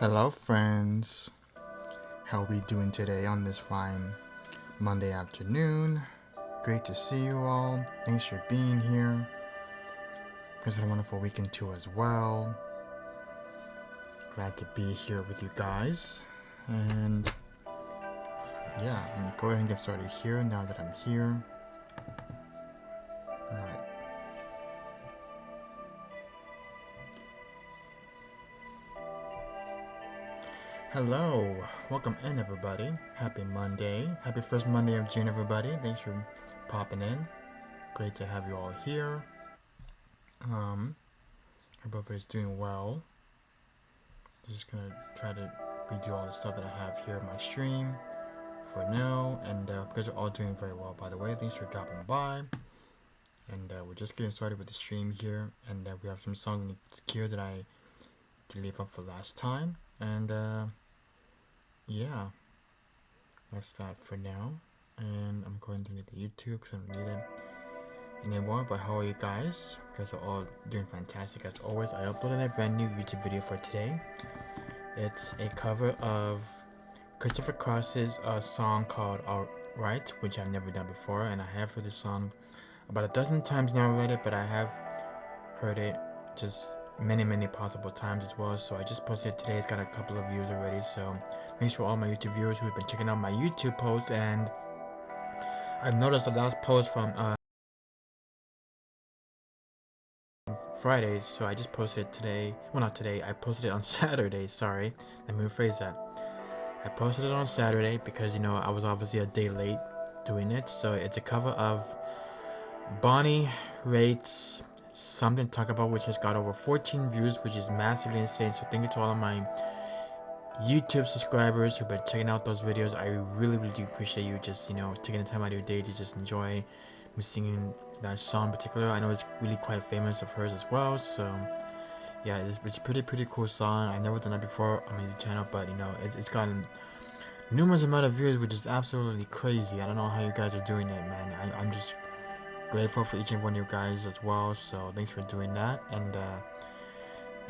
Hello friends, how we doing today on this fine Monday afternoon? Great to see you all. Thanks for being here. It's been a wonderful weekend too as well. Glad to be here with you guys. And yeah, I'm gonna go ahead and get started here now that I'm here. Alright. Hello, welcome in everybody. Happy Monday. Happy first Monday of June everybody. Thanks for popping in. Great to have you all here. Everybody's doing well. Just gonna try to redo all the stuff that I have here in my stream for now, and you guys are all doing very well, by the way. Thanks for dropping by. And we're just getting started with the stream here, and we have some songs here that I did leave up for last time, and yeah, that's that for now. And I'm going to need the YouTube because I don't need it anymore. But how are you guys? You guys are all doing fantastic as always. I uploaded a brand new YouTube video for today. It's a cover of Christopher Cross's song called Alright, which I've never done before, and I have heard this song about a dozen times now already, but I have heard it just many possible times as well. So I just posted it today. It's got a couple of views already, so thanks for all my YouTube viewers who have been checking out my YouTube posts. And I've noticed the last post from Friday, so I just posted it today. Well, not today, I posted it on Saturday. Sorry, let me rephrase that. I posted it on Saturday because, you know, I was obviously a day late doing it. So it's a cover of Bonnie Raitt's Something to Talk About, which has got over 14 views, which is massively insane. So thank you to all of my YouTube subscribers who've been checking out those videos. I really do appreciate you just, you know, taking the time out of your day to just enjoy me singing that song in particular. I know it's really quite famous of hers as well, so yeah, it's a pretty cool song. I've never done that before on my YouTube channel, but you know, it's gotten numerous amount of views, which is absolutely crazy. I don't know how you guys are doing it, man. I'm just grateful for each and one of you guys as well, so thanks for doing that. And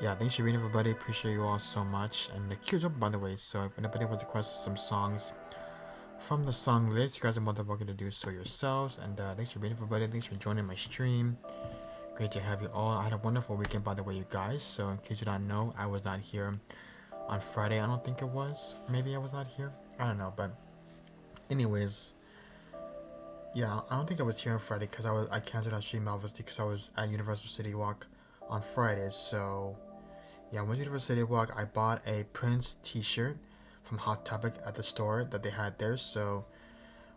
yeah, thanks for reading everybody. Appreciate you all so much. And the queue's open, by the way, so if anybody wants to request some songs from the song list, you guys are more than welcome to do so yourselves. And thanks for reading everybody. Thanks for joining my stream. Great to have you all. I had a wonderful weekend, by the way, you guys. So in case you don't know, I was not here on Friday. I don't think it was. Maybe I was not here. I don't know. But anyways, yeah, I don't think I was here on Friday because I canceled that stream obviously because I was at Universal City Walk on Friday. So yeah, I went to Universal City Walk. I bought a Prince t-shirt from Hot Topic at the store that they had there. So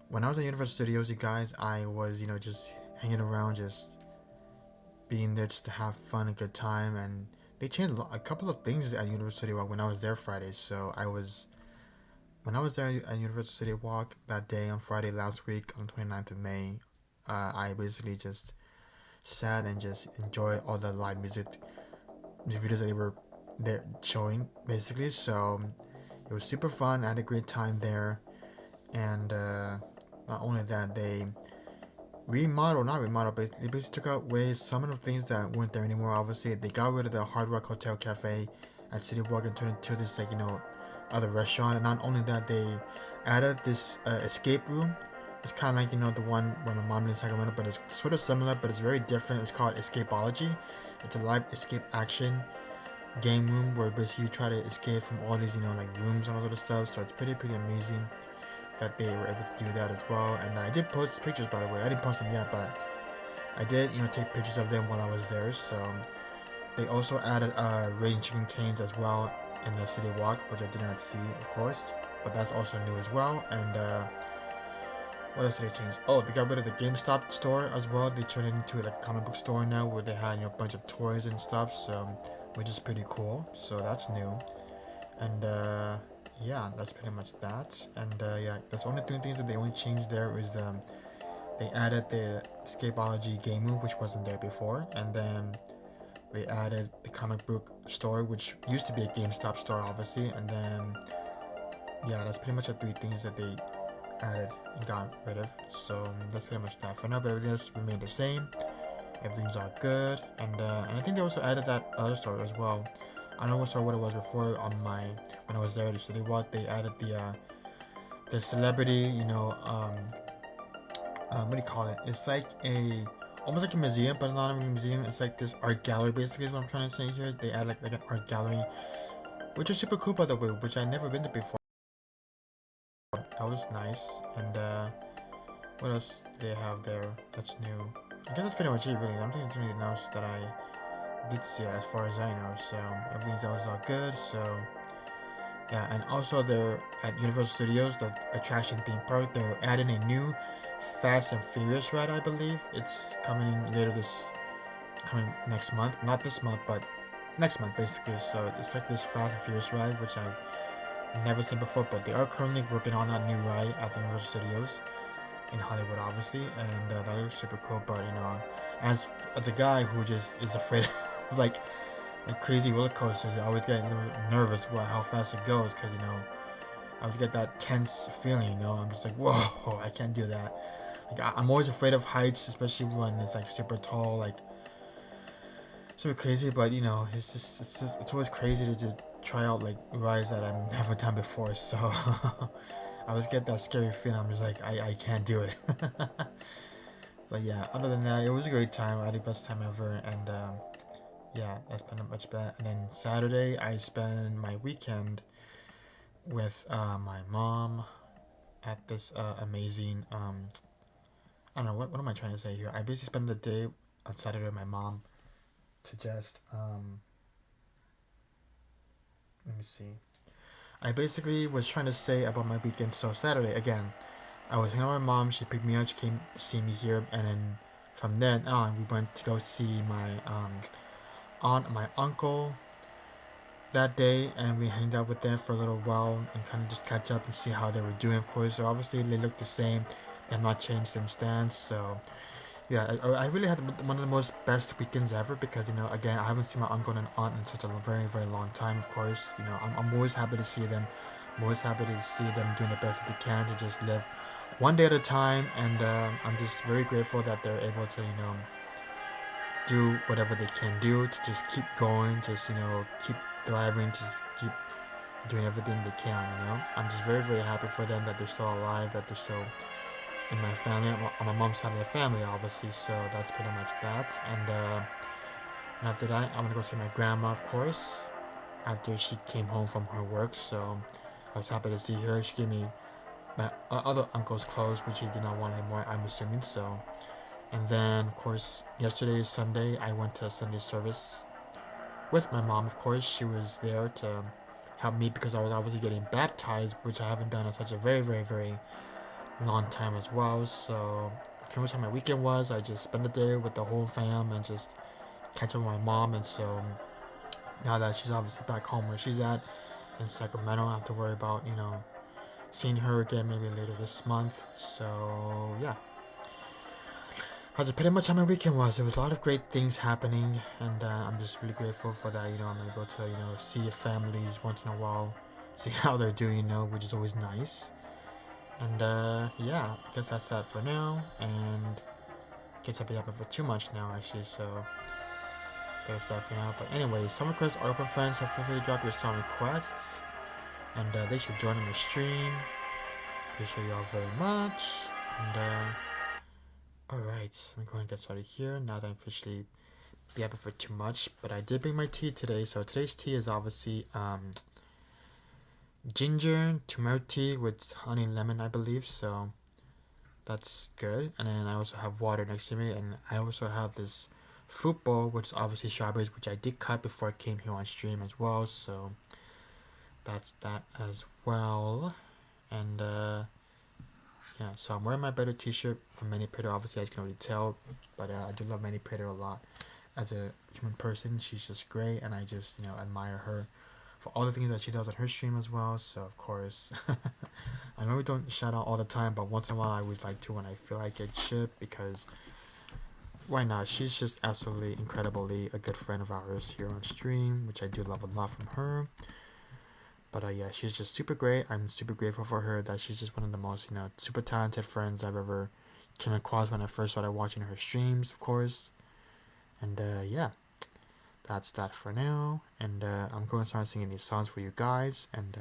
when I was at Universal Studios, you guys, I was, you know, just hanging around, just being there just to have fun and good time. And they changed a couple of things at Universal City Walk when I was there Friday. So when I was there at Universal City Walk that day on Friday last week on the 29th of May, I basically just sat and just enjoyed all the live music videos that they were there showing basically. So it was super fun. I had a great time there. And not only that, they not remodeled, but they basically took away some of the things that weren't there anymore. Obviously, they got rid of the Hard Rock Hotel Cafe at City Walk and turned it into this, like, you know, other restaurant. And not only that, they added this escape room. It's kind of like, you know, the one where my mom in Sacramento, but it's sort of similar, but it's very different. It's called Escapology. It's a live escape action game room where basically you try to escape from all these, you know, like rooms and all sort of stuff. So it's pretty amazing that they were able to do that as well. And I did post pictures, by the way. I didn't post them yet, but I did, you know, take pictures of them while I was there. So they also added Raging Chicken Canes as well in the City Walk, which I did not see, of course, but that's also new as well. And what else did they change? Oh, they got rid of the GameStop store as well. They turned it into like a comic book store now, where they had, you know, a bunch of toys and stuff. So which is pretty cool. So that's new. And yeah, that's pretty much that. And yeah, that's the only three things that they only changed there is they added the Escapology game room, which wasn't there before, and then they added the comic book store, which used to be a GameStop store, obviously. And then yeah, that's pretty much the three things that they added and got rid of. So that's pretty much that for now. But everything else remained the same. Everything's all good. And I think they also added that other store as well. I don't know what it was before on my when I was there. So they added the celebrity, what do you call it? It's like a almost like a museum, but not a museum. It's like this art gallery, basically, is what I'm trying to say here. They add like an art gallery, which is super cool, by the way, which I never been to before. That was nice. And what else do they have there that's new? I guess that's pretty much it, really. I don't think there's anything else that I did see as far as I know. So everything else is all good. So yeah, and also they're at Universal Studios, the attraction theme park. They're adding a new Fast and Furious ride, I believe. It's coming next month. Not this month, but next month, basically. So it's like this Fast and Furious ride, which I've never seen before. But they are currently working on that new ride at Universal Studios in Hollywood, obviously, and that looks super cool. But as a guy who just is afraid of like crazy roller coasters, I always get a little nervous about how fast it goes because I always get that tense feeling. I'm just like, whoa, I can't do that. Like I'm always afraid of heights, especially when it's like super tall, like super crazy. But it's always crazy to just try out like rides that I've never done before. So I always get that scary feeling. I'm just like, I can't do it. But yeah, other than that, it was a great time. I had the best time ever, and yeah, that's been much better. And then Saturday, I spent my weekend with my mom at this amazing I don't know what am I trying to say here. I basically spent the day on Saturday with my mom to just let me see. I basically was trying to say about my weekend. So Saturday again, I was hanging out with my mom. She picked me up. She came to see me here, and then from then on, we went to go see my aunt and my uncle that day, and we hanged out with them for a little while and kind of just catch up and see how they were doing. Of course, so obviously they look the same. They have not changed since then. So yeah, I really had one of the most best weekends ever because again, I haven't seen my uncle and aunt in such a very very long time. Of course, I'm always happy to see them. I'm always happy to see them doing the best that they can to just live one day at a time, and I'm just very grateful that they're able to do whatever they can do to just keep going, just keep thriving, just keep doing everything they can. I'm just very very happy for them that they're still alive, that they're still in my family, on my mom's side of the family, obviously. So that's pretty much that. And after that, I'm gonna go see my grandma, of course, after she came home from her work. So I was happy to see her. She gave me my other uncle's clothes, which he did not want anymore, I'm assuming. So, and then of course, yesterday is Sunday. I went to a Sunday service with my mom. Of course, she was there to help me because I was obviously getting baptized, which I haven't done in such a very very very long time as well. So pretty much how my weekend was. I just spent the day with the whole fam and just catch up with my mom. And so now that she's obviously back home where she's at in Sacramento, I don't have to worry about seeing her again maybe later this month. So yeah, that's pretty much how my weekend was. There was a lot of great things happening, and I'm just really grateful for that. I'm able to see families once in a while, see how they're doing, which is always nice. And yeah, I guess that's that for now. And I guess I'll be happy for too much now, actually. So there's that for now. But anyway, some requests are open, friends. So feel free to drop your song requests, and they should join in the stream. Appreciate y'all very much. And alright, so I'm going to get started here. Now that I'm officially be happy for too much, but I did bring my tea today. So today's tea is obviously ginger turmeric tea with honey and lemon, I believe. So that's good. And then I also have water next to me, and I also have this fruit bowl, which is obviously strawberries, which I did cut before I came here on stream as well. So that's that as well. And yeah, so I'm wearing my Better t-shirt from Manny Prater, obviously, as you can already tell, but I do love Manny Prater a lot as a human person. She's just great, and I just admire her for all the things that she does on her stream as well. So of course, I know we don't shout out all the time, but once in a while I always like to when I feel like it should, because why not? She's just absolutely incredibly a good friend of ours here on stream, which I do love a lot from her. But yeah, she's just super great. I'm super grateful for her that she's just one of the most super talented friends I've ever came across when I first started watching her streams, of course. And yeah, that's that for now. And I'm going to start singing these songs for you guys. And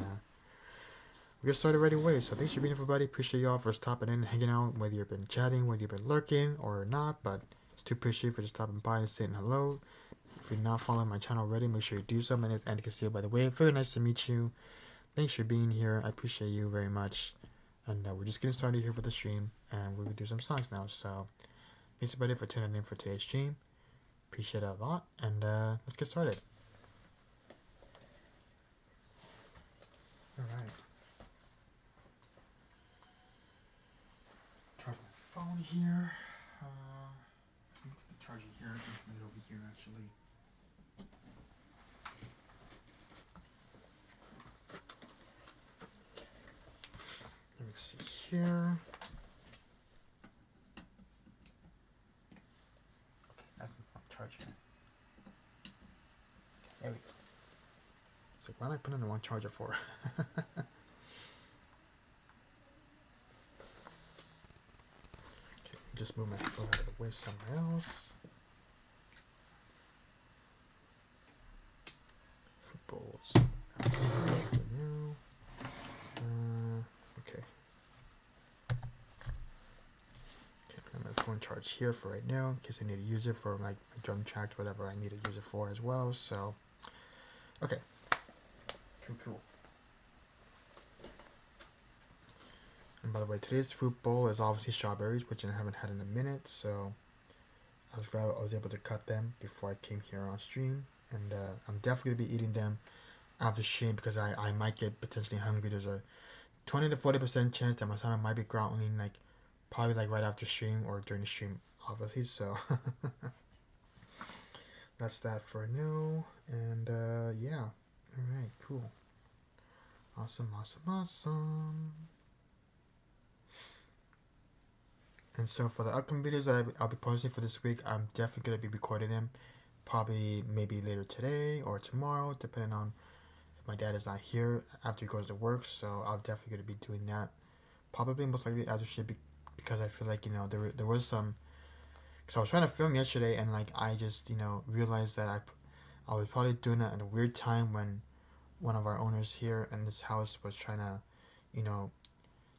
we get started right away. So thanks for being everybody. Appreciate y'all for stopping in and hanging out. Whether you've been chatting, whether you've been lurking or not. But it's too appreciate for just stopping by and saying hello. If you're not following my channel already, make sure you do so. My name is Andy Castillo, by the way. Very nice to meet you. Thanks for being here. I appreciate you very much. And we're just getting started here with the stream. And we're going to do some songs now. So thanks everybody for tuning in for today's stream. Appreciate it a lot. And let's get started. Alright. Charge my phone here. Charging here. Put it over here actually. Let me see here. Okay, that's not charging. There we go. It's like, why am I putting the wrong charger for? Okay, just move my phone out of the way somewhere else. Footballs outside for now. Okay. My phone charged here for right now in case I need to use it for my drum tracks, whatever I need to use it for as well. So, okay. Cool. And by the way, today's fruit bowl is obviously strawberries, which I haven't had in a minute. So, I was glad I was able to cut them before I came here on stream. And I'm definitely going to be eating them after stream because I might get potentially hungry. There's a 20 to 40% chance that my stomach might be growling like probably like right after stream or during the stream, obviously. So that's that for now. And yeah, all right, cool, awesome. And so for the upcoming videos that I'll be posting for this week, I'm definitely gonna be recording them, probably maybe later today or tomorrow, depending on if my dad is not here after he goes to work. So I'll definitely gonna be doing that, probably most likely after stream. Because I feel like, you know, there was some, because I was trying to film yesterday and like I just, you know, realized that I was probably doing it at a weird time when one of our owners here in this house was trying to, you know,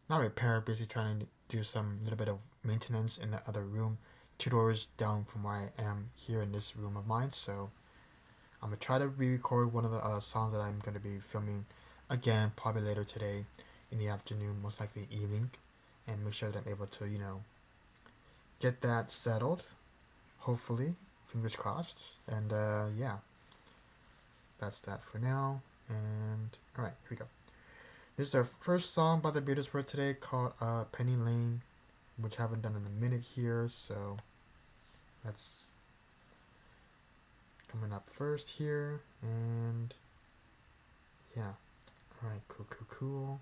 not repair, basically trying to do some little bit of maintenance in the other room 2 doors down from where I am here in this room of mine. So I'm gonna try to re-record one of the songs that I'm gonna be filming again probably later today in the afternoon, most likely evening, and make sure that I'm able to, you know, get that settled, hopefully, fingers crossed. And yeah, that's that for now. And all right, here we go. This is our first song by the Beatles for today, called Penny Lane, which I haven't done in a minute here, so that's coming up first here. And yeah, all right, cool.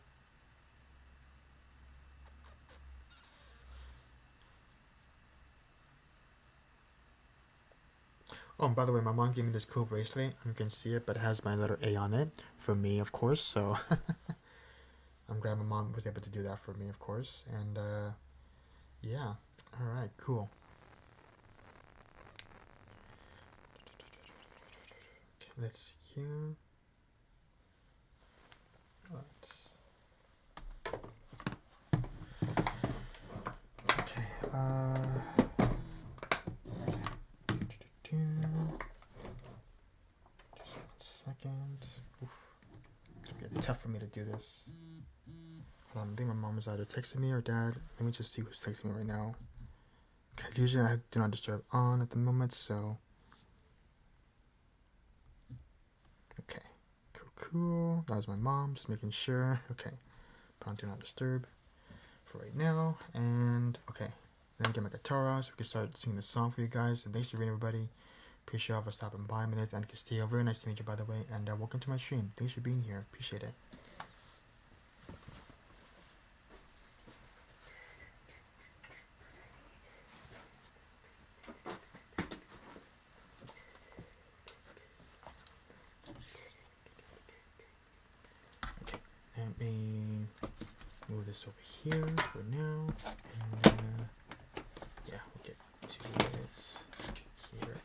Oh, and by the way, my mom gave me this cool bracelet. You can see it, but it has my letter A on it. For me, of course. So I'm glad my mom was able to do that for me, of course. And yeah. Alright, cool. Okay, let's see here. Okay, just 1 second. Oof. It's gonna be tough for me to do this. Hold on, I think my mom is either texting me or dad. Let me just see who's texting me right now. Because usually I have Do Not Disturb on at the moment, so. Okay, cool. That was my mom, just making sure. Okay, put on Do Not Disturb for right now. And okay, let me get my guitar out so we can start singing the song for you guys. And thanks for being everybody. Appreciate y'all for stopping by. My name is Andy Castillo. Very nice to meet you, by the way. And welcome to my stream. Thanks for being here. Appreciate it. Okay, let me move this over here for now. And yeah, we'll get to it here.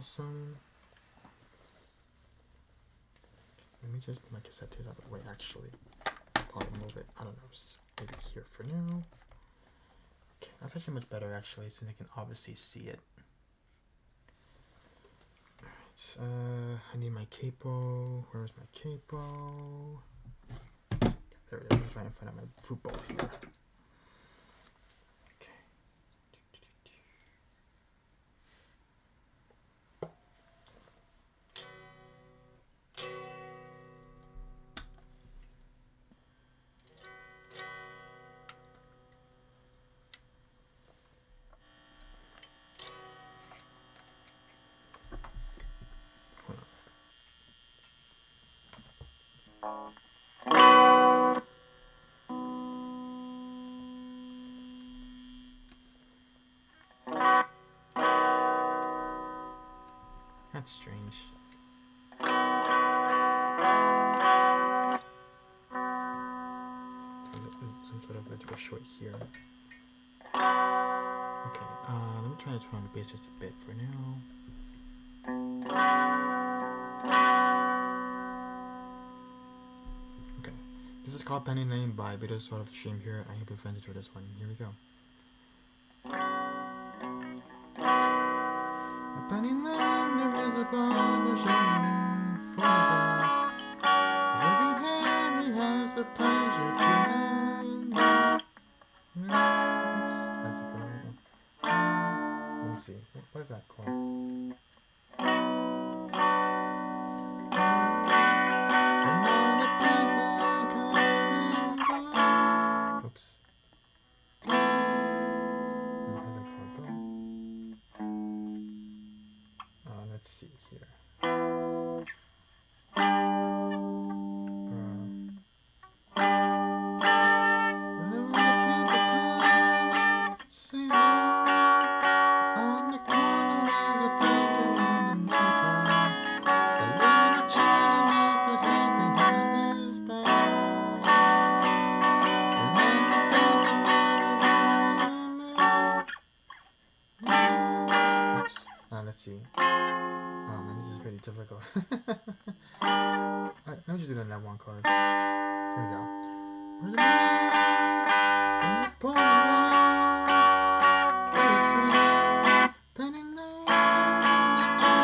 awesome. Let me just put my cassette tape out of the way, actually. I'll probably move it, I don't know, maybe here for now. Okay, that's actually much better, actually, since I can obviously see it. Alright, I need my capo. Where's my capo? Yeah, there it is. I'm trying to find out my football here. That's strange. Some sort of vertical short here. Okay, let me try to turn on the bass just a bit for now. Okay, this is called Penny Lane by Video Sort of Stream here. I hope you friends enjoy this one. Here we go. A Penny Lane, there is a barber showing photograph. Every hand he has the pleasure to hand. Oops, how's it going? Let me see. What is that called? And all the people coming by. Oops. How's that called? Go. Let's see here. Let's see. Oh man, this is pretty difficult. Alright, let me just do that one card. Here we go. We're the man in the pouring rain, very strange, Penny Lane is in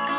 my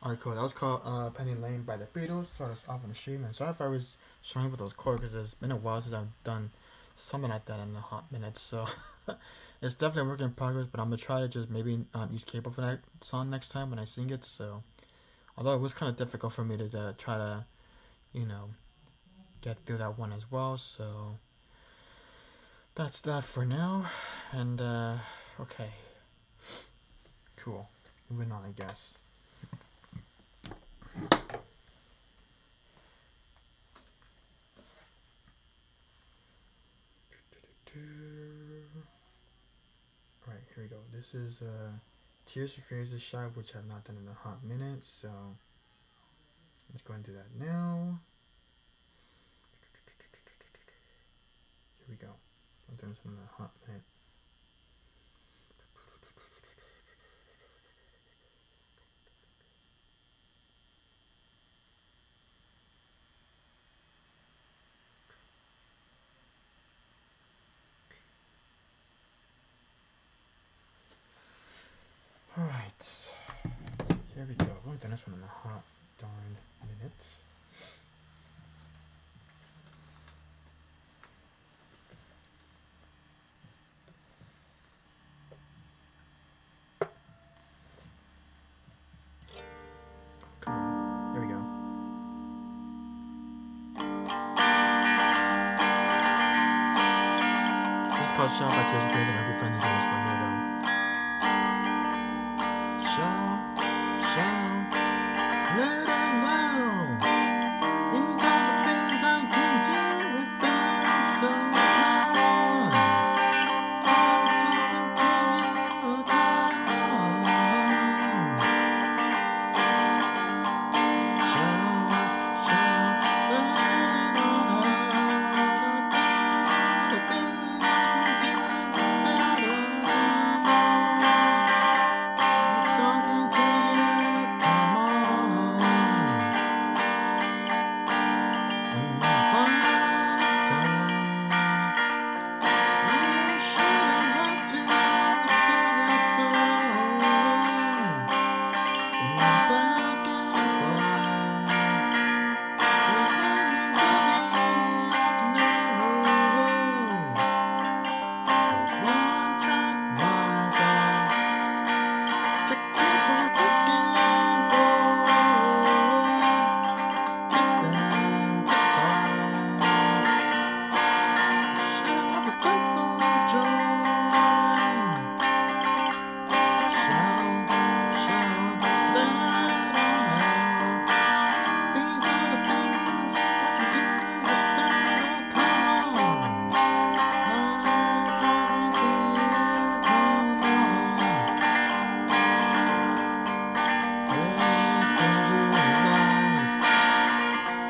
Alright, cool. That was called Penny Lane by the Beatles. Started us off on the stream. And sorry if I was struggling with those chords because it's been a while since I've done something like that in a hot minute. So it's definitely a work in progress, but I'm going to try to just maybe use cable for that song next time when I sing it. So although it was kind of difficult for me to try to, you know, get through that one as well. So that's that for now. And okay. Cool. Moving on, I guess. Alright, here we go. This is Tears for Fears is Shy, which I've not done in a hot minute, so let's go and do that now. Here we go. I'm doing this in a hot minute. Alright. Here we go. I'm doing this one in a hot darn minute. Come on. Here we go. This is called Shout by Tears for Fears, and I'll be friends with this one. Here we go. Shout, shout, let it know. These are the things I can do without, so come on. I'm talking to you, come on. Shout, shout, let it all out. The things I can do without, come on. I'm talking to you, come on. In fine times, you shouldn't have to sing a song in black and white. You really, really have to know those one-track minds that take you for a weekend, boy. Kiss them goodbye. Shouldn't have to jump for joy. Shout, shout, let it all out. These are the things I can do without. Come on. I'm talking to you, come on. They give you life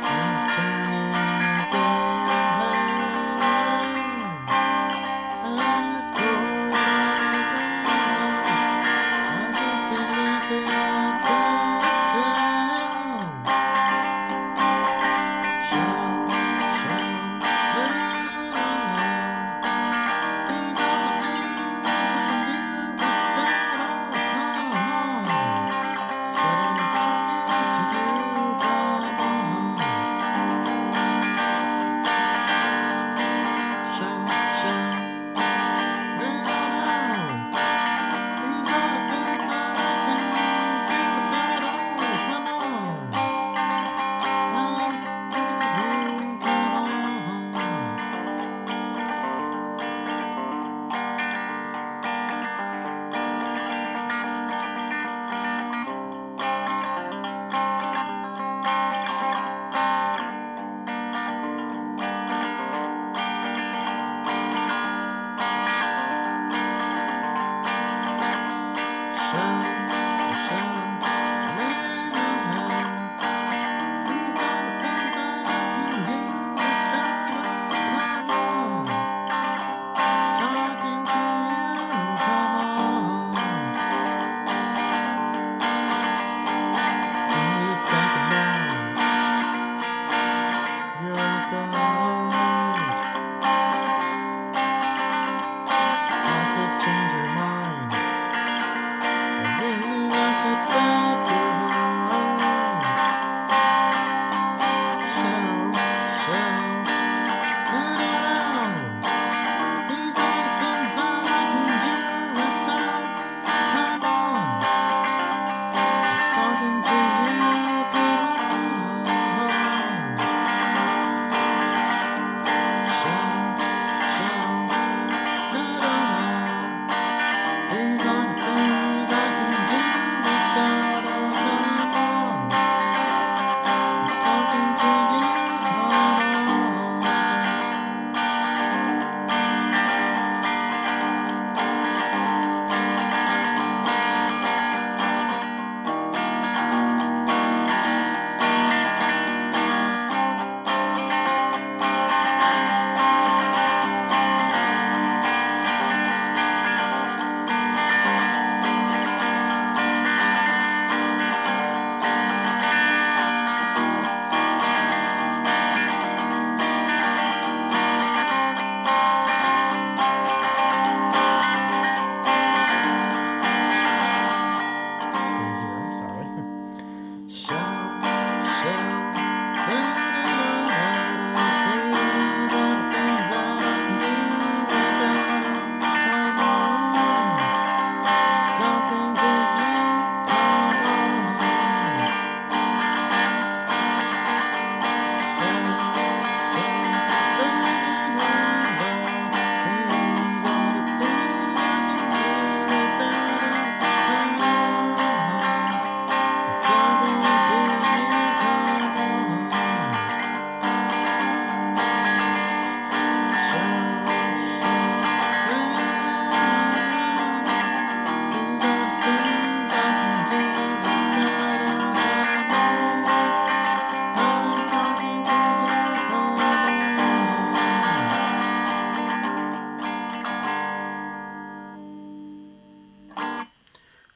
and turn it day and night. As cold as ice, I have believed it down. Shout, shout, let it all out. These are the things I can do without. Come on. Said I'm talking to you, come on. Shout, shout, let it all out. These are the things that I can do without. Come on. I'm talking to you, come on. Shout, shout, let it all out. These are the things that I can do without. Come on. Talking to you, come on. Can you take it down? You're God. I could change your mind.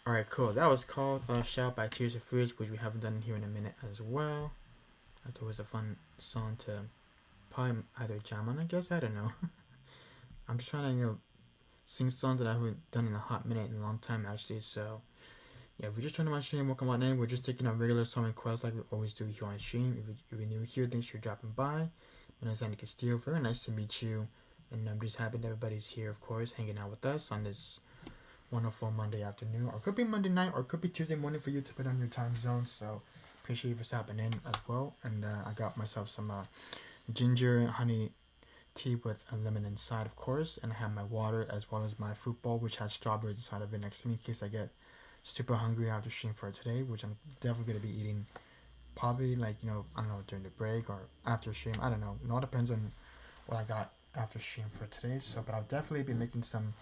Alright, cool. That was called Shout by Tears of Fridge, which we haven't done here in a minute as well. That's always a fun song to probably either jam on, I guess. I don't know. I'm just trying to, sing songs that I haven't done in a hot minute in a long time, actually. So, yeah, if you're just trying to watch stream, welcome on in. We're just taking a regular song request like we always do here on stream. If you're new here, thanks for dropping by. My name is Andy Castillo. Very nice to meet you. And I'm just happy that everybody's here, of course, hanging out with us on this wonderful Monday afternoon. Or it could be Monday night, or it could be Tuesday morning for you to put on your time zone. So, appreciate you for stopping in as well. And I got myself some ginger and honey tea with a lemon inside, of course. And I have my water as well as my fruit bowl, which has strawberries inside of it next to me in case I get super hungry after stream for today, which I'm definitely going to be eating probably like, I don't know, during the break or after stream. I don't know. It all depends on what I got after stream for today. So, but I'll definitely be making some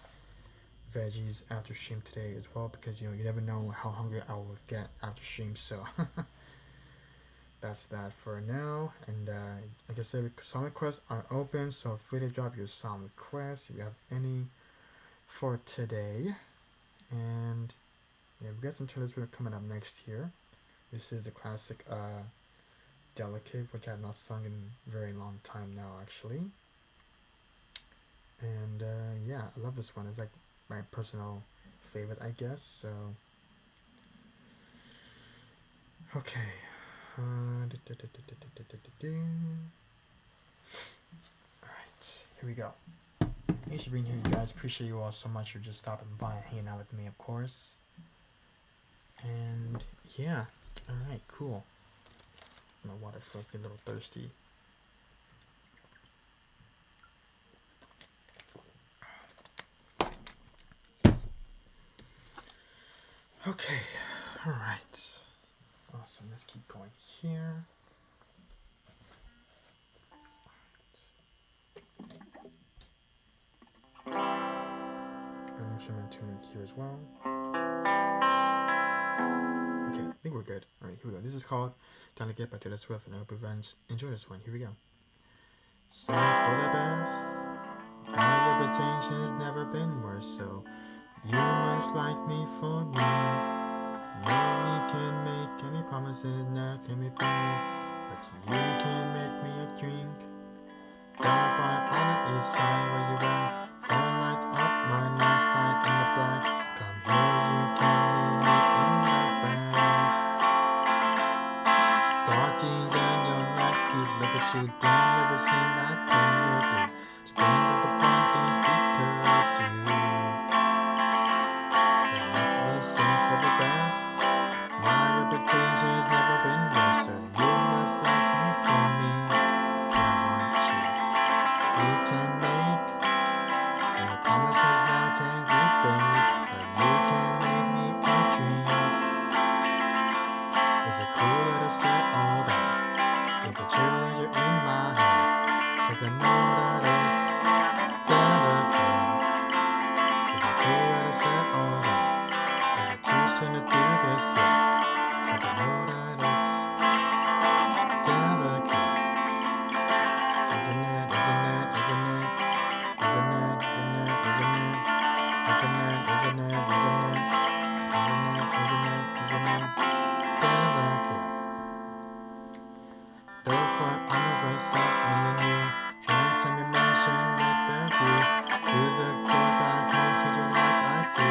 veggies after stream today as well because, you never know how hungry I will get after stream. So, that's that for now. And like I said, song requests are open, so feel free to drop your song requests if you have any for today. And yeah, we got some trailers coming up next here. This is the classic Delicate, which I have not sung in a very long time now, actually. And yeah, I love this one. It's like my personal favorite, I guess. So, okay. Alright, here we go. Thanks for being here, you guys. Appreciate you all so much for just stopping by and hanging out with me, of course. And yeah, alright, cool. My water feels a little thirsty. Okay, alright. Awesome, let's keep going here. I'm sure I'm going to tune in here as well. Okay, I think we're good. Alright, here we go. This is called Delicate by Taylor Swift and I hope everyone's enjoy this one. Here we go. Sing for the best. My reputation's never been worse, so you must like me for me. No, we can't make any promises, now can we pay? But you can make me a drink. Drive by on the east side where you at. Phone lights up, my nightstand in the black. Come here, you can meet me in the back. Dark jeans and your Nikes, look at you, damn, never seen that color blue. Think of the fun things we could do. 'Cause I like this sing for the best. My reputation's never been worse, so you must like me for me. I want you. We can make any promises now can we babe, but you can make me a drink. Is it cool that I said all that? Is it chill that you're in my head? 'Cause I know that it's delicate. Is it cool that I said all that? Is it too soon to do this yet? 'Cause I know that it's delicate. Isn't it, isn't it, isn't it? Isn't it, isn't it, isn't it? Isn't it, isn't it, isn't it? Isn't it, isn't it, isn't it? Delicate. Therefore, on the west side, me and you, handsome and mansion with the view. We look good back home to you like I do.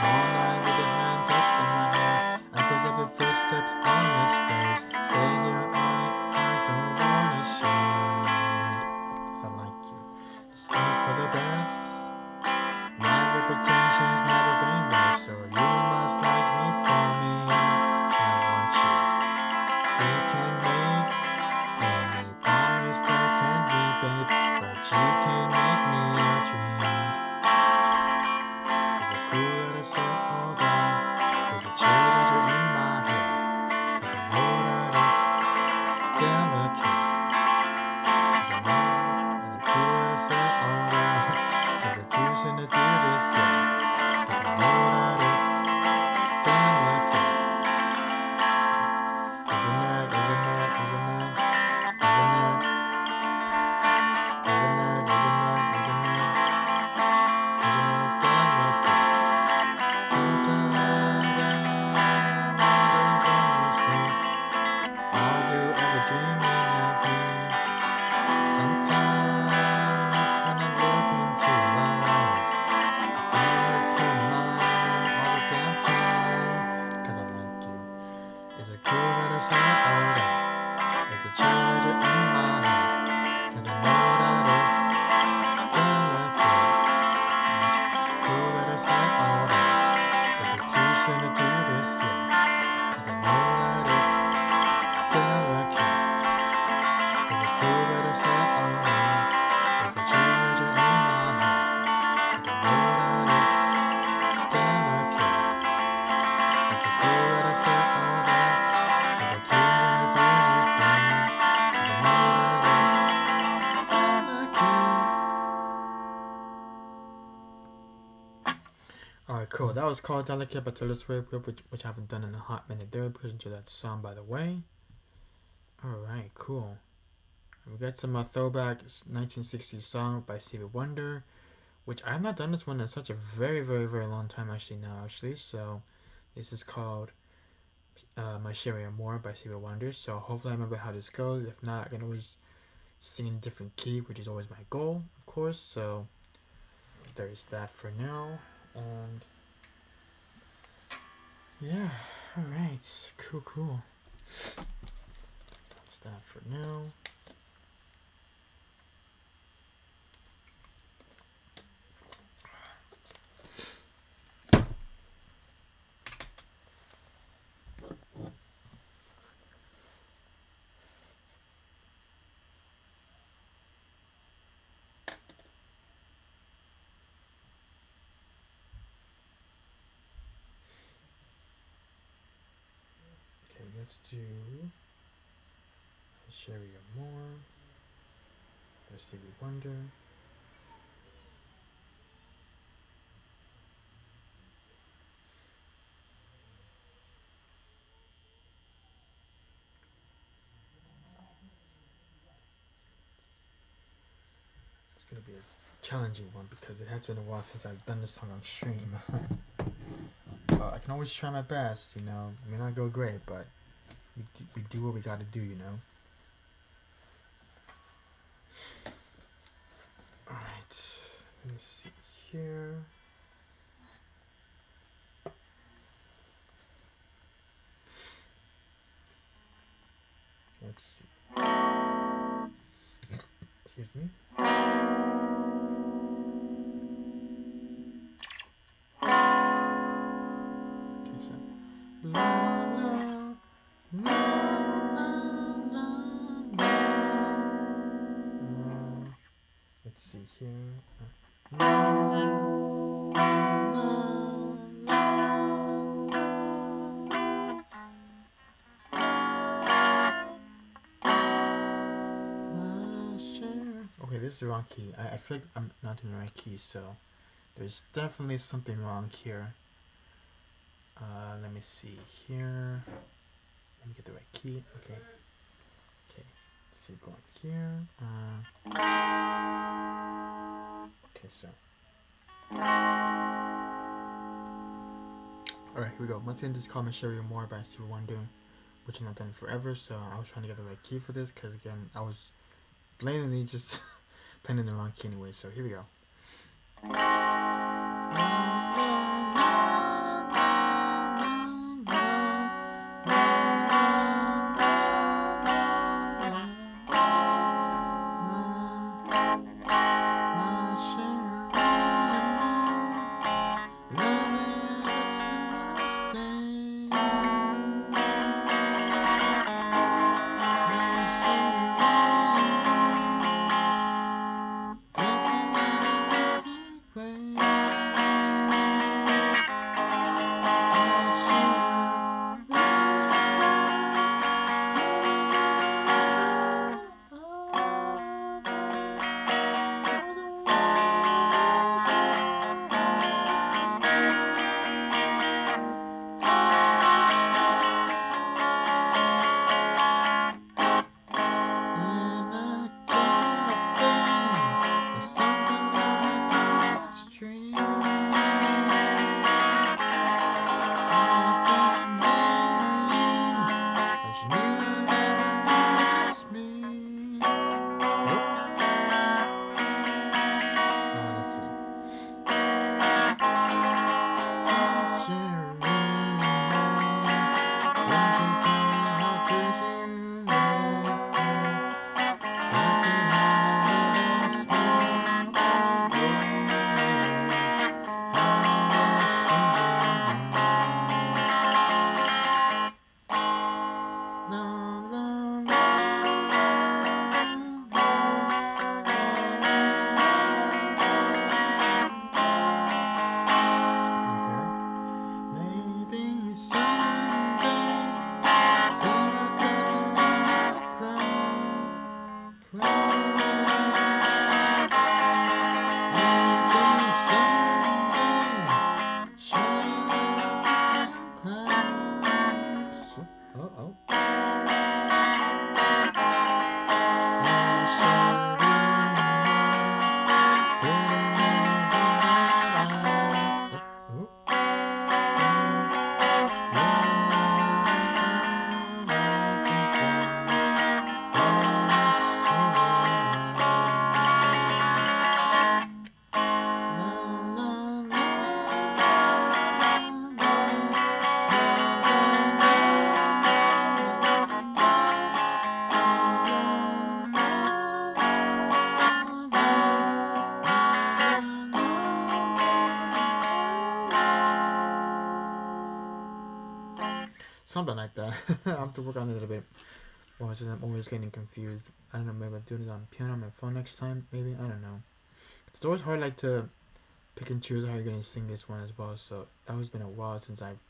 All night with your hands up in my hair, Alright, cool. That was called Delicate by Taylor Swift, which I haven't done in a hot minute there because into that song, by the way. Alright, cool. We got some throwback 1960s song by Stevie Wonder, which I have not done this one in such a very, very, very long time actually now, actually. So this is called My Sherry More by Stevie Wonder. So hopefully I remember how this goes. If not, I can always sing in a different key, which is always my goal, of course. So there's that for now. And yeah, alright. Cool. That's that for now. Okay, let's do Sherry More by Stevie Wonder. It's gonna be a challenging one because it has been a while since I've done this song on stream. I can always try my best, you know. It may not go great, but we do what we gotta do, you know. Alright, let me see here. Let's see. Excuse me. Okay, so. La, la, la, la, la, la. Let's see here. La, la, la, okay, this is the wrong key. I feel like I'm not doing the right key, so there's definitely something wrong here. Let me see here. Let me get the right key. Okay. Let's keep going here. Okay, so. Alright, here we go. Once again, this is called My Sherry More by Stevie Wonder, which I've not done forever, so I was trying to get the right key for this, because again, I was blatantly just playing in the wrong key anyway, so here we go. something like that. I have to work on it a little bit. Well, it's just I'm always getting confused. I don't know. Maybe I'll do it on piano on my phone next time. Maybe I don't know. It's always hard, like to pick and choose how you're gonna sing this one as well. So that has been a while since I've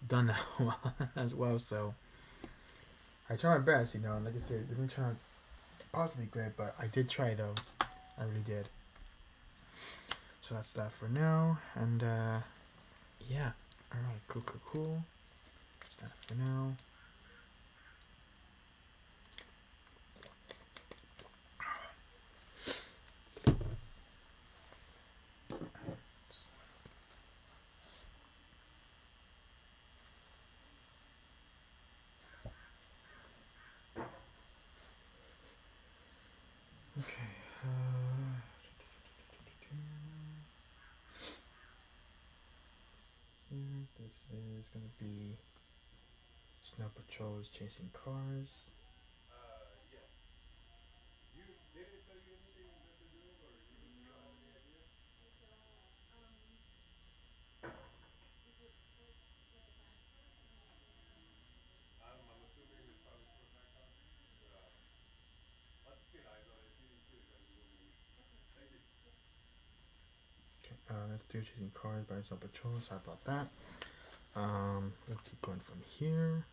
done that one as well. So I try my best. Like I said, it didn't turn out possibly great, but I did try though. I really did. So that's that for now. And yeah. All right. Cool. That's that for now. Okay. This is gonna be Snow Patrol's chasing cars. Okay, let's do chasing cars by Snow Patrol. Sorry about that. Let's keep going from here.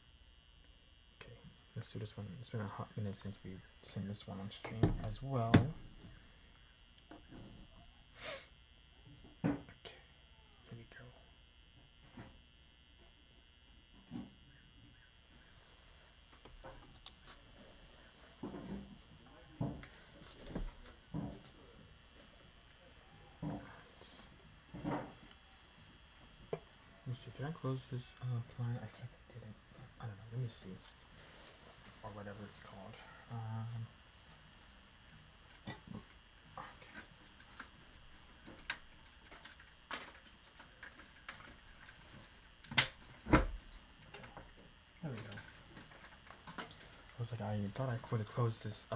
Okay, let's do this one. It's been a hot minute since we've seen this one on stream as well. Okay, here we go. Let me see. Did I close this plan? I think I didn't. I don't know. Let me see. Or whatever it's called. Okay. There we go. I was like, I thought I could have closed this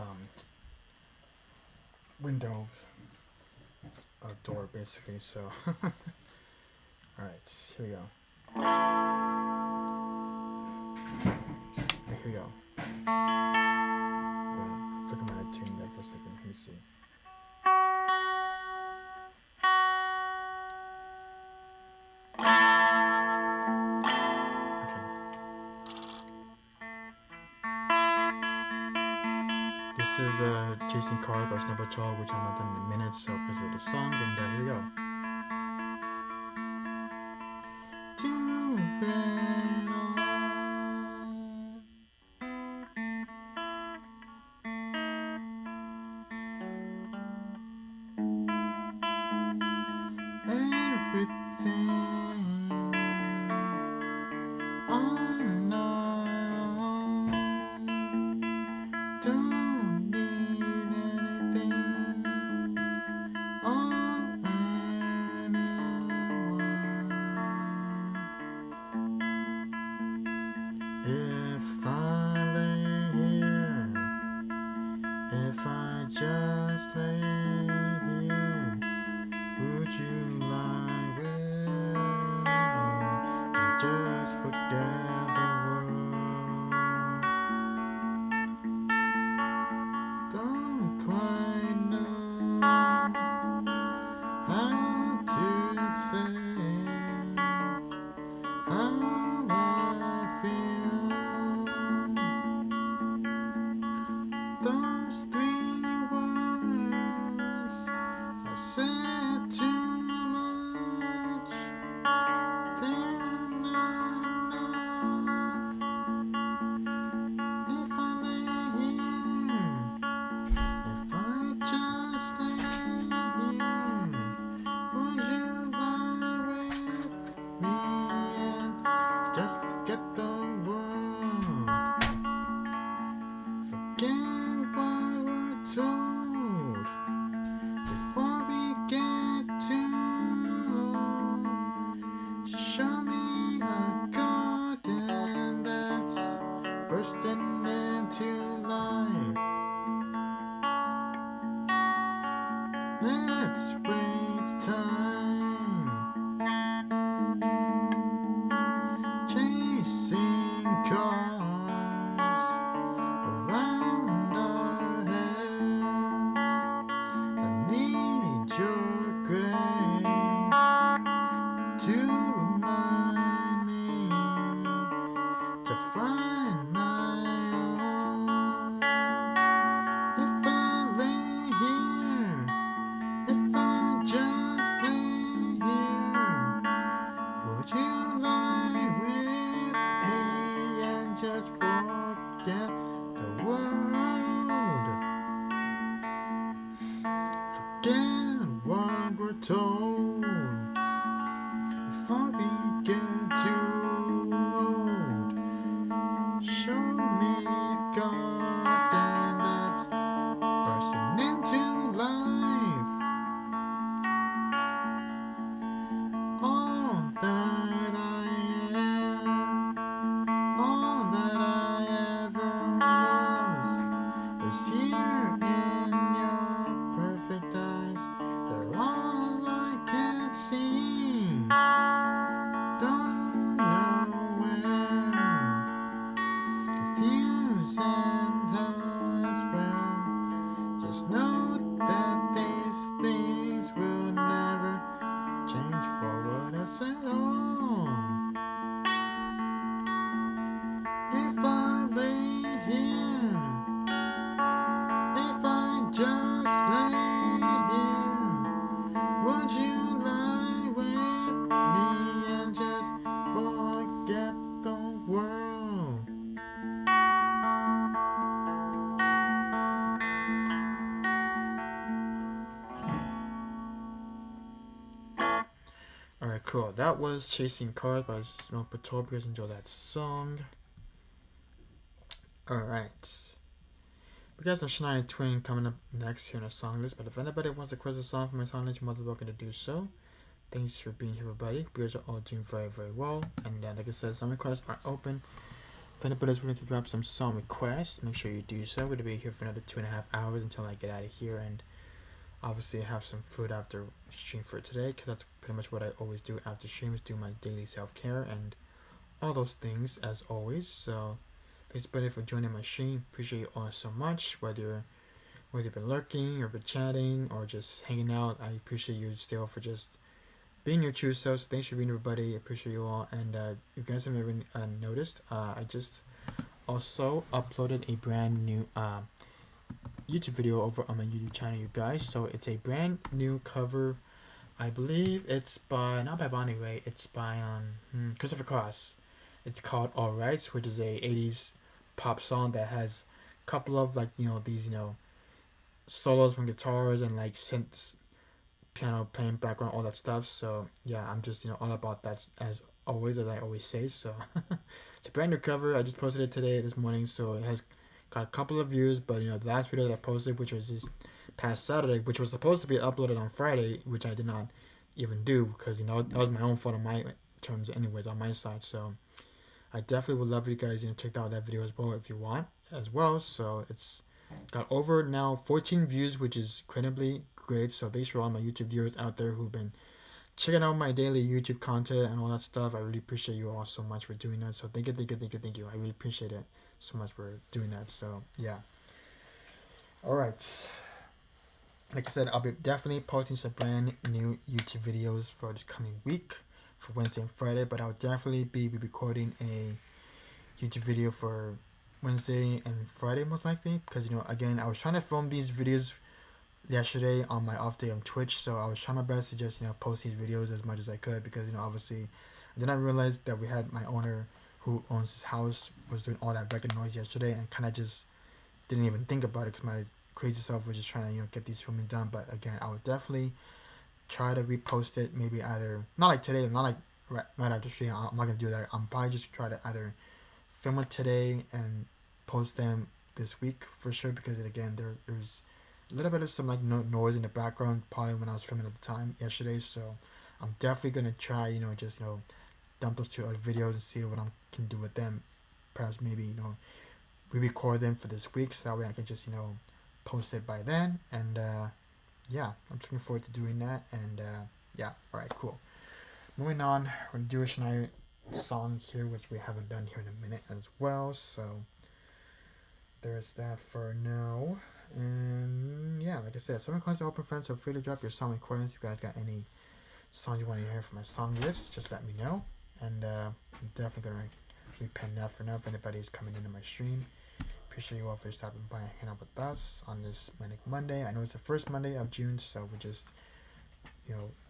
window door basically. So, all right, here we go. Here we go. I think I'm out of tune there for a second. Let me see. Okay. This is Chasing Cars by Snow Patrol, which I'm not done in a minute, so because we're the song, and here we go. Let's waste time. remind me to find my own. If I lay here, if I just lay here, would you lie with me and just forget the world? Forget what we're told before we get too old. Show me a garden that's bursting into life. All that I am, all that I ever was, is here in your perfect eyes. They're all I can see. Don't know where. Confused and how as well. Just know that these things will never change forward us at all. If I lay here, if I just lay here, would you lie with me and just forget the world? Alright, cool. That was Chasing Cars by Smoke Patrol. You guys enjoy that song. Alright. We got some Shania Twain coming up next here in the song list, but if anybody wants to request a song from my song list, you're more than welcome to do so. Thanks for being here, everybody. You guys are all doing very, very well. And like I said, some requests are open. If anybody's willing to drop some song requests, make sure you do so. We're going to be here for another 2.5 hours until I get out of here and obviously have some food after stream for today, because that's pretty much what I always do after streams, do my daily self-care and all those things as always. So thanks everybody for joining my stream. Appreciate you all so much, whether you've been lurking or been chatting or just hanging out. I appreciate you still for just being your true self. So thanks for being everybody. I appreciate you all. And if you guys haven't even noticed, I just also uploaded a brand new YouTube video over on my YouTube channel, you guys. So it's a brand new cover. I believe it's by, not by Bonnie Raitt, it's by Christopher Cross. It's called Alright, which is a 80s pop song that has a couple of these solos from guitars and like synths, piano playing background, all that stuff. So yeah, I'm just all about that as always, as I always say. So it's a brand new cover. I just posted it today, this morning, so it has got a couple of views. But the last video that I posted, which was this past Saturday, which was supposed to be uploaded on Friday, which I did not even do because that was my own fault on my terms anyways, on my side. So I definitely would love you guys check out that video as well if you want as well. So it's got over now 14 views, which is incredibly great. So thanks for all my YouTube viewers out there who've been checking out my daily YouTube content and all that stuff. I really appreciate you all so much for doing that. So thank you. I really appreciate it so much for doing that. So yeah. All right. Like I said, I'll be definitely posting some brand new YouTube videos for this coming week for Wednesday and Friday, but I'll definitely be recording a YouTube video for Wednesday and Friday most likely, because again, I was trying to film these videos yesterday on my off day on Twitch, so I was trying my best to just post these videos as much as I could, because obviously I did not realize that we had my owner who owns this house was doing all that background noise yesterday, and kind of just didn't even think about it because my crazy self was just trying to get these filming done. But again, I would definitely try to repost it, maybe either not like today, not like right after stream. I'm not gonna do that. I'm probably just try to either film it today and post them this week for sure, because again there's a little bit of some noise in the background probably when I was filming at the time yesterday. So I'm definitely gonna try just dump those two other videos and see what I can do with them. Perhaps maybe re-record them for this week, so that way I can just post it by then. And yeah, I'm looking forward to doing that. And yeah, all right, cool. Moving on, we're gonna do a Shania song here, which we haven't done here in a minute as well. So there's that for now. And yeah, like I said, some requests are open, friends. So feel free to drop your song requests. If you guys got any songs you want to hear from my song list, just let me know. and I'm definitely gonna repent that for now if anybody's coming into my stream. Appreciate you all for stopping by and hanging out with us on this Manic Monday. I know it's the first Monday of June, so we're just,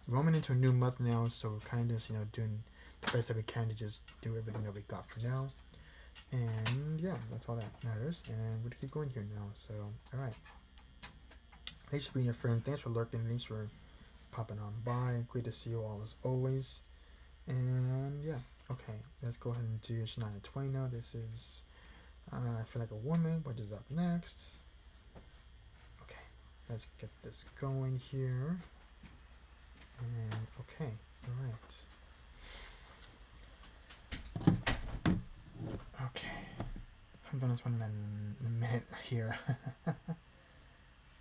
roaming into a new month now, so we're kind of, doing the best that we can to just do everything that we got for now. And yeah, that's all that matters. And we're gonna keep going here now. So, alright. Thanks for being your friends. Thanks for lurking. Thanks for popping on by. Great to see you all as always. And yeah, okay. Let's go ahead and do Shania Twain now. This is I Feel Like a Woman, which is up next. Okay, let's get this going here. And okay, alright. Okay, I'm done this one in a minute here.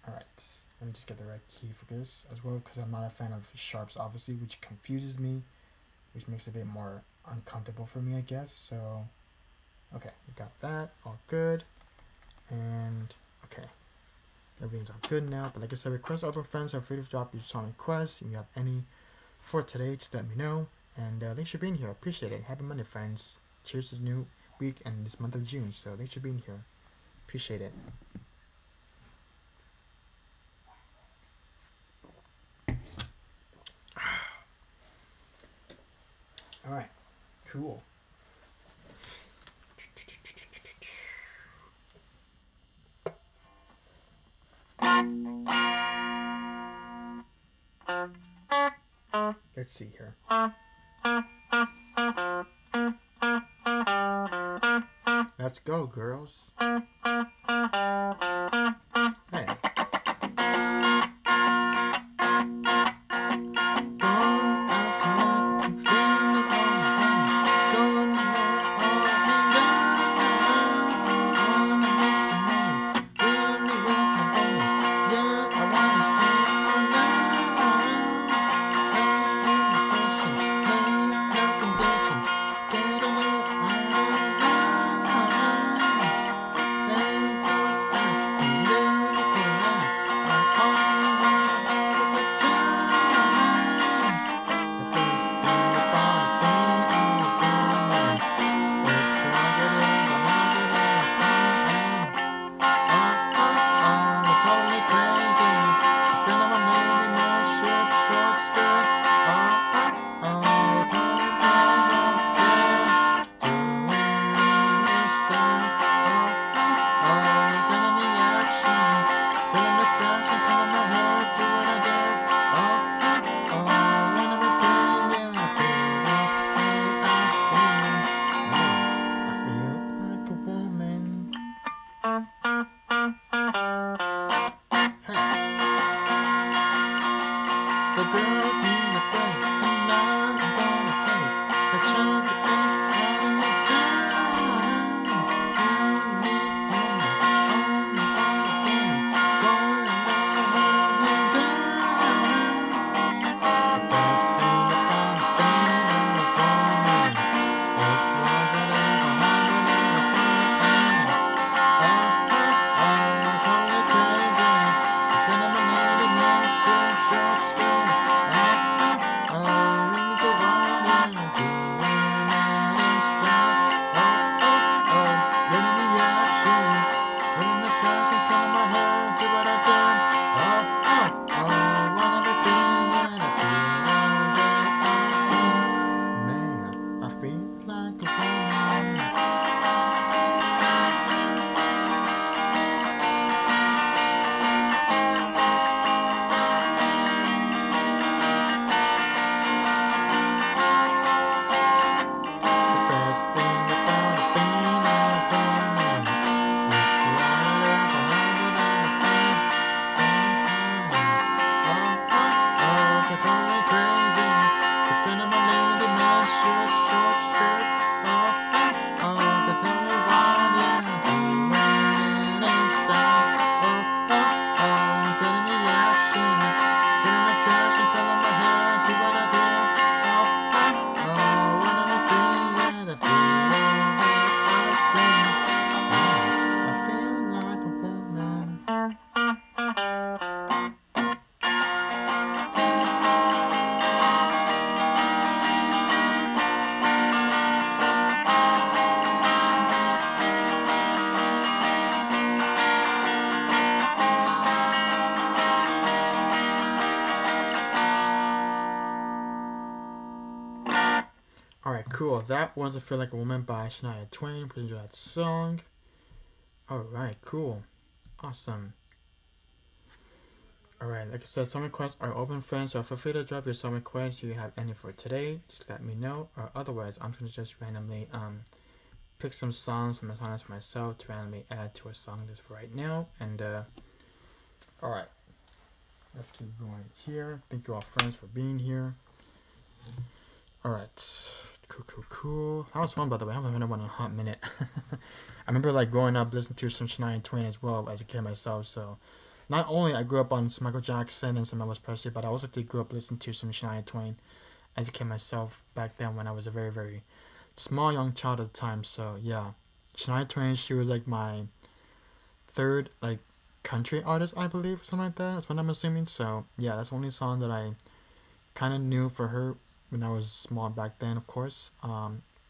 Alright, let me just get the right key for this as well, because I'm not a fan of sharps, obviously, which confuses me, which makes it a bit more uncomfortable for me, I guess. So, okay, we got that, all good. And, okay, everything's all good now. But like I said, request open friends are free to drop your song requests. If you have any for today, just let me know. And thanks for being here. Appreciate it. Happy Monday, friends. Cheers to the new week and this month of June. So thanks for being here. Appreciate it. Alright. Cool. Let's see here. Let's go, girls. Hey. Alright, cool. That was I Feel Like a Woman by Shania Twain. Please enjoy that song. Alright, cool. Awesome. Alright, like I said, song requests are open, friends, so feel free to drop your song requests if you have any for today. Just let me know. Or otherwise, I'm going to just randomly pick some songs from the songs for myself to randomly add to a song list right now. And, alright. Let's keep going here. Thank you all, friends, for being here. Alright. Cool. That was fun, by the way. I haven't heard one in a hot minute. I remember, like, growing up listening to some Shania Twain as well as a kid myself, so... Not only I grew up on some Michael Jackson and some Elvis Presley, but I also did grow up listening to some Shania Twain as a kid myself back then when I was a very, very small young child at the time. So yeah, Shania Twain, she was like my third like country artist, I believe, or something like that. That's what I'm assuming. So yeah, that's the only song that I kind of knew for her when I was small back then. Of course,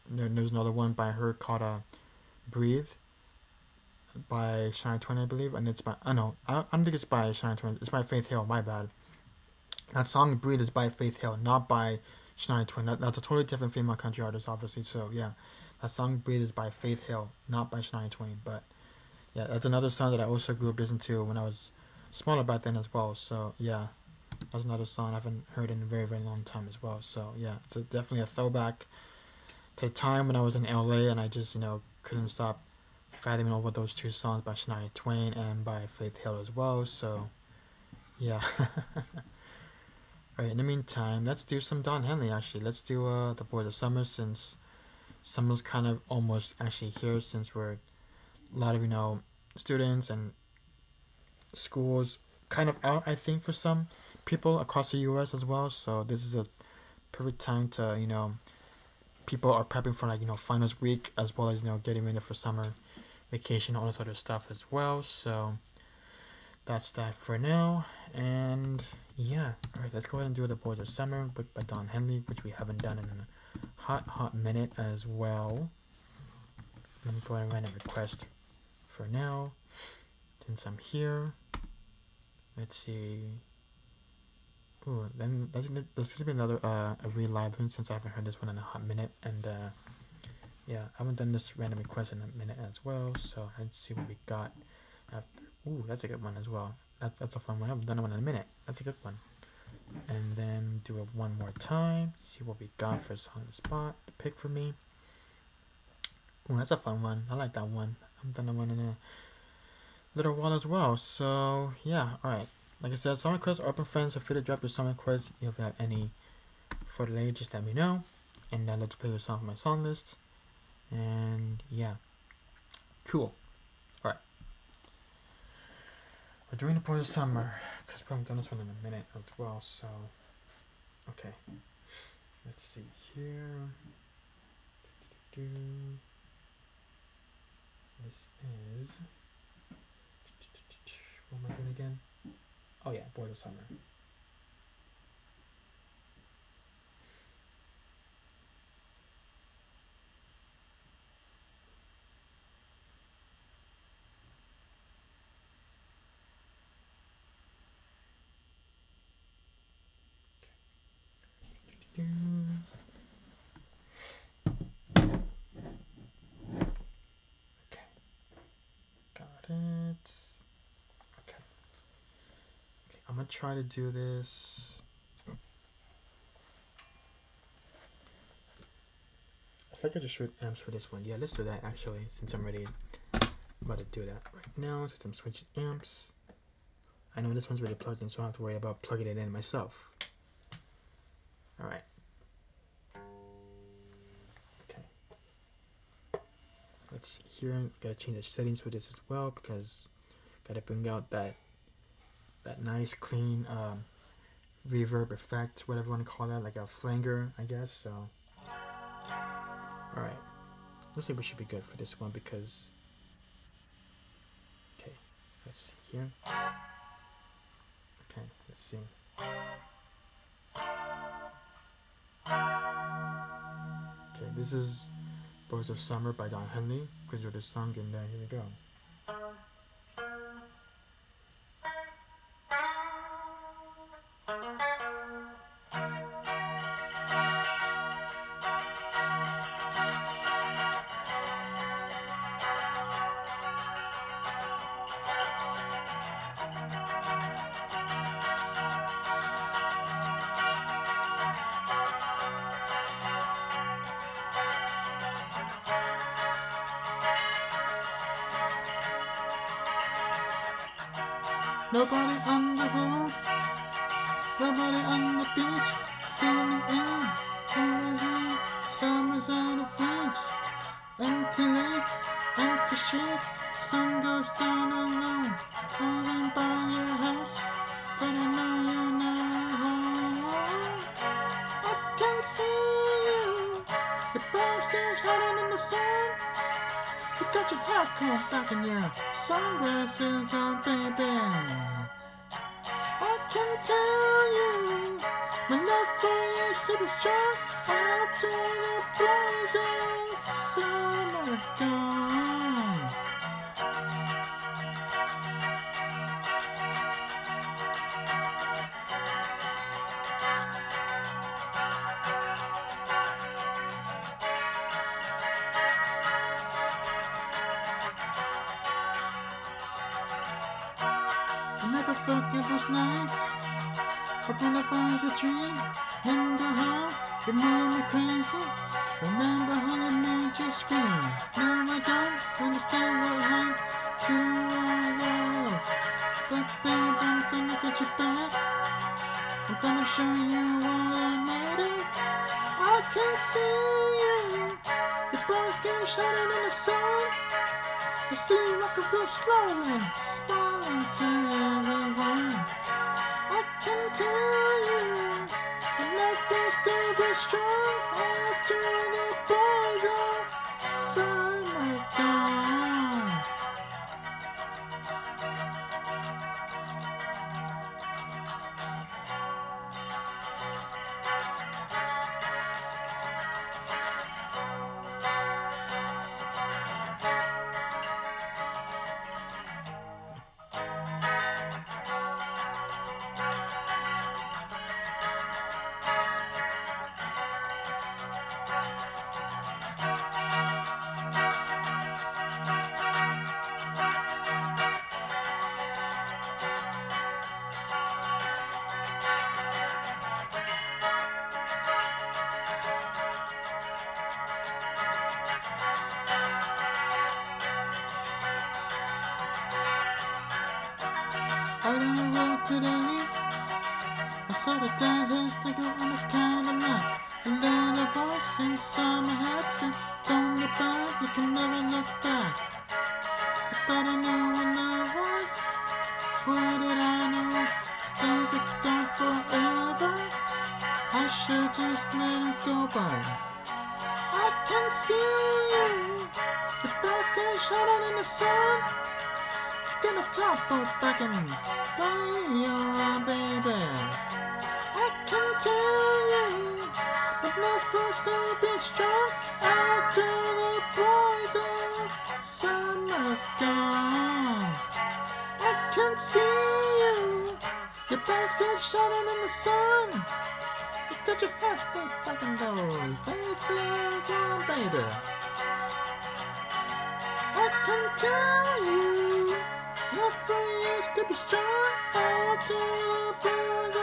there's another one by her called "Breathe" by Shania Twain, I believe, and it's by I don't think it's by Shania Twain. It's by Faith Hill. My bad. That song "Breathe" is by Faith Hill, not by Shania Twain. That's a totally different female country artist, obviously. So yeah, that song "Breathe" is by Faith Hill, not by Shania Twain. But yeah, that's another song that I also grew up listening to when I was smaller back then as well. So yeah, that's another song I haven't heard in a very, very long time as well. So yeah, it's definitely a throwback to the time when I was in LA and I just couldn't stop fathoming over those two songs by Shania Twain and by Faith Hill as well. So yeah. Alright, in the meantime, let's do some Don Henley actually. Let's do The Boys of Summer, since summer's kind of almost actually here, since we're a lot of students and schools kind of out, I think, for some people across the US as well. So this is a perfect time to people are prepping for finals week, as well as getting ready for summer vacation, all this other stuff as well. So that's that for now. And yeah, alright, let's go ahead and do The Boys of Summer by Don Henley, which we haven't done in a hot minute as well. Let me go ahead and run a request for now, since I'm here. Let's see. Ooh, then there's going to be another a relive one, since I haven't heard this one in a hot minute. And yeah, I haven't done this random request in a minute as well. So let's see what we got after. Ooh, that's a good one as well. That's a fun one. I haven't done one in a minute. That's a good one. And then do it one more time. See what we got for a song to spot to pick for me. Ooh, that's a fun one. I like that one. I haven't done that one in a little while as well. So yeah, alright. Like I said, song requests are open, friends. So feel free to drop your song requests. If you have any for today, just let me know. And I'd love to play your song from my song list. And yeah. Cool. Alright. We're doing The Boys of Summer, because we haven't done this one in a minute as well, so okay. Let's see here. This is, what am I doing again? Oh yeah, Boys of Summer. Okay, got it. Okay, I'm gonna try to do this. I think I just shoot amps for this one. Yeah, let's do that actually, since I'm ready. I'm about to do that right now, since I'm switching amps. I know this one's already plugged in, so I don't have to worry about plugging it in myself. Alright. Okay. Let's see here. Gotta change the settings for this as well, because gotta bring out that nice clean reverb effect, whatever you want to call that, like a flanger, I guess. So alright. Looks like we should be good for this one, because okay, let's see here. Okay, let's see. Okay, this is Boys of Summer by Don Henley. Because of the song, and here we go. Nobody on the road, nobody on the beach, filling in the rain. Summer's out of reach. Empty lake, empty streets. Sun goes down alone. Falling by your house, but I know you're not home. I can see you. Your bones still shining in the sun. You got your hair combed back and your sunglasses on, baby. I can tell you, my love for you is super strong. After the boys of summer gone. I'll never forget those nights. Up when I was a dream. Remember how you made me crazy. Remember how you made you scream. Now I don't understand what happened to our love. But babe, I'm gonna get you back. I'm gonna show you what I'm made of. I can see you. Your bones getting shining in the sun. I see you walking real slowly, smiling to everyone. I can tell you, my love will still be strong after the boys of summer gone. Out on the road today, I saw the dead hair sticker on the candlelight. A little voice inside my head said, don't look back, you can never look back. I thought I knew what love was. What did I know? Things are gone forever. I should just let them go by. I can see you. Your basket shining in the sun. You're gonna top of back and lay your baby. I can tell you, but love will still be strong after the boys of summer gone. I can see you, your basket shining in the sun. You got your hair slicked back in those Mayflowers on, baby. I can tell you, nothing used to be strong after the boys of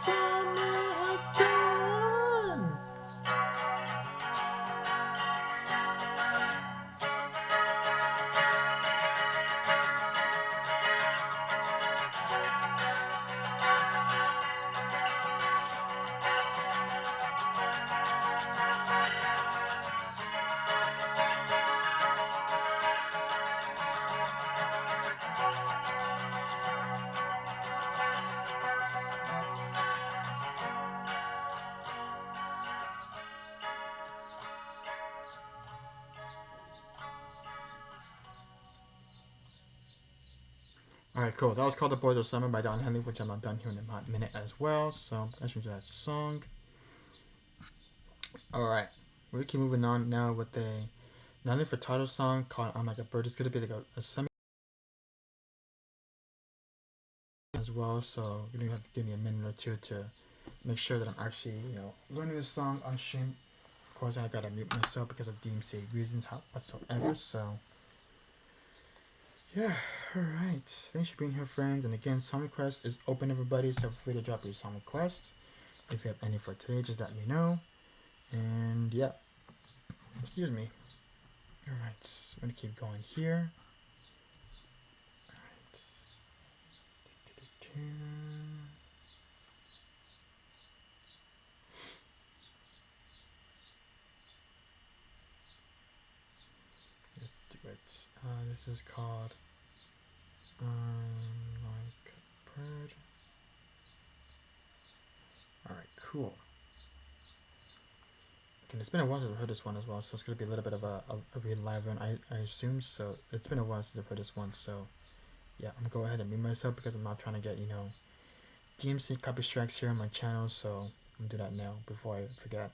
summer had gone. Alright, cool. That was called The Boys of Summer by Don Henley, which I'm not done here in a hot minute as well. So, I'm going to do that song. Alright, we keep moving on now with a nothing for title song called I'm Like a Bird. It's going to be like a semi as well. So, you're going to have to give me a minute or two to make sure that I'm actually, learning this song on stream. Of course, I got to mute myself because of DMC reasons whatsoever. So, yeah, alright. Thanks for being here, friends. And again, song request is open, everybody, so feel free to drop your song requests. If you have any for today, just let me know. And yeah, excuse me. Alright, I'm gonna keep going here. Alright. here. Let's do it. This is called like bird. All right, cool. Okay, it's been a while since I've heard this one as well, so it's gonna be a little bit of a real live one, I assume. So it's been a while since I've heard this one, so yeah, I'm gonna go ahead and mute myself because I'm not trying to get DMC copy strikes here on my channel. So I'm gonna do that now before I forget.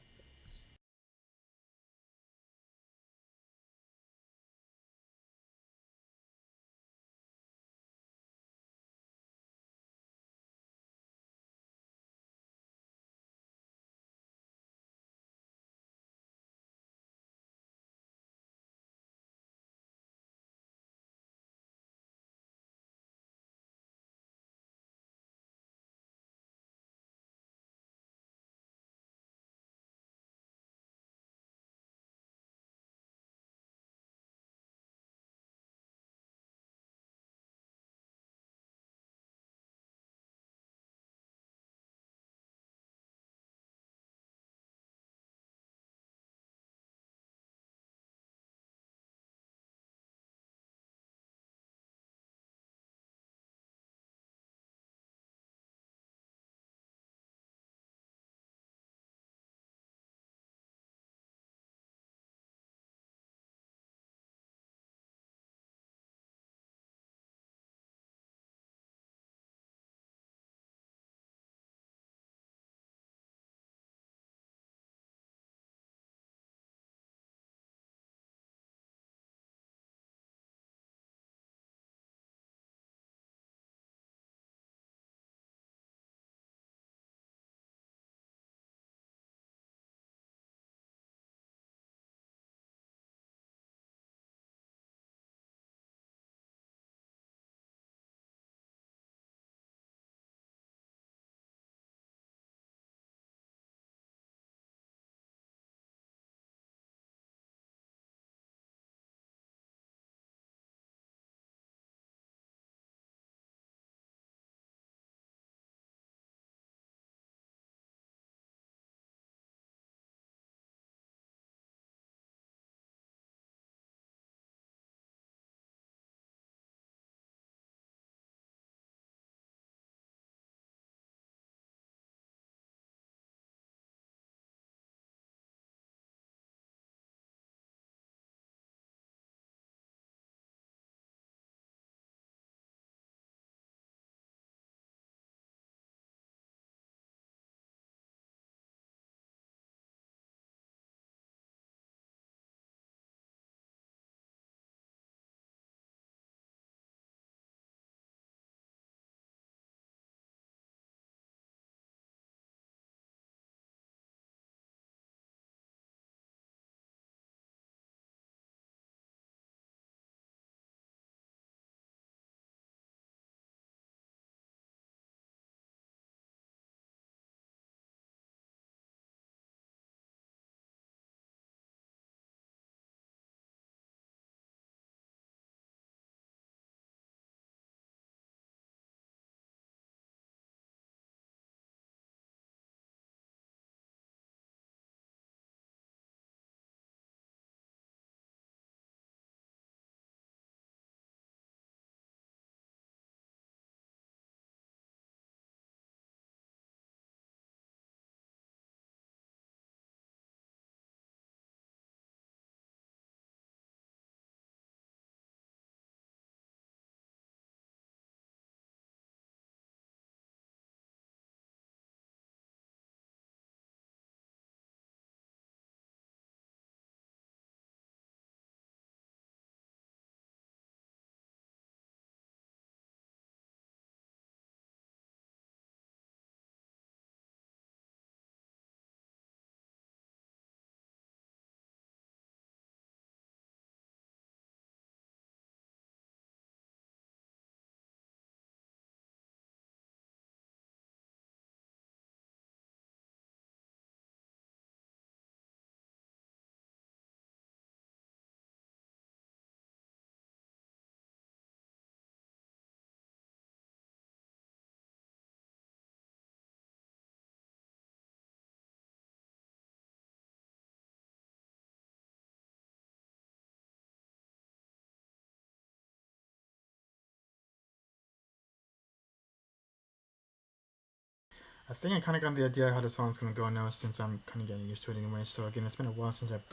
I think I kind of got the idea how the song's gonna go now since I'm kind of getting used to it anyway. So again, it's been a while since I've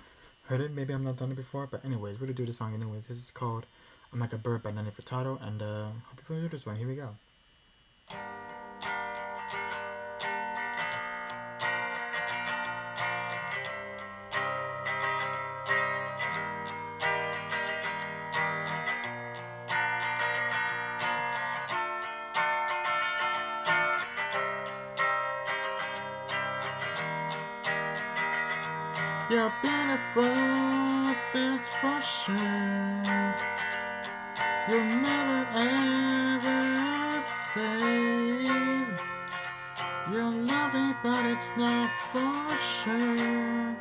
heard it. Maybe I've not done it before, but anyways, we're gonna do the song anyways. This is called "I'm Like a Bird" by Nanny Furtado, and hope you enjoy this one. Here we go. You're beautiful, that's for sure. You'll never ever fade. You're lovely, but it's not for sure.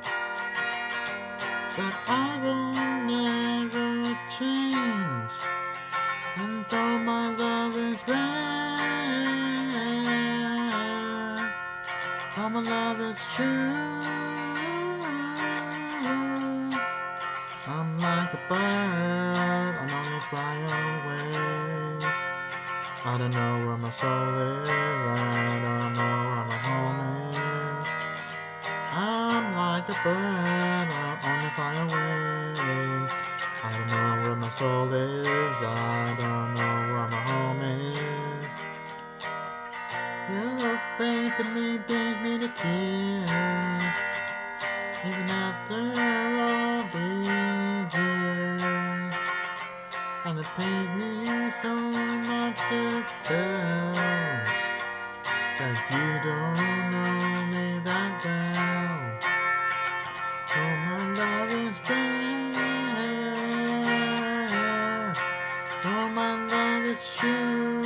But I will never change. And though my love is rare, though my love is true, I'm like a bird, I only fly away. I don't know where my soul is, I don't know where my home is. I'm like a bird, I only fly away. I don't know where my soul is, I don't know where my home is. Your faith in me brings me to tears, even after all these years. And it pains me so much to tell that you don't know me that well. Oh, my love is rare. Oh, my love is true.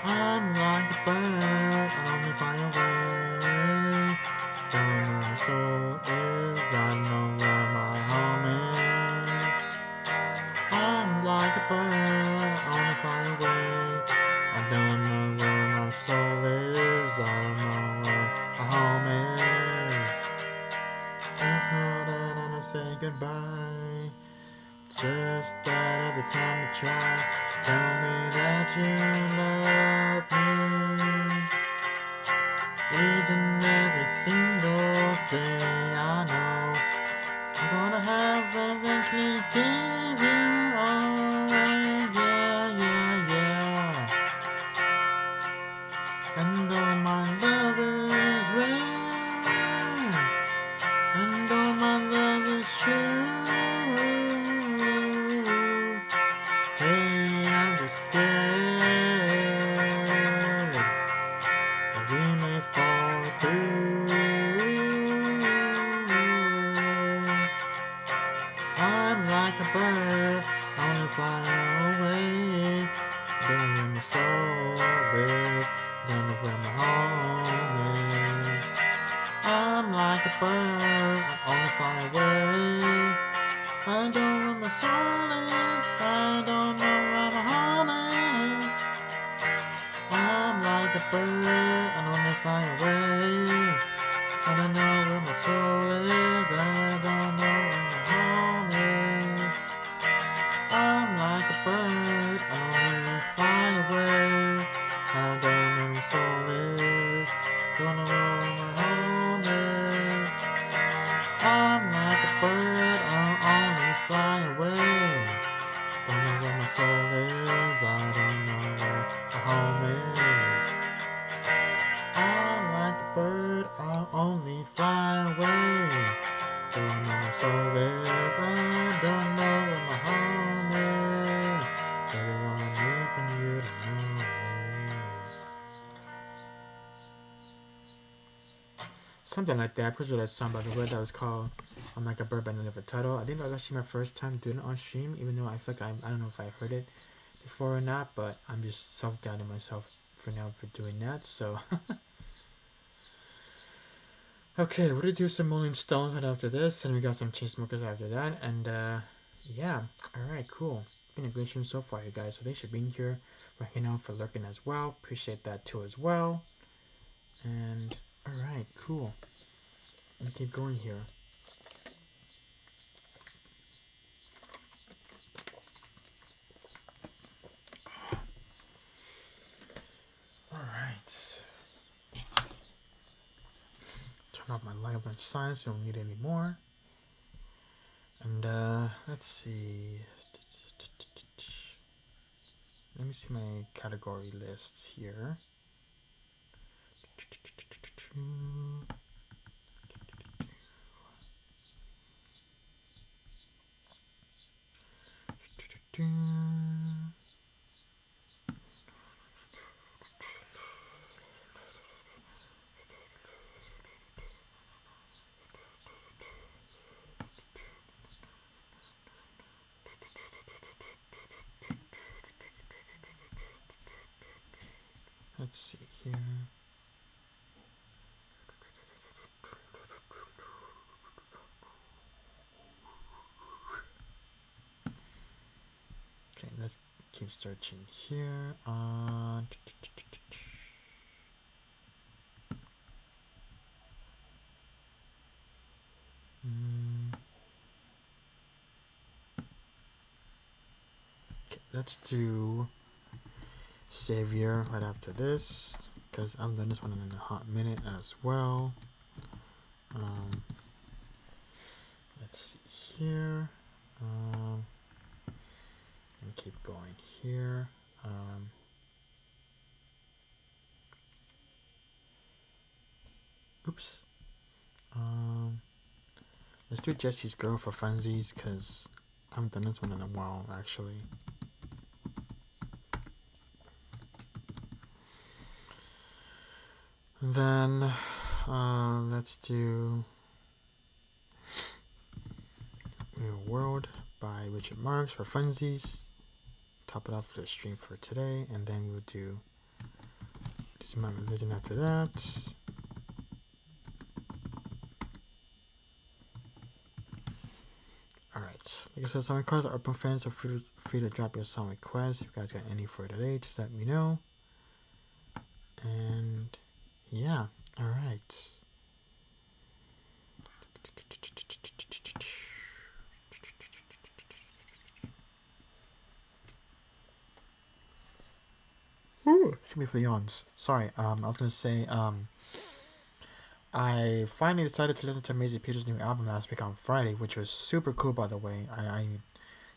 I'm like a bird, I only fly away. Don't know where my soul is, I know where my home is. I'm like a bird, I only fly away. I don't know where my soul is, I don't know where my home is. If not that I say goodbye, just that every time you try, tell me that you love me. Each and every single day I know I'm gonna have eventually give you away, yeah, yeah. And though my love is rare, and though my love is true, hey, I'm just scared that we may fall through. I'm like a bird, only fly away. Don't know where my soul is, don't know where my home is. I'm like a bird, I only fly away. I don't know where my soul is, I don't know where my home is. I'm like a bird, I only fly away. I don't know where my soul is, I don't know where my home is. I'm like a bird, I only fly away. I don't know where my soul is, don't know where my home is. I'm like a bird, I'll only fly away. Don't know where my soul is, I don't know where my home is. I'm like a bird, I'll only fly away. Don't know where my soul is, I don't know where my home is. Baby, all I need from you to know is something like that. I'm pretty sure that song, by the way, that was called "I'm Like a Bird" by Nanny Furtado. I think that was actually my first time doing it on stream, even though I feel like I don't know if I heard it before or not, but I'm just self-doubting myself for now for doing that, so. Okay, we're gonna do some Rolling Stones right after this, and we got some Chainsmokers after that, and yeah, alright, cool. Been a great stream so far, you guys, so thanks for being here, for hanging out, for lurking as well. Appreciate that too as well. And alright, cool. Let me keep going here. turn off my live lunch signs, so I don't need any more. And let's see. Let me see my category lists here. Let's see here. Okay, let's keep searching here. Okay, let's do Savior right after this, because I've done this one in a hot minute as well. Let's see here. And keep going here. Oops. Let's do Jesse's Girl for funsies, because I haven't done this one in a while, actually. Then, let's do Real World by Richard Marx for funsies. Top it off for the stream for today, and then we'll do This Is My Religion after that. Alright, like I said, song requests are open. Fans are free to drop your song requests. If you guys got any for today, just let me know. And yeah, alright. Excuse me for the yawns. Sorry, I was gonna say, I finally decided to listen to Maisie Peters' new album last week on Friday, which was super cool, by the way. I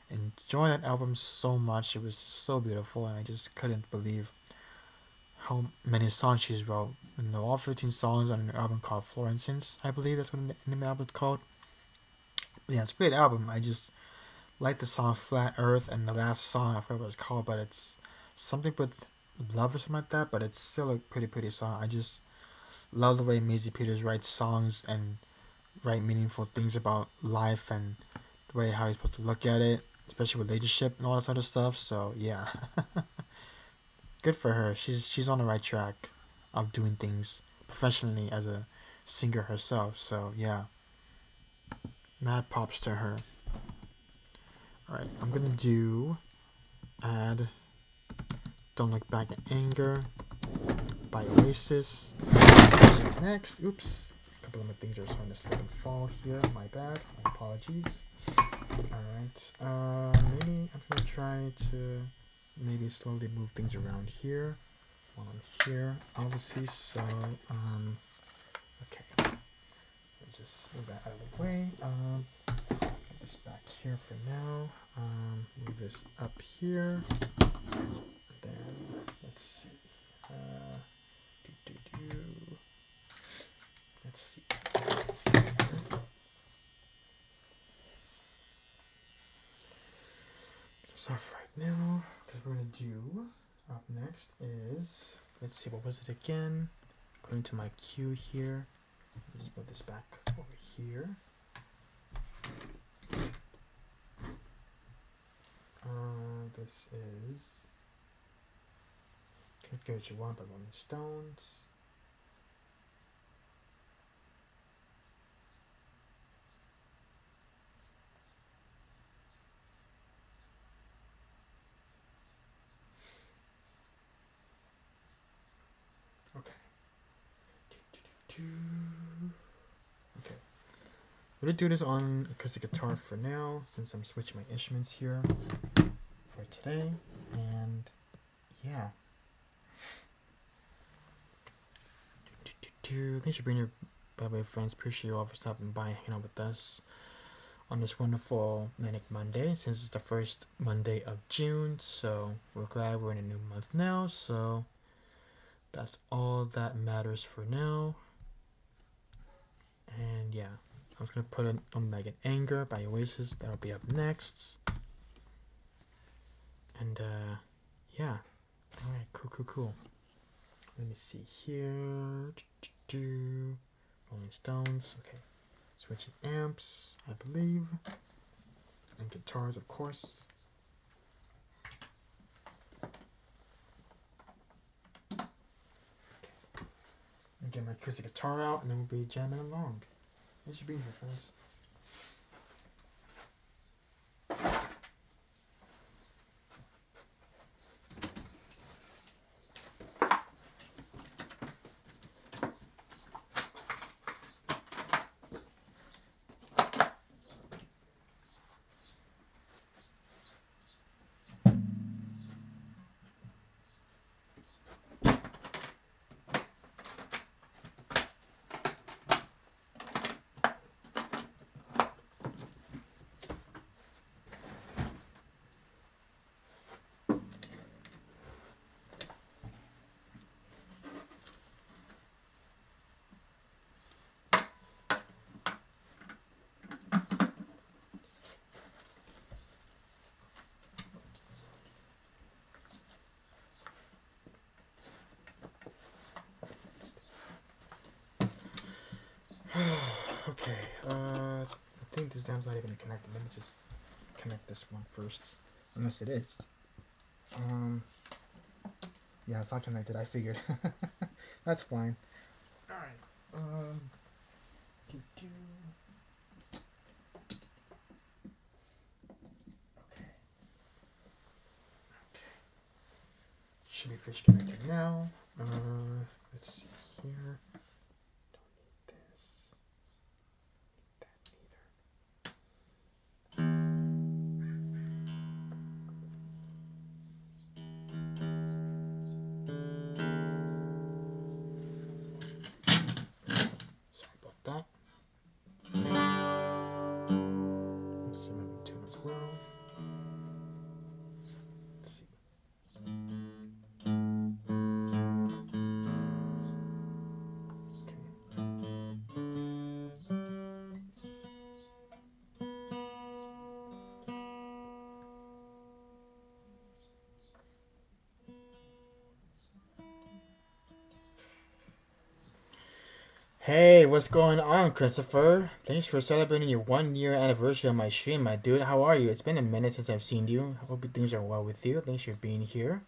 enjoyed that album so much. It was just so beautiful, and I just couldn't believe how many songs she's wrote. And all 15 songs on an album called Florence, I believe that's what the name of the album is called. But yeah, it's a great album. I just like the song Flat Earth, and the last song, I forgot what it's called, but it's something with love or something like that, but it's still a pretty song. I just love the way Maisie Peters writes songs and write meaningful things about life and the way how you're supposed to look at it, especially relationship and all this other stuff. So yeah, good for her. She's on the right track of doing things professionally as a singer herself. So yeah, mad props to her. All right, I'm gonna do add Don't Look Back in Anger by Oasis. Next, oops, a couple of my things are starting to slip and fall here. My bad, my apologies. Alright, maybe I'm gonna try to maybe slowly move things around here while I'm here, obviously. So, okay, let's just move that out of the way. Get this back here for now. Move this up here. Then let's see. Let's see. This off right now, because we're gonna do up next is, let's see, what was it again? Going to my queue here. Let me just put this back over here. This is Can't Get What You Want by Rolling Stones. Okay. Okay. I'm gonna do this on acoustic guitar for now, since I'm switching my instruments here for today. And yeah. Thanks for being here, glad friends. Appreciate you all for stopping by and hanging out with us on this wonderful Manic Monday. Since it's the first Monday of June, so we're glad we're in a new month now. So that's all that matters for now. And yeah, I'm just gonna put it on Megan Anger by Oasis. That'll be up next. And yeah. Alright, cool. Let me see here. Rolling Stones. Okay. Switching amps, I believe. And guitars, of course. Okay. And get my acoustic guitar out, and then we'll be jamming along. Thanks for being here, friends. Okay, I think this damn's not even connected. Let me just connect this one first. Unless it is. Yeah, it's not connected, I figured. That's fine. Alright, Okay. Should be fish connected now. Let's see here. Hey, what's going on, Christopher? Thanks for celebrating your 1 year anniversary on my stream, my dude. How are you? It's been a minute since I've seen you. I hope things are well with you. Thanks for being here.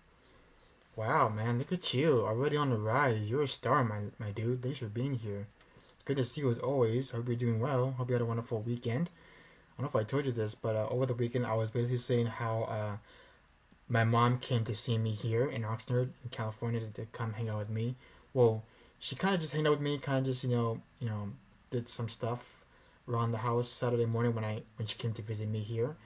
Wow, man, look at you. Already on the rise. You're a star, my dude. Thanks for being here. It's good to see you as always. Hope you're doing well. Hope you had a wonderful weekend. I don't know if I told you this, but over the weekend I was basically saying how my mom came to see me here in Oxnard, in California, to come hang out with me. Well, she kind of just hanged out with me, kind of just did some stuff around the house Saturday morning when she came to visit me here,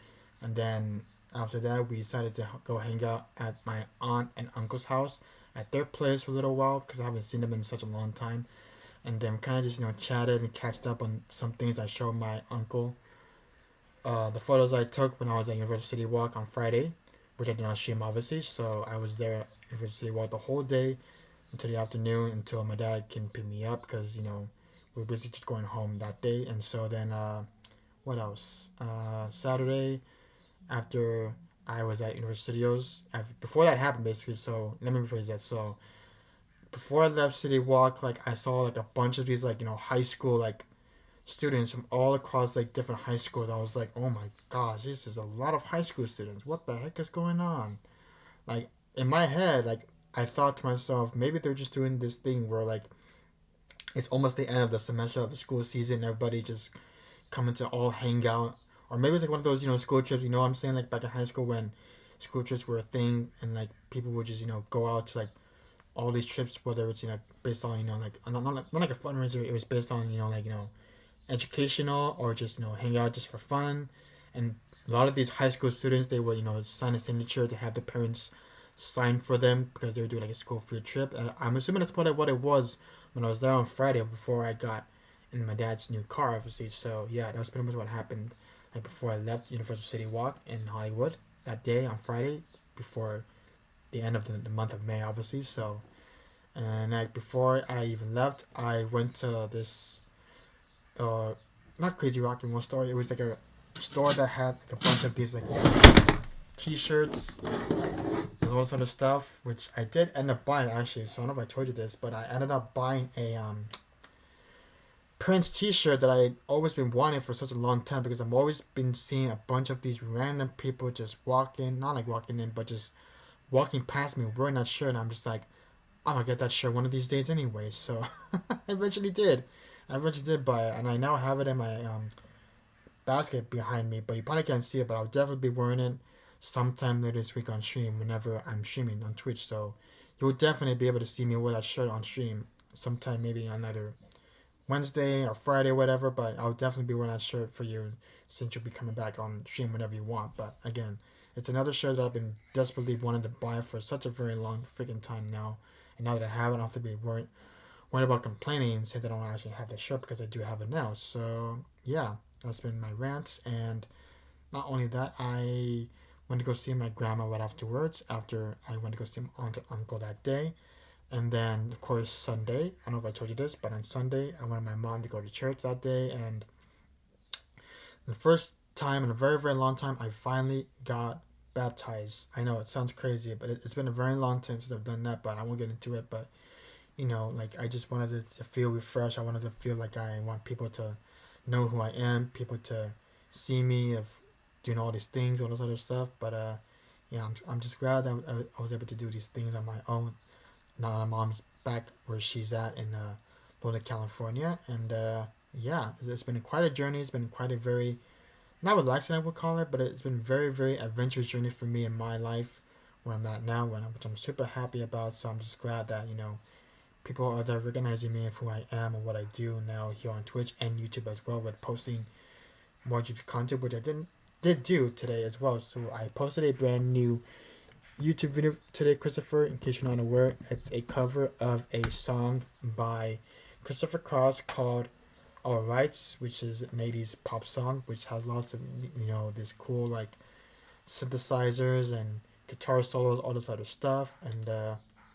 and then after that we decided to go hang out at my aunt and uncle's house at their place for a little while because I haven't seen them in such a long time, and then kind of just chatted and catched up on some things. I showed my uncle the photos I took when I was at University Walk on Friday, which I did not stream obviously. So I was there at University Walk the whole day until the afternoon until my dad can pick me up because we were basically just going home that day. And so then what else? Saturday after I was at Universityos, before that happened basically. So let me rephrase that. So before I left City Walk, like I saw like a bunch of these high school students from all across different high schools. I was like, oh my gosh, this is a lot of high school students. What the heck is going on? Like in my head, I thought to myself, maybe they're just doing this thing where it's almost the end of the semester of the school season. Everybody just coming to all hang out, or maybe it's one of those school trips. You know what I'm saying? Like back in high school when school trips were a thing, and people would just go out to all these trips, whether it's based on not like a fundraiser. It was based on educational or just hang out just for fun. And a lot of these high school students, they would sign a signature to have the parents sign for them because they were doing a school field trip. I'm assuming that's what it was when I was there on Friday before I got in my dad's new car, obviously. So yeah, that was pretty much what happened. Like before I left Universal City Walk in Hollywood that day on Friday, before the end of the month of May, obviously. So and like before I even left, I went to this uh not Crazy Rock and Roll store. It was like a store that had like a bunch of these like T-shirts and all this other stuff, which I did end up buying actually. So I don't know if I told you this, but I ended up buying a Prince T-shirt that I always been wanting for such a long time because I've always been seeing a bunch of these random people just walking, not like walking in, but just walking past me wearing that shirt. And I'm just like, I'm gonna get that shirt one of these days anyway. So I eventually did. I eventually did buy it, and I now have it in my basket behind me. But you probably can't see it, but I'll definitely be wearing it sometime later this week on stream whenever I'm streaming on Twitch. So you'll definitely be able to see me wear that shirt on stream sometime, maybe on either Wednesday or Friday or whatever. But I'll definitely be wearing that shirt for you since you'll be coming back on stream whenever you want. But again, it's another shirt that I've been desperately wanting to buy for such a very long freaking time now. And now that I have it, I don't have to be worried about complaining and say that I don't actually have the shirt because I do have it now. So yeah, that's been my rants. And not only that, I went to go see my grandma right afterwards. After I went to go see my aunt and uncle that day, and then of course Sunday. I don't know if I told you this, but on Sunday I wanted my mom to go to church that day, and the first time in a very very long time I finally got baptized. I know it sounds crazy, but it's been a very long time since I've done that. But I won't get into it. But like I just wanted to feel refreshed. I wanted to feel like I want people to know who I am, people to see me of doing all these things, all this other stuff. But yeah, I'm just glad that I was able to do these things on my own. Now my mom's back where she's at in Northern California, and yeah, it's been quite a journey. It's been quite a very not relaxing I would call it, but it's been very very adventurous journey for me in my life where I'm at now, which I'm super happy about. So I'm just glad that people are there recognizing me of who I am and what I do now here on Twitch and YouTube as well, with posting more YouTube content, which I did do today as well. So I posted a brand new YouTube video today, Christopher. In case you're not aware, it's a cover of a song by Christopher Cross called Our Rights, which is an 80s pop song, which has lots of this cool like synthesizers and guitar solos, all this other stuff. And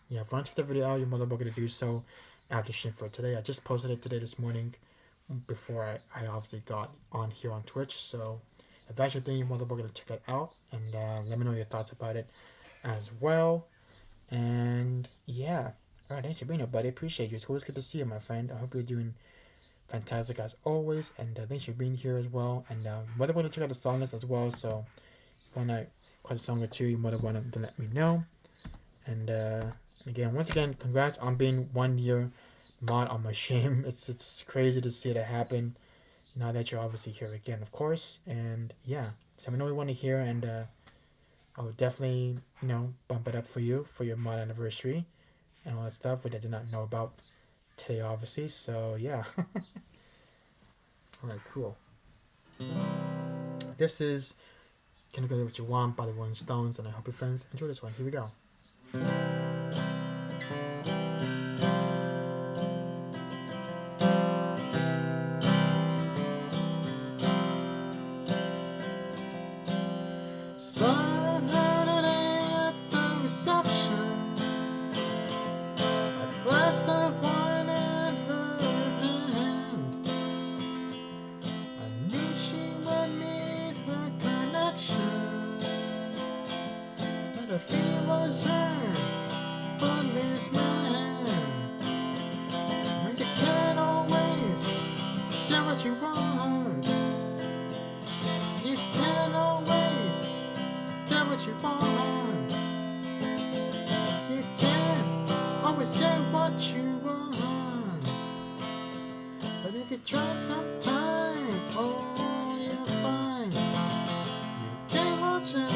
yeah, if you want to check the video out, you're more than welcome to do so after stream for today. I just posted it today this morning before I obviously got on here on Twitch. So if that's your thing, you're more than welcome to check it out, and let me know your thoughts about it as well. And yeah, all right, thanks for being here, buddy. Appreciate you. It's always good to see you, my friend. I hope you're doing fantastic as always, and thanks for being here as well. And more than welcome to check out the song list as well. So if you want to quite a song or two, you're more than welcome to let me know. And once again, congrats on being 1 year mod on my stream. It's crazy to see that happen now that you're obviously here again, of course. And yeah, so we know we want to hear, and I would definitely bump it up for you for your mod anniversary and all that stuff, which I did not know about today, obviously. So yeah. All right, cool. This is Can You Get What You Want by the Rolling Stones, and I hope your friends enjoy this one. Here we go. Try sometime, oh, you'll find you get what you need.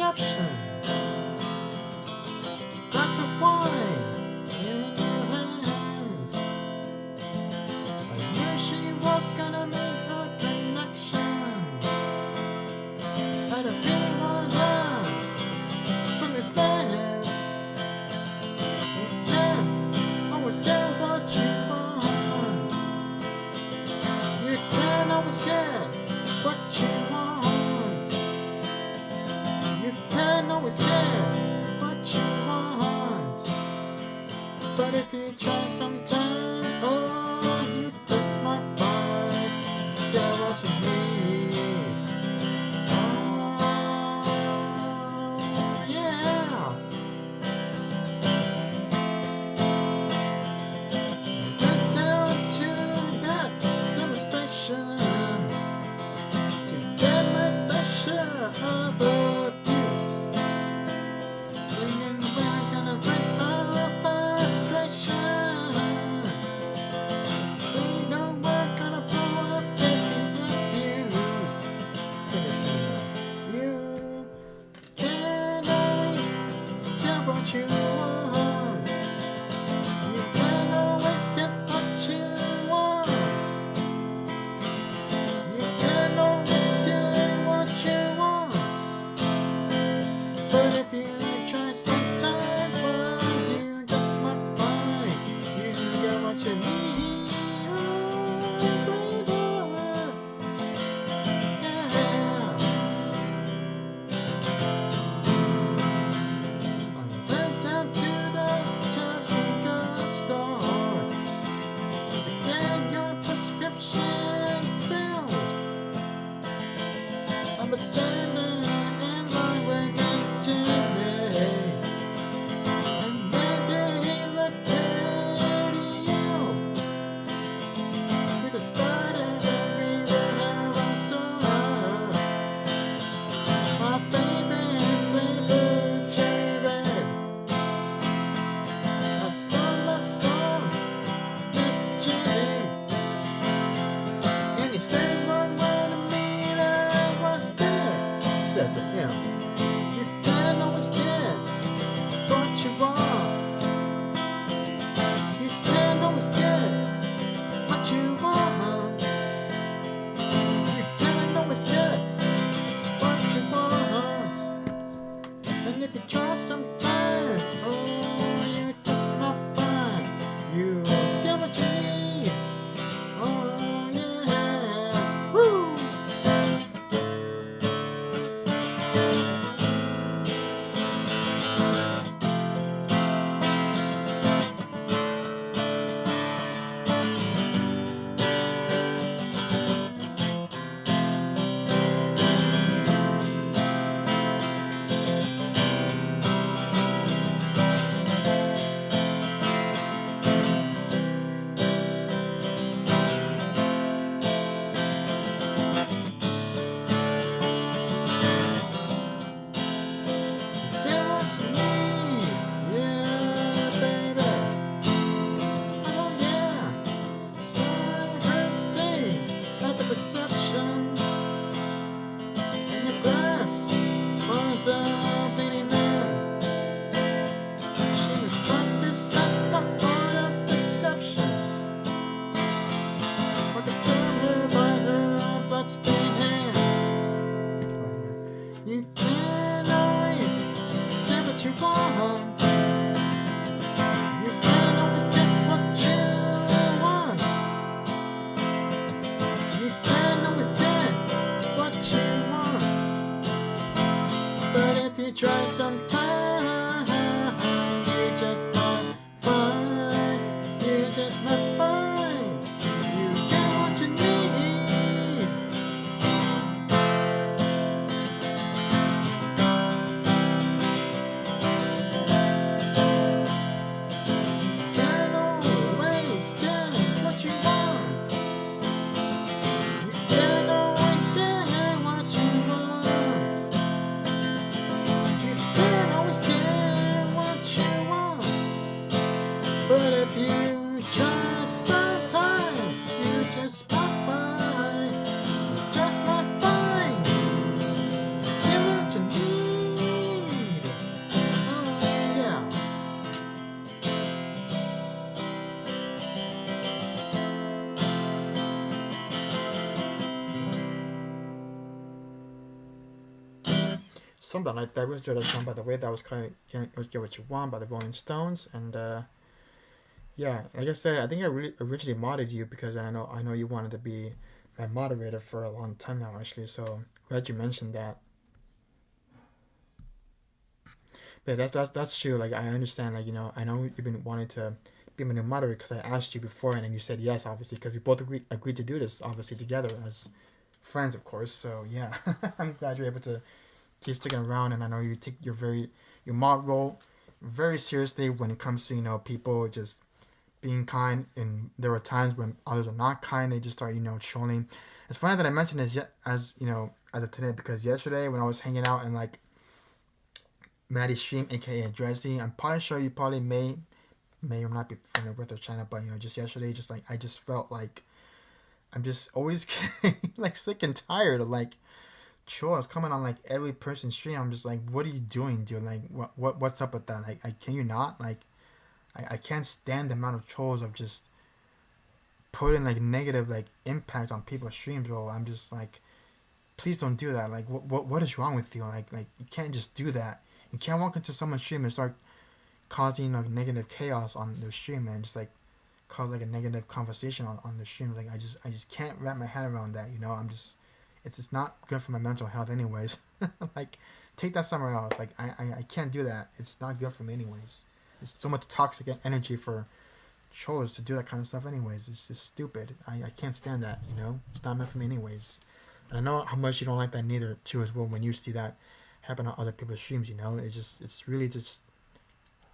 reception. Glass of wine in your hand. I knew she was gonna make her connection. Had a feeling on her from this man. You can always get what you want. You can always get what you want. You can always get what you want. But if you try sometime, oh, you just might find get what you need. Oh, yeah. Went down to that demonstration to get my fair share of abuse. Singing, we're gonna break our frustration. We know we're gonna pull up every fuse. Sing it to me. You can always get what you want. You can always get what you want. You can always get what you want. But if you try sometime, well, you just might find you get what you need. Oh, baby. Yeah. I went down to the Chelsea drugstore to get your prescription filled. I was standing in line with Miss Jimmy, and man, did he look pretty. We decided that we would have a summer. My favorite cherry red. I sung my song to Mr. Jimmy, and he sang one word to me that was there. Said to him, you can always get what you want. You can always get what you want. You can always get what you want. And if you try sometime, oh, you just might find you get what you need. Oh, yes. Woo! Get what you need, yeah, baby. Oh yeah. So I heard today at the reception, in the glass was a bitty man. She was practiced at the art of deception. I could tell her by her bloodstained hands. You can always get what you want. You can always get what you want. You can always get what you want. But if you try sometime, you just might find, you just might find you get what you need. Can always get what you want. You can always get what you want. You can always get something like that. We enjoyed that song, by the way. That was kind of it was "Get What You Want" by the Rolling Stones, and yeah, like I said, I think I originally modded you because I know you wanted to be my moderator for a long time now, actually. So glad you mentioned that. But that's true. Like I understand. Like I know you've been wanting to be my new moderator because I asked you before, and then you said yes, obviously, because we both agreed to do this, obviously, together as friends, of course. So yeah, I'm glad you're able to keep sticking around, and I know you take your mod role very seriously when it comes to people just being kind, and there are times when others are not kind. They just start trolling. It's funny that I mentioned this yet as of today because yesterday when I was hanging out in like Maddie's stream, aka Dresdy, I'm probably sure you probably may or not be familiar with her channel, but just yesterday, just like I just felt like I'm just always like sick and tired of like trolls coming on like every person's stream. I'm just like, what are you doing, dude? Like, what's up with that? Like, can you not? Like, I can't stand the amount of trolls of just putting like negative like impact on people's streams, bro. I'm just like, please don't do that. Like, what is wrong with you? Like you can't just do that. You can't walk into someone's stream and start causing like negative chaos on their stream and just like cause like a negative conversation on the stream. Like I just can't wrap my head around that. I'm just it's not good for my mental health anyways. Like take that somewhere else. Like I can't do that. It's not good for me anyways. It's so much toxic energy for trolls to do that kind of stuff anyways. It's just stupid. I can't stand that. It's not meant for me anyways. And I know how much you don't like that neither too as well when you see that happen on other people's streams. It's really just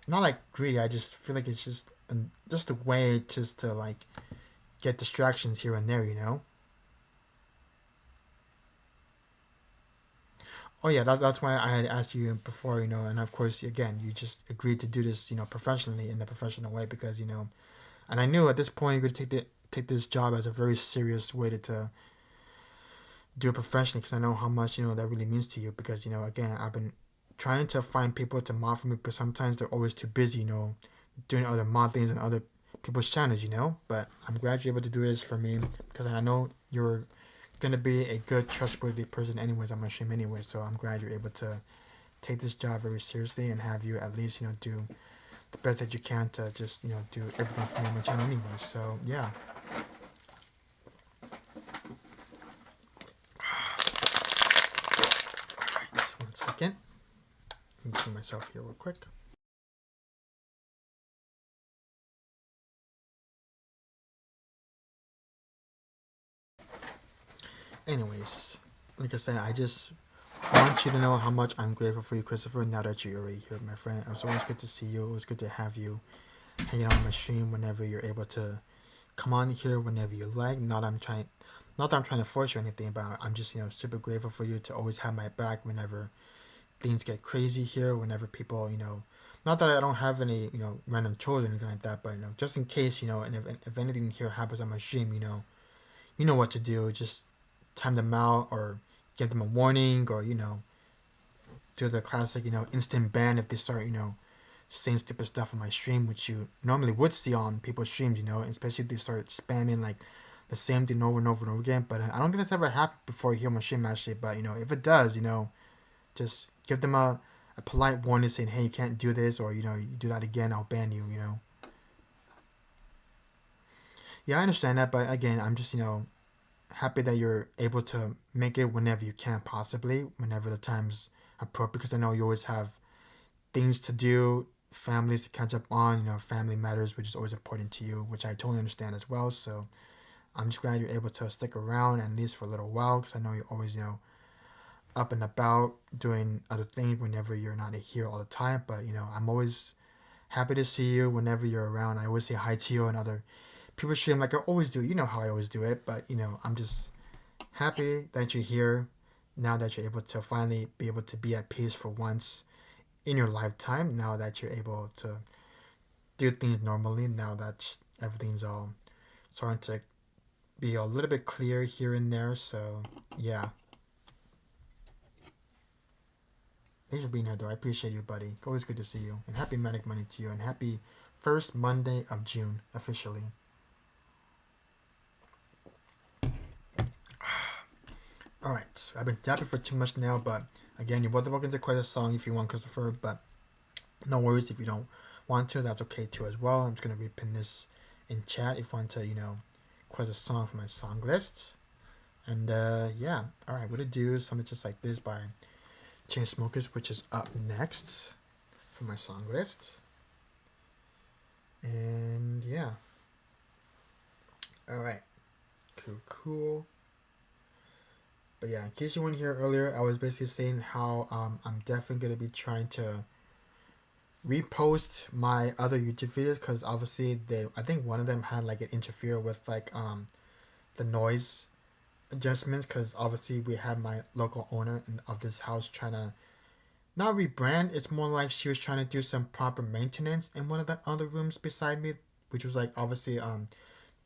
not like greedy. I just feel like it's just a way just to like get distractions here and there. Oh yeah, that's why I had asked you before. And of course again you just agreed to do this professionally in a professional way because and I knew at this point you could take this job as a very serious way to do it professionally because I know how much that really means to you because again I've been trying to find people to mod for me but sometimes they're always too busy doing other mod things and other people's channels but I'm glad you're able to do this for me because I know you're gonna be a good trustworthy person anyways on my stream anyway, so I'm glad you're able to take this job very seriously and have you at least do the best that you can to just do everything for me on my channel anyway. So yeah. Just 1 second. Let me see myself here real quick. Anyways, like I said, I just want you to know how much I'm grateful for you, Christopher, now that you're already here, my friend. It was always good to see you. It was good to have you hanging out on my stream whenever you're able to come on here whenever you like. Not that I'm trying to force you or anything, but I'm just super grateful for you to always have my back whenever things get crazy here, whenever people not that I don't have any random trolls or anything like that, but just in case and if anything here happens on my stream, you know what to do. Just time them out or give them a warning or do the classic instant ban if they start saying stupid stuff on my stream, which you normally would see on people's streams, especially if they start spamming like the same thing over and over and over again. But I don't think it's ever happened before here on my stream actually, but if it does, just give them a polite warning saying, hey, you can't do this, or you do that again, I'll ban you. Yeah, I understand that, but again, I'm just happy that you're able to make it whenever you can, possibly whenever the time's appropriate, because I know you always have things to do, families to catch up on, family matters, which is always important to you, which I totally understand as well. So I'm just glad you're able to stick around at least for a little while, because I know you're always up and about doing other things whenever you're not here all the time. But I'm always happy to see you whenever you're around. I always say hi to you and other people stream like I always do. You know how I always do it. But I'm just happy that you're here now, that you're able to finally be able to be at peace for once in your lifetime. Now that you're able to do things normally. Now that everything's all starting to be a little bit clear here and there. So yeah. Thanks for being here, though. I appreciate you, buddy. Always good to see you. And happy Manic Monday to you. And happy first Monday of June, officially. Alright, I've been dapping for too much now, but Again, you're both welcome to request a song if you want, Christopher, but no worries if you don't want to. That's okay too as well. I'm just gonna repin this in chat if you want to, request a song from my song lists. And yeah, all right, what to do something just like this by Chainsmokers, which is up next for my song list. And yeah, all right, cool. But yeah, in case you weren't here earlier, I was basically saying how I'm definitely gonna be trying to repost my other YouTube videos because obviously I think one of them had like it interfere with like the noise adjustments because obviously we had my local owner of this house trying to not rebrand. It's more like she was trying to do some proper maintenance in one of the other rooms beside me, which was like obviously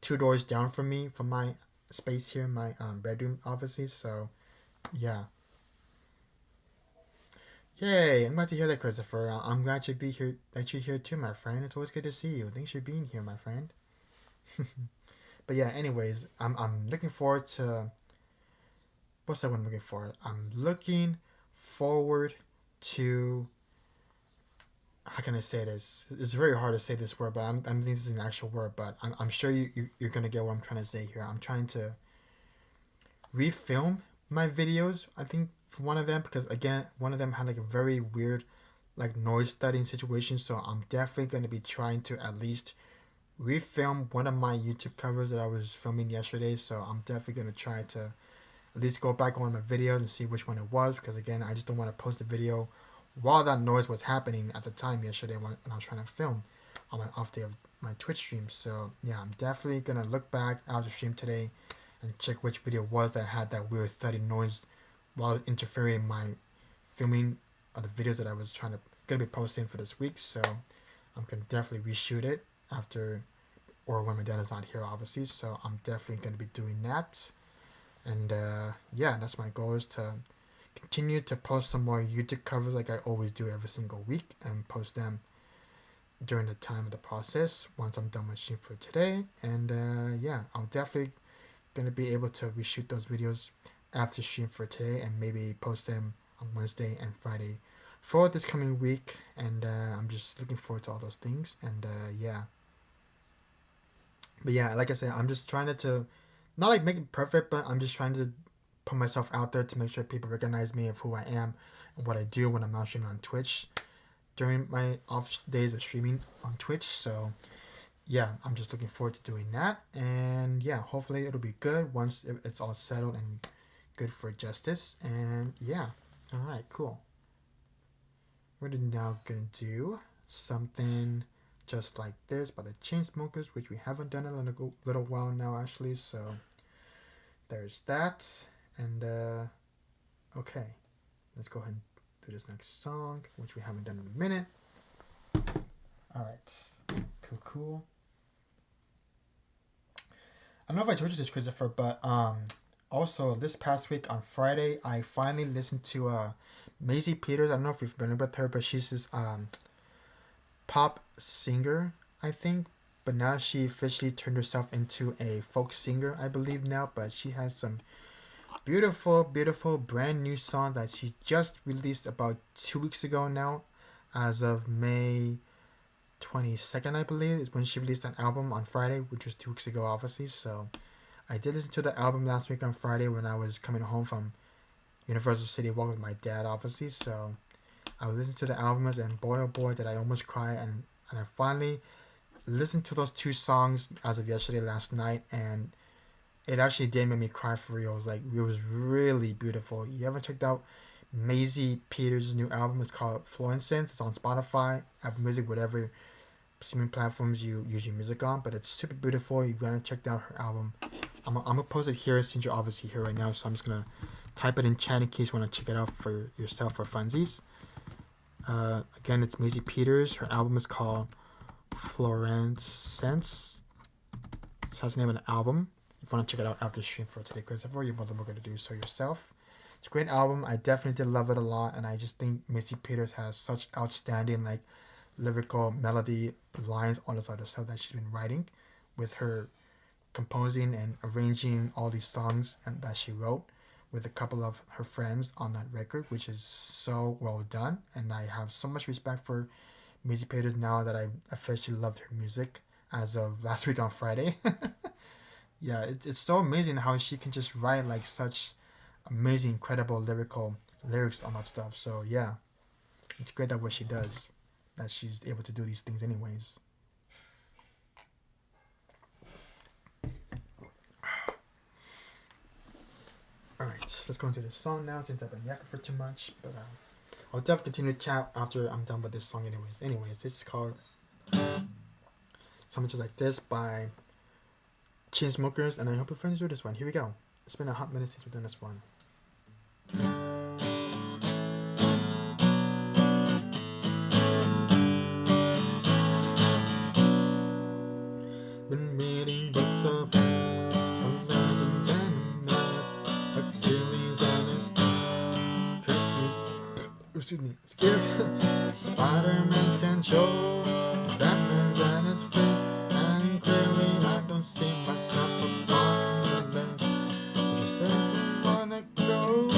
2 doors down from me from my space here, my bedroom obviously. So yeah, yay! I'm glad to hear that, Christopher. I'm glad you're here too, my friend. It's always good to see you. Thanks for being here, my friend. But yeah, anyways, I'm looking forward to what's that one I'm looking for? I'm looking forward to how can I say this? It's very hard to say this word, but I'm thinking this is an actual word, but I'm sure you're gonna get what I'm trying to say here. I'm trying to refilm my videos, I think, for one of them because again one of them had like a very weird like noise studying situation, so I'm definitely going to be trying to at least refilm one of my YouTube covers that I was filming yesterday. So I'm definitely going to try to at least go back on my videos and see which one it was because again I just don't want to post the video while that noise was happening at the time yesterday when I was trying to film on my off day of my Twitch stream. So yeah, I'm definitely going to look back after stream today and check which video was that had that weird thudding noise while interfering in my filming of the videos that I was gonna be posting for this week. So I'm gonna definitely reshoot it after or when my dad is not here obviously. So I'm definitely gonna be doing that. And yeah, that's my goal is to continue to post some more YouTube covers like I always do every single week and post them during the time of the process once I'm done with stream for today. And yeah, I'm definitely gonna be able to reshoot those videos after stream for today and maybe post them on Wednesday and Friday for this coming week. And I'm just looking forward to all those things. And yeah, but yeah, like I said, I'm just trying to not like make it perfect, but I'm just trying to put myself out there to make sure people recognize me of who I am and what I do when I'm not streaming on Twitch during my off days of streaming on Twitch. So yeah, I'm just looking forward to doing that. And yeah, hopefully it'll be good once it's all settled and good for justice. And yeah, all right, cool. We're now gonna do something just like this by the Chainsmokers, which we haven't done in a little while now actually. So there's that. And okay, let's go ahead and do this next song, which we haven't done in a minute. All right, cool. I don't know if I told you this, Christopher, but also this past week on Friday, I finally listened to Maisie Peters. I don't know if you've been with her, but she's this pop singer, I think. But now she officially turned herself into a folk singer, I believe now. But she has some beautiful brand new song that she just released about 2 weeks ago now, as of May 22nd, I believe, is when she released an album on Friday, which was 2 weeks ago, obviously. So I did listen to the album last week on Friday when I was coming home from Universal City Walk with my dad, obviously. So I would listen to the albums, and boy oh boy did I almost cry. And I finally listened to those 2 songs as of yesterday, last night, and it actually did make me cry for real. It was really beautiful. You haven't checked out Maisie Peters' new album? It's called Florence. It's on Spotify, Apple Music, whatever streaming platforms you use your music on. But it's super beautiful. You're gonna check out her album. I'm gonna post it here since you're obviously here right now. So I'm just gonna type it in chat in case you wanna check it out for yourself for funsies. Again, it's Maisie Peters. Her album is called Florence. That's the name of the album. If you want to check it out after stream for today, because I've already more than going to do so yourself. It's a great album. I definitely did love it a lot, and I just think Maisie Peters has such outstanding lyrical melody lines, all this other stuff that she's been writing, with her composing and arranging all these songs and that she wrote with a couple of her friends on that record, which is so well done. And I have so much respect for Maisie Peters now that I officially loved her music as of last week on Friday. Yeah, it's so amazing how she can just write like such amazing, incredible lyrical lyrics on that stuff. So yeah, it's great that what she does, that she's able to do these things anyways. Alright, let's go into the song now since I've been yapping for too much. But I'll definitely continue to chat after I'm done with this song anyways. This is called Something Just Like This by Chainsmokers, and I hope you're friends with this one. Here we go. It's been a hot minute since we've done this one. Been reading books of legends and myth, Achilles and his scares Spider-Man's can show, Batman's and his fist, and clearly I don't see myself upon the list. But you said you wanna go,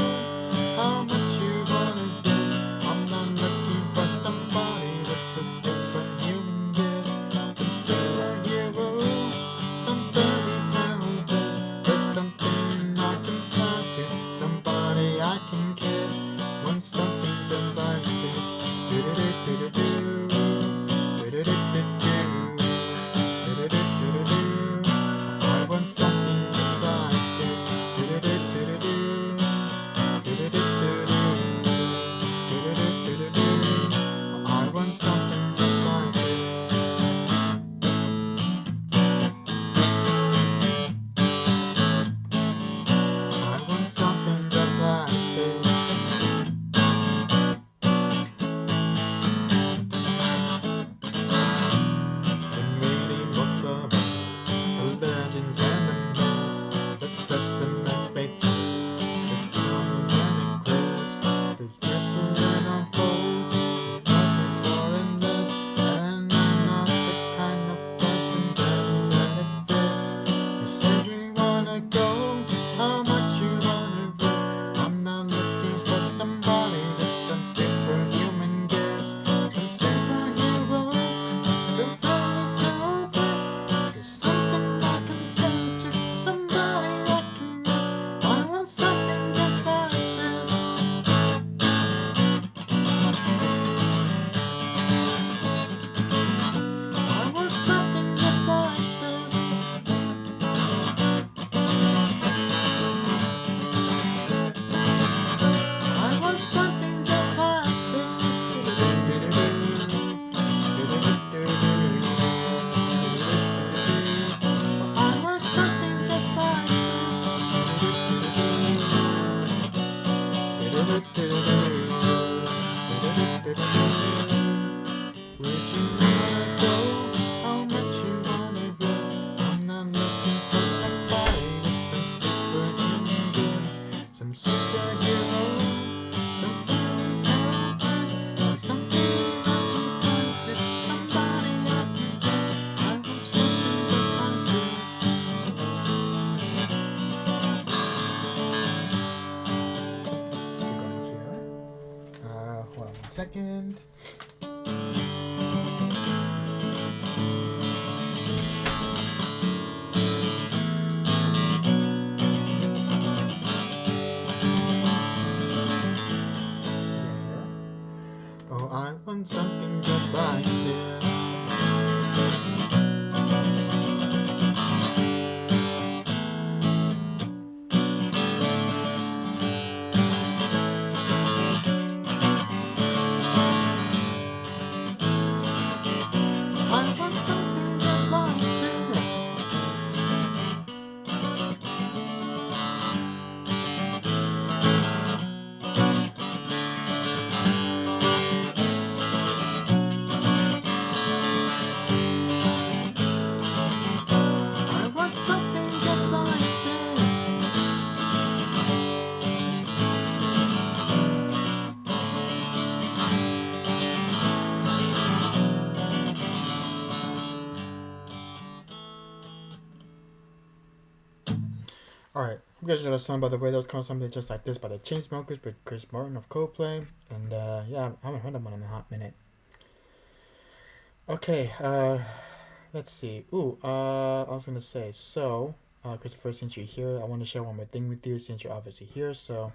how much you wanna risk? I'm not looking for somebody with some superhuman gifts, some superhero, some fairy tale bliss. There's something I can turn to, somebody I can kiss, when something just like this. I want something just like this. I want something just like this. I want something just like this. Been reading books about the legends and the myths, the testaments they told, the comes and eclipse, the ripple and unfolds, right before and this, and I'm not the kind of person that benefits. You say you wanna go, how much you wanna risk? I'm not looking for somebody with some superhuman gifts, some superhero, some fairy tale bliss. Just something I can turn to, somebody I can miss. I want something just like this. I want something just like this. I want something just like this. I want something just like this. Would you wanna go? How much you wanna risk? I'm not looking for somebody with some superhuman gifts, some superhero, some fairy tale bliss, and something I can turn to, somebody I can kiss. I want something just like this. Keep going here. Hold on 1 second. Oh, I want something just like this. I want something just like this. You guys know the song, by the way, that was called Something Just Like This by the Chainsmokers with Chris Martin of Coldplay. And yeah, I haven't heard that one in a hot minute. Okay, let's see. I was gonna say, so, Christopher, since you're here, I want to share one more thing with you since you're obviously here. So,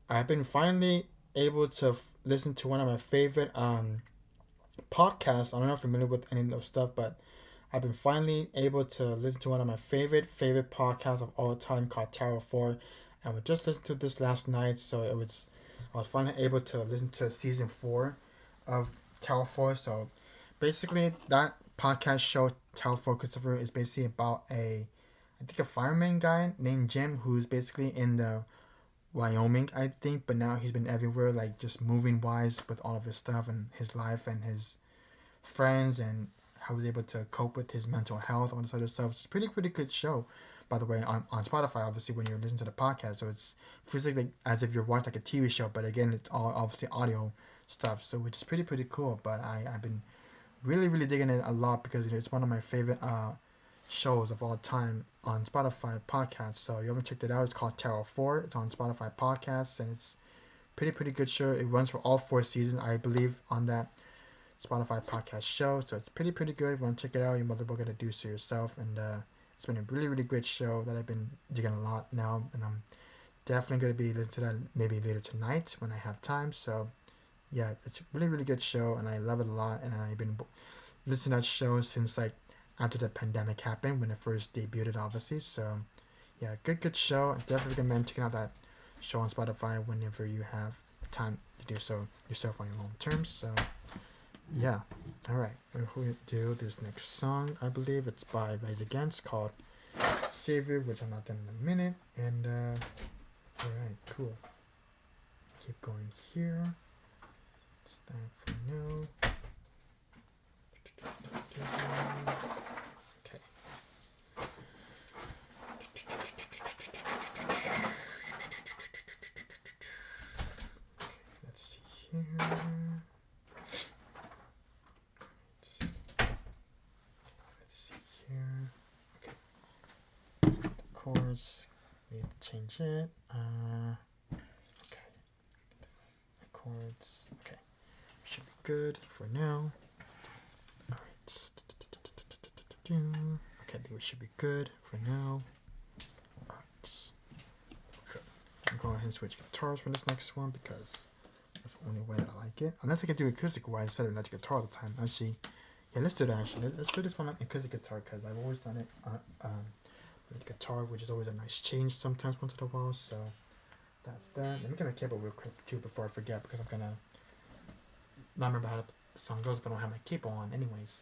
I've been finally able to listen to one of my favorite podcasts. I don't know if you're familiar with any of those stuff, but I've been finally able to listen to one of my favorite podcasts of all time called Tower 4. And we just listened to this last night, so I was finally able to listen to season 4 of Tower 4. So basically that podcast show, Tower 4 Christopher, is basically about I think a fireman guy named Jim who's basically in the Wyoming, I think, but now he's been everywhere, like just moving wise with all of his stuff and his life and his friends and how he was able to cope with his mental health, all this other stuff. It's a pretty good show, by the way, on Spotify, obviously, when you're listening to the podcast. So it's feels like as if you're watching like a TV show, but again, it's all obviously audio stuff. So it's pretty cool. But I've been really digging it a lot because it's one of my favorite shows of all time on Spotify podcasts. So you haven't checked it out, it's called Tower 4. It's on Spotify podcasts and it's pretty good show. It runs for all 4 seasons, I believe, on that Spotify podcast show. So it's pretty good. If you want to check it out, you're more than welcome to do so yourself. And it's been a really great show that I've been digging a lot now, and I'm definitely going to be listening to that maybe later tonight when I have time. So yeah, it's a really good show and I love it a lot, and I've been listening to that show since like after the pandemic happened, when it first debuted, obviously. So yeah, good show. I definitely recommend checking out that show on Spotify whenever you have time to do so yourself on your own terms. So yeah, alright, we'll do this next song. I believe it's by Rise Against, called Savior, which I'm not done in a minute. And alright, cool. Keep going here. It's time for no. Okay. Let's see here. Chords, need to change it. Okay. The chords. Okay. Should be good for now. Alright. Okay, I think we should be good for now. Alright. Okay. I'm going ahead and switch guitars for this next one because that's the only way that I like it. Unless I can do acoustic wise instead of electric guitar all the time. Actually, yeah, let's do that actually. Let's do this one on acoustic guitar because I've always done it with guitar, which is always a nice change sometimes once in a while. So that's that. Let me get my keyboard real quick too before I forget, because I'm gonna not remember how the song goes if I don't have my keyboard on anyways.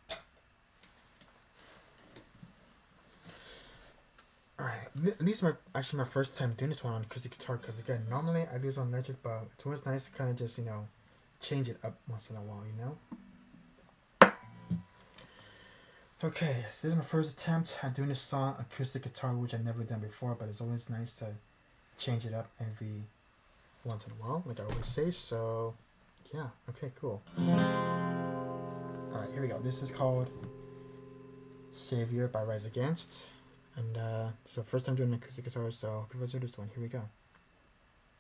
Okay. Alright, at least my first time doing this one on acoustic guitar, because again, normally I do it on electric, but it's always nice to kind of just, change it up once in a while, Okay, so this is my first attempt at doing this song acoustic guitar, which I've never done before, but it's always nice to change it up every once in a while, like I always say. So yeah, okay, cool. Alright, here we go. This is called Savior by Rise Against, and it's the first time doing acoustic guitar, so let's do this one. Here we go.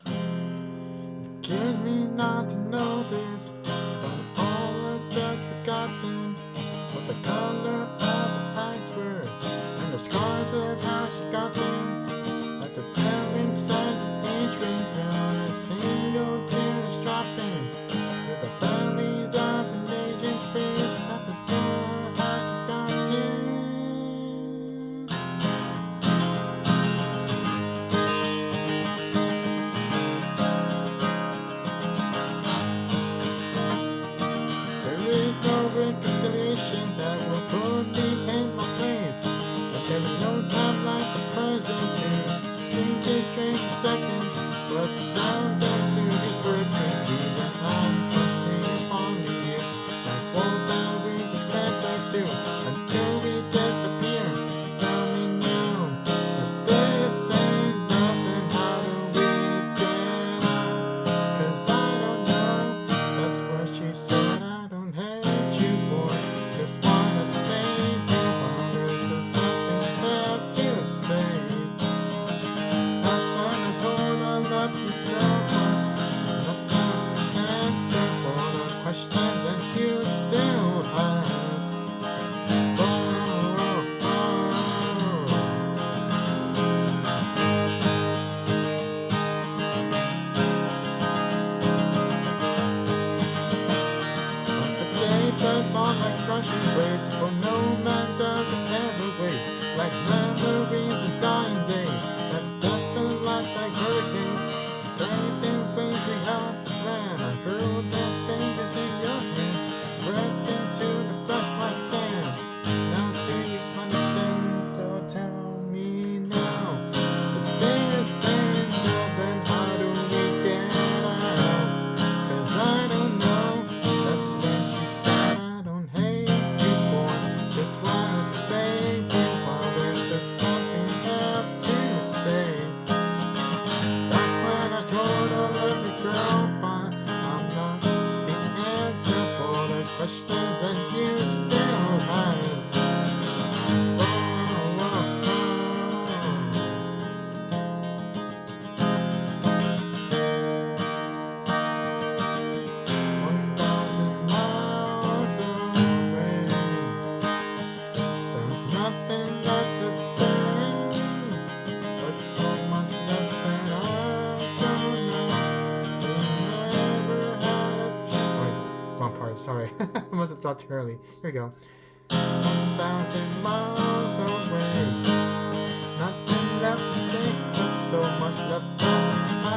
It kills me not to know this, but all I've just forgotten what the color of her eyes were, and the scars of how she got them, like the telling signs of age ring down, a single tear is dropping, to the families of an aging face, that the floor I've forgotten. There is no reconciliation that will put me in my place, but there is no time like the present to think this strange second. she waits, for no man doesn't ever wait. Like memories of dying days, that nothing like hurricanes. Everything things we had to plan. I curled their fingers in your hand, pressed into the flesh like sand. Now do you understand? So tell me now. The thing is saying no, then how do we get out? 'Cause I don't know. That's when she said I don't hate you, boy. Just wanna save you while there's just nothing left to say. That's when I told her, love you, girl, but I'm not the answer for the questions that you still have. Whoa, whoa, whoa. 1,000 miles away, there's nothing left to say, but so much left that I don't know. We never had a chance. Wait, wrong part, sorry. I must have thought too early. Here we go. 1,000 miles away, nothing left to say, but so much left that I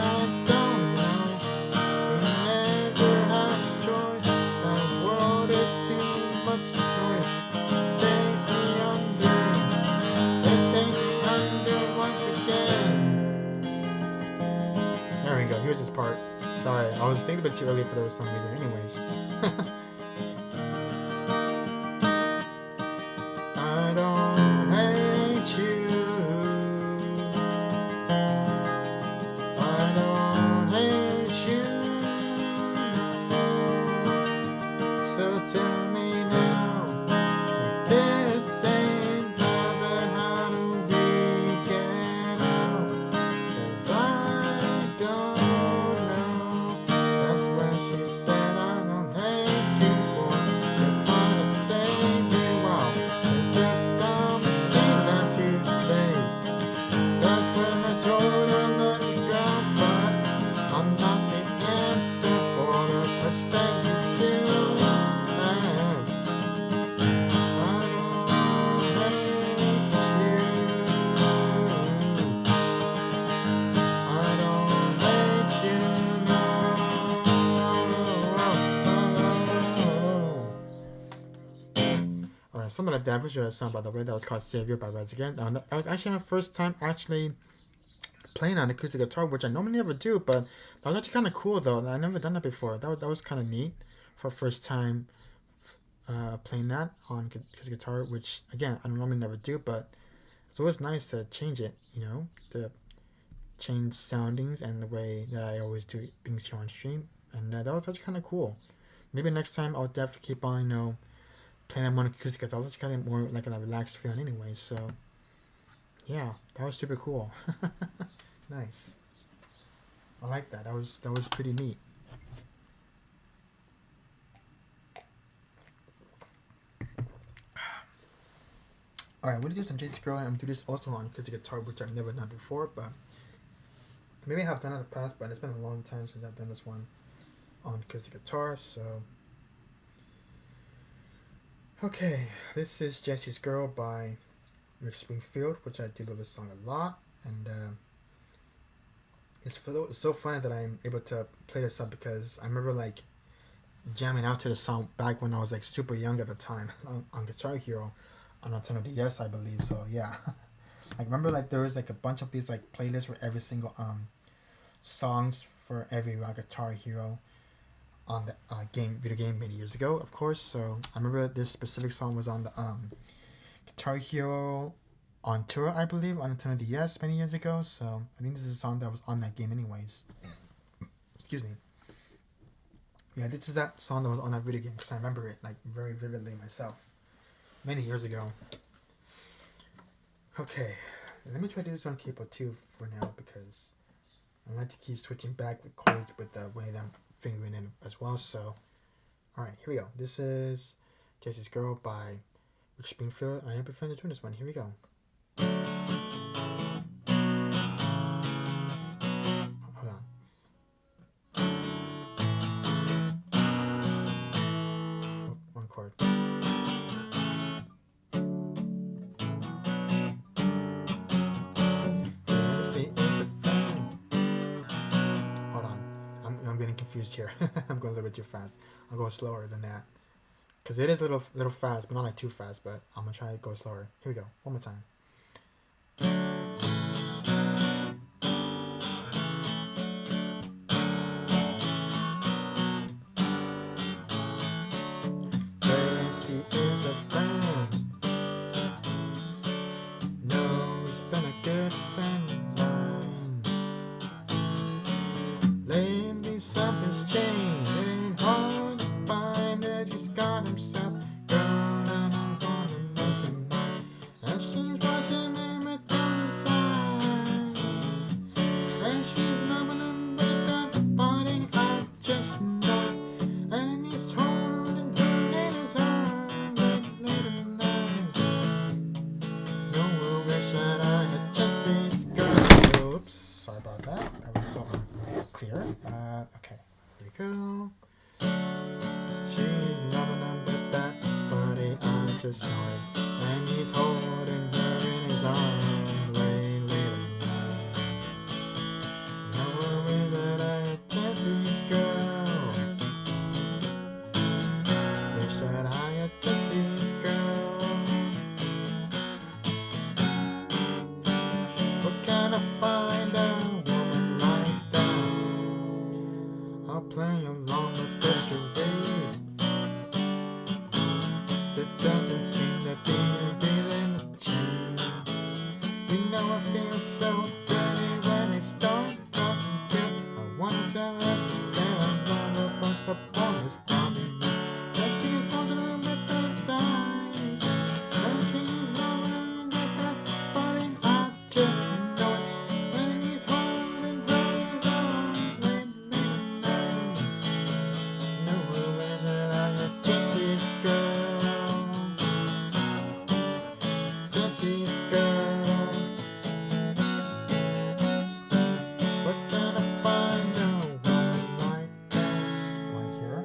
don't know. We never had a choice. The world is too much noise. Takes me under. It takes me under once again. There we go. Here's this part. Sorry, I was thinking a bit too early for some reason. Anyways. I don't hate you. I don't hate you. So tell me now, if this ain't heaven, how do we get out? 'Cause I don't know. That's when she said I don't hate you, boy. Just wanna save you out. Is there something left to say? That's when I told her let me go, but I'm not the answer for the questions you still have. I don't hate you. I don't hate you, no. Alright, something like that. I'm pretty sure that song, by the way, that was called Savior by Reds Again. That was actually my first time actually playing on acoustic guitar, which I normally never do, but that was actually kind of cool though. I never done that before. That was kind of neat for first time playing that on acoustic guitar, which again I normally never do, but it's always nice to change it, to change soundings and the way that I always do things here on stream, and that was actually kind of cool. Maybe next time I'll definitely keep on, playing them on acoustic guitar. That's kind of more like a relaxed feeling anyway. So yeah, that was super cool. Nice. I like that. That was pretty neat. Alright, I'm gonna do some J Scroll, and I'm gonna do this also on acoustic guitar, which I've never done before, but maybe I have done it in the past, but it's been a long time since I've done this one on acoustic guitar, so okay, this is Jesse's Girl by Rick Springfield, which I do love this song a lot, and it's so funny that I'm able to play this up because I remember like jamming out to the song back when I was like super young at the time on Guitar Hero on Nintendo DS, I believe. So yeah, I remember like there was like a bunch of these like playlists for every single songs for every Guitar Hero on the video game many years ago, of course. So I remember this specific song was on the Guitar Hero on tour, I believe, on Nintendo DS many years ago. So I think this is a song that was on that game anyways. Excuse me. Yeah, this is that song that was on that video game because I remember it like very vividly myself many years ago. Okay, let me try to do this on keyboard too for now because I like to keep switching back with chords with the way that I'm fingering in as well. So, alright, here we go. This is Jesse's Girl by Rick Springfield. I am preferring to tune this one. Here we go. Hold on. Oh, one chord. confused here. I'm going a little bit too fast. I'll go slower than that. Because it is a little fast, but not like too fast. But I'm going to try to go slower. Here we go. One more time. Tracy is a friend. No, he's been a good friend of mine. Lately something's changed. It ain't hard to find it. He's got himself a girl and I'm gonna make him mine. And she's watching him at the side. And she's loving him with that body, I just know it. And he's holding her in his arms late at night. No, I wish that I had Jesse's girl. Oops, sorry about that. That was so unclear. Okay, here we go. She's loving him with that body, I just know it. And he's holding her in his arms late at night. No, I wish that I had Jesse's girl. Wish that I had Jesse's girl. What can I find a woman like that? I'll play along with the charade. There doesn't seem to be a reason to change. You know I feel so dirty when they start talking to. I wanna tell her that I'm gonna put the bonus on me. And she's watching them with those eyes. And she's loving them with that body, I just know it. And he's holding her in his arms late at night. No, where's that I had Jesse's girl. Jesse's girl. What can I find a woman like that? Right here.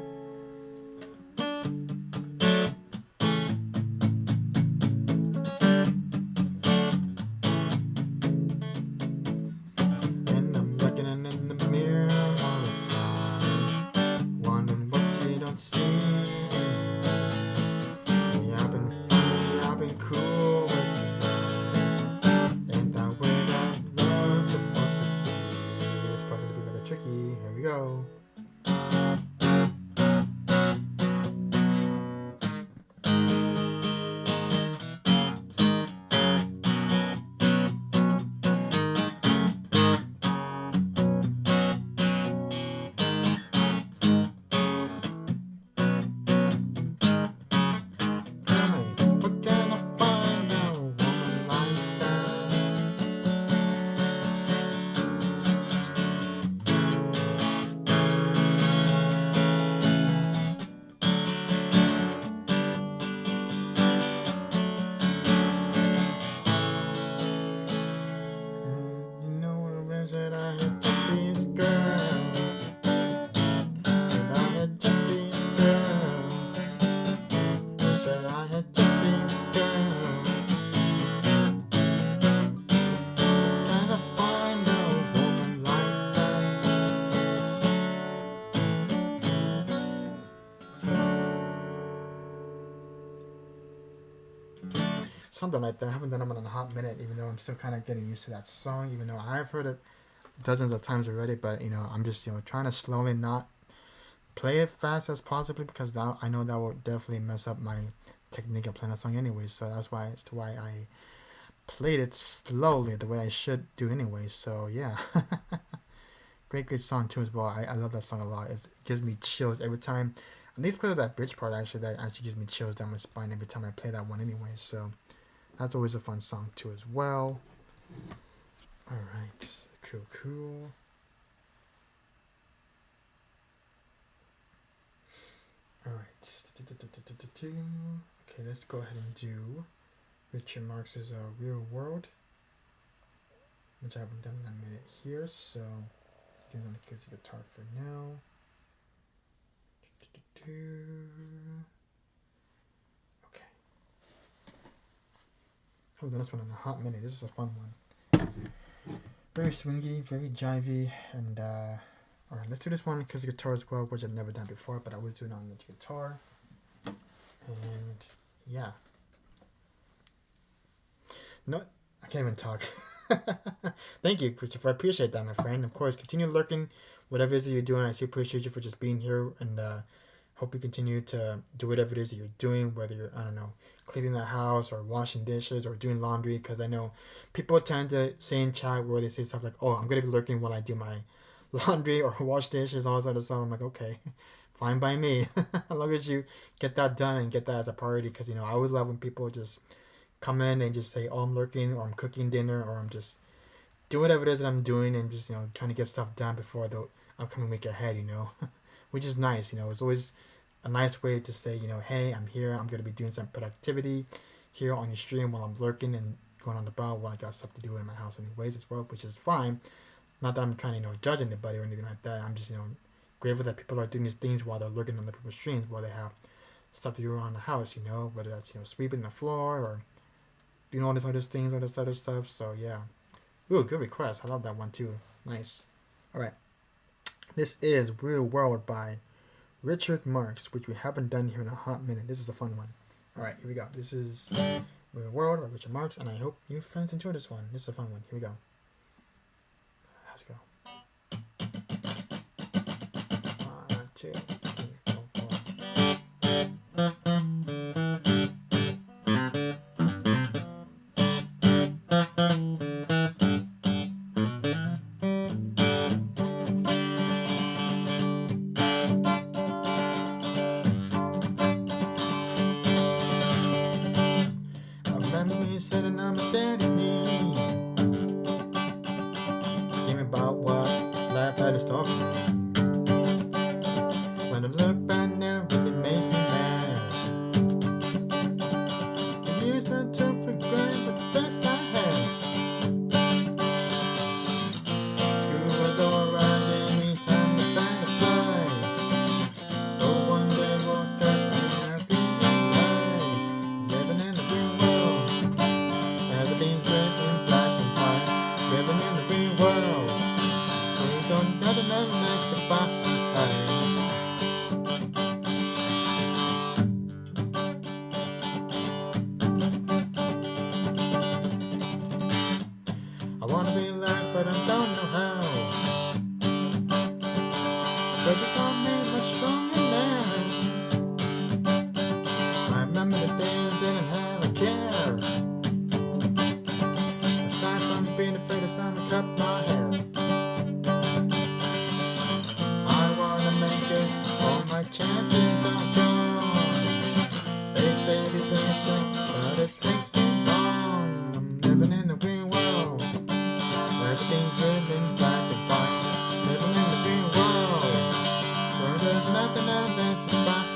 And I'm looking in the mirror all the time, wondering what she don't see. Yeah, I've been funny, I've been cool with me. And that way that love's supposed to be. It's probably gonna be a little bit tricky. Here we go. What can I find a woman like that? You know where is it? I had Jesse's girl. And I had Jesse's girl. I said I had Jesse's girl. Can I find a woman like that? Something like that. I haven't done them in a hot minute, even though I'm still kind of getting used to that song, even though I've heard it dozens of times already. But I'm just trying to slowly not play it fast as possibly, because I know that will definitely mess up my technique of playing that song anyway. So that's why I played it slowly, the way I should do anyway. So yeah. Great song too as well. I love that song a lot. It gives me chills every time. At least because of that bridge part, actually, that actually gives me chills down my spine every time I play that one anyway. So that's always a fun song too as well. Alright. Cool. Alright. Okay, let's go ahead and do Richard Marx's Real World, which I haven't done in a minute here, so I'm going to give the guitar for now. Okay. I haven't done this one in a hot minute. This is a fun one. Very swingy, very jivey, and Alright, let's do this one because the guitar as well, which I've never done before, but I was doing it on the guitar. And yeah. No, I can't even talk. Thank you, Christopher. I appreciate that, my friend. Of course, continue lurking, whatever it is that you're doing. I so appreciate you for just being here, and hope you continue to do whatever it is that you're doing, whether you're, I don't know, cleaning the house or washing dishes or doing laundry, because I know people tend to say in chat where they say stuff like, oh, I'm going to be lurking while I do my laundry or wash dishes, all this other stuff. I'm like, okay, fine by me. As long as you get that done and get that as a priority, because, you know, I always love when people just come in and just say, oh, I'm lurking, or I'm cooking dinner, or I'm just doing whatever it is that I'm doing and just, you know, trying to get stuff done before the upcoming week ahead, you know, which is nice, you know. It's always a nice way to say, you know, hey, I'm here, I'm going to be doing some productivity here on your stream while I'm lurking and going on about while I got stuff to do in my house anyways as well, which is fine. Not that I'm trying to, you know, judge anybody or anything like that. I'm just, you know, grateful that people are doing these things while they're looking on the people's streams, while they have stuff to do around the house, you know, whether that's, you know, sweeping the floor or doing all these other things, all this other stuff. So yeah. Ooh, good request. I love that one too. Nice. Alright. This is Real World by Richard Marx, which we haven't done here in a hot minute. This is a fun one. Alright, here we go. This is Real World by Richard Marx, and I hope you fans enjoy this one. This is a fun one. Here we go. Let's go. 1, 2, 3, 4, 4. Sitting on my daddy's knee, thinking about what life had in store for me. When I look back now, it really makes me mad. The years I took for granted were the best I had. School was alright, gave me time to fantasize. But one day woke up and I realized, living in the real world, everything's red and black and white. Living in the real world, we don't nothing else to find. I wanna be alive, but I don't know how. But you got me much stronger now. I remember the days I didn't have a care. Aside from being afraid it's time to cut my hair. I wanna make it, all my chances are gone. They say be patient, but it takes so long. I'm living in the real world, everything's written black and white. Living in the real world, where there's nothing else that's right.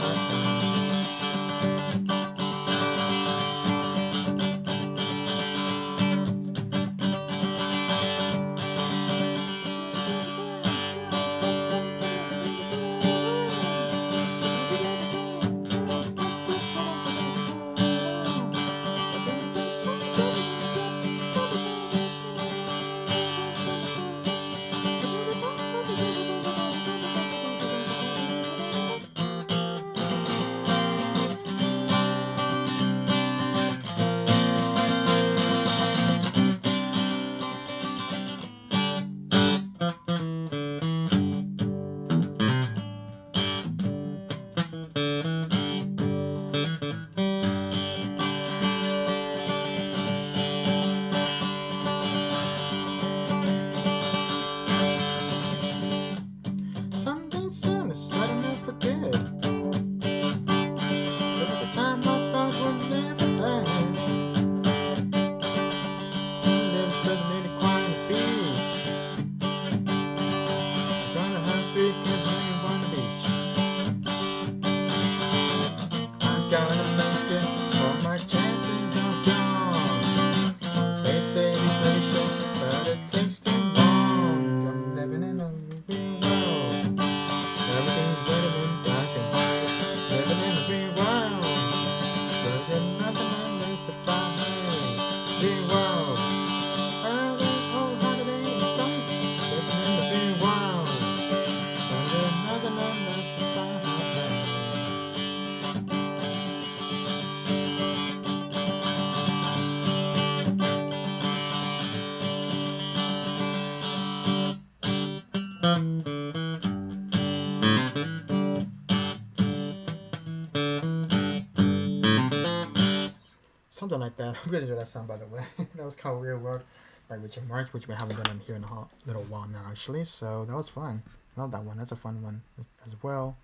something like that. I'm gonna enjoy that song, by the way. That was called Real World by Richard Marx, which we haven't done here in a little while now, actually. So that was fun. I love that one. That's a fun one as well.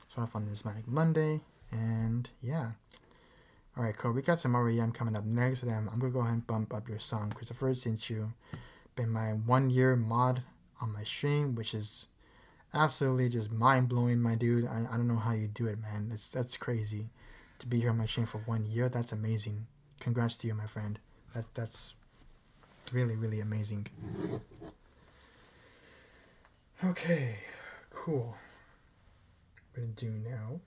So fun this Manic Monday, and yeah. All right, cool. We got some REM coming up next. And I'm gonna go ahead and bump up your song, Christopher, since you been my 1 year mod on my stream, which is absolutely just mind blowing, my dude. I don't know how you do it, man. That's crazy. To be here on my stream for 1 year, that's amazing. Congrats to you, my friend. That's really, really amazing. Okay, cool. We're gonna do now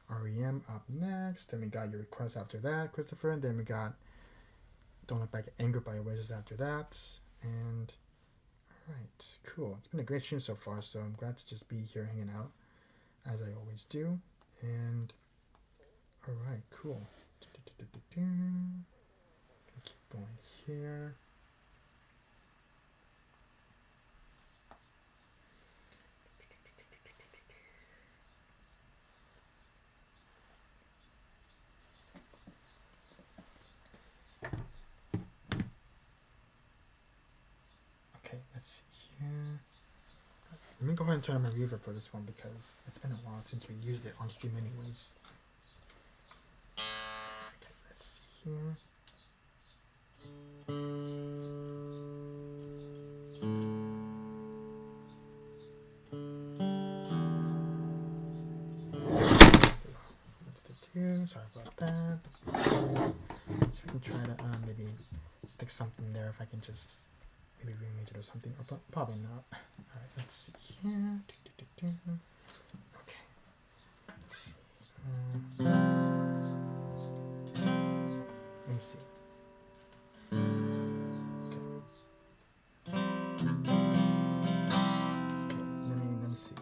REM up next. Then we got your request after that, Christopher. And then we got Don't Look Back at Anger by Oasis after that. And alright, cool. It's been a great stream so far, so I'm glad to just be here hanging out as I always do. And alright, cool. Keep going here. Okay, let's see here. Let me go ahead and turn on my reverb for this one because it's been a while since we used it on stream anyways. Okay, let's see here. Sorry about that. So we can try to maybe stick something there if I can just maybe rearrange it or something. Or probably not. Alright, let's see here. Okay. Let's see. Let me see. Okay. Let me see.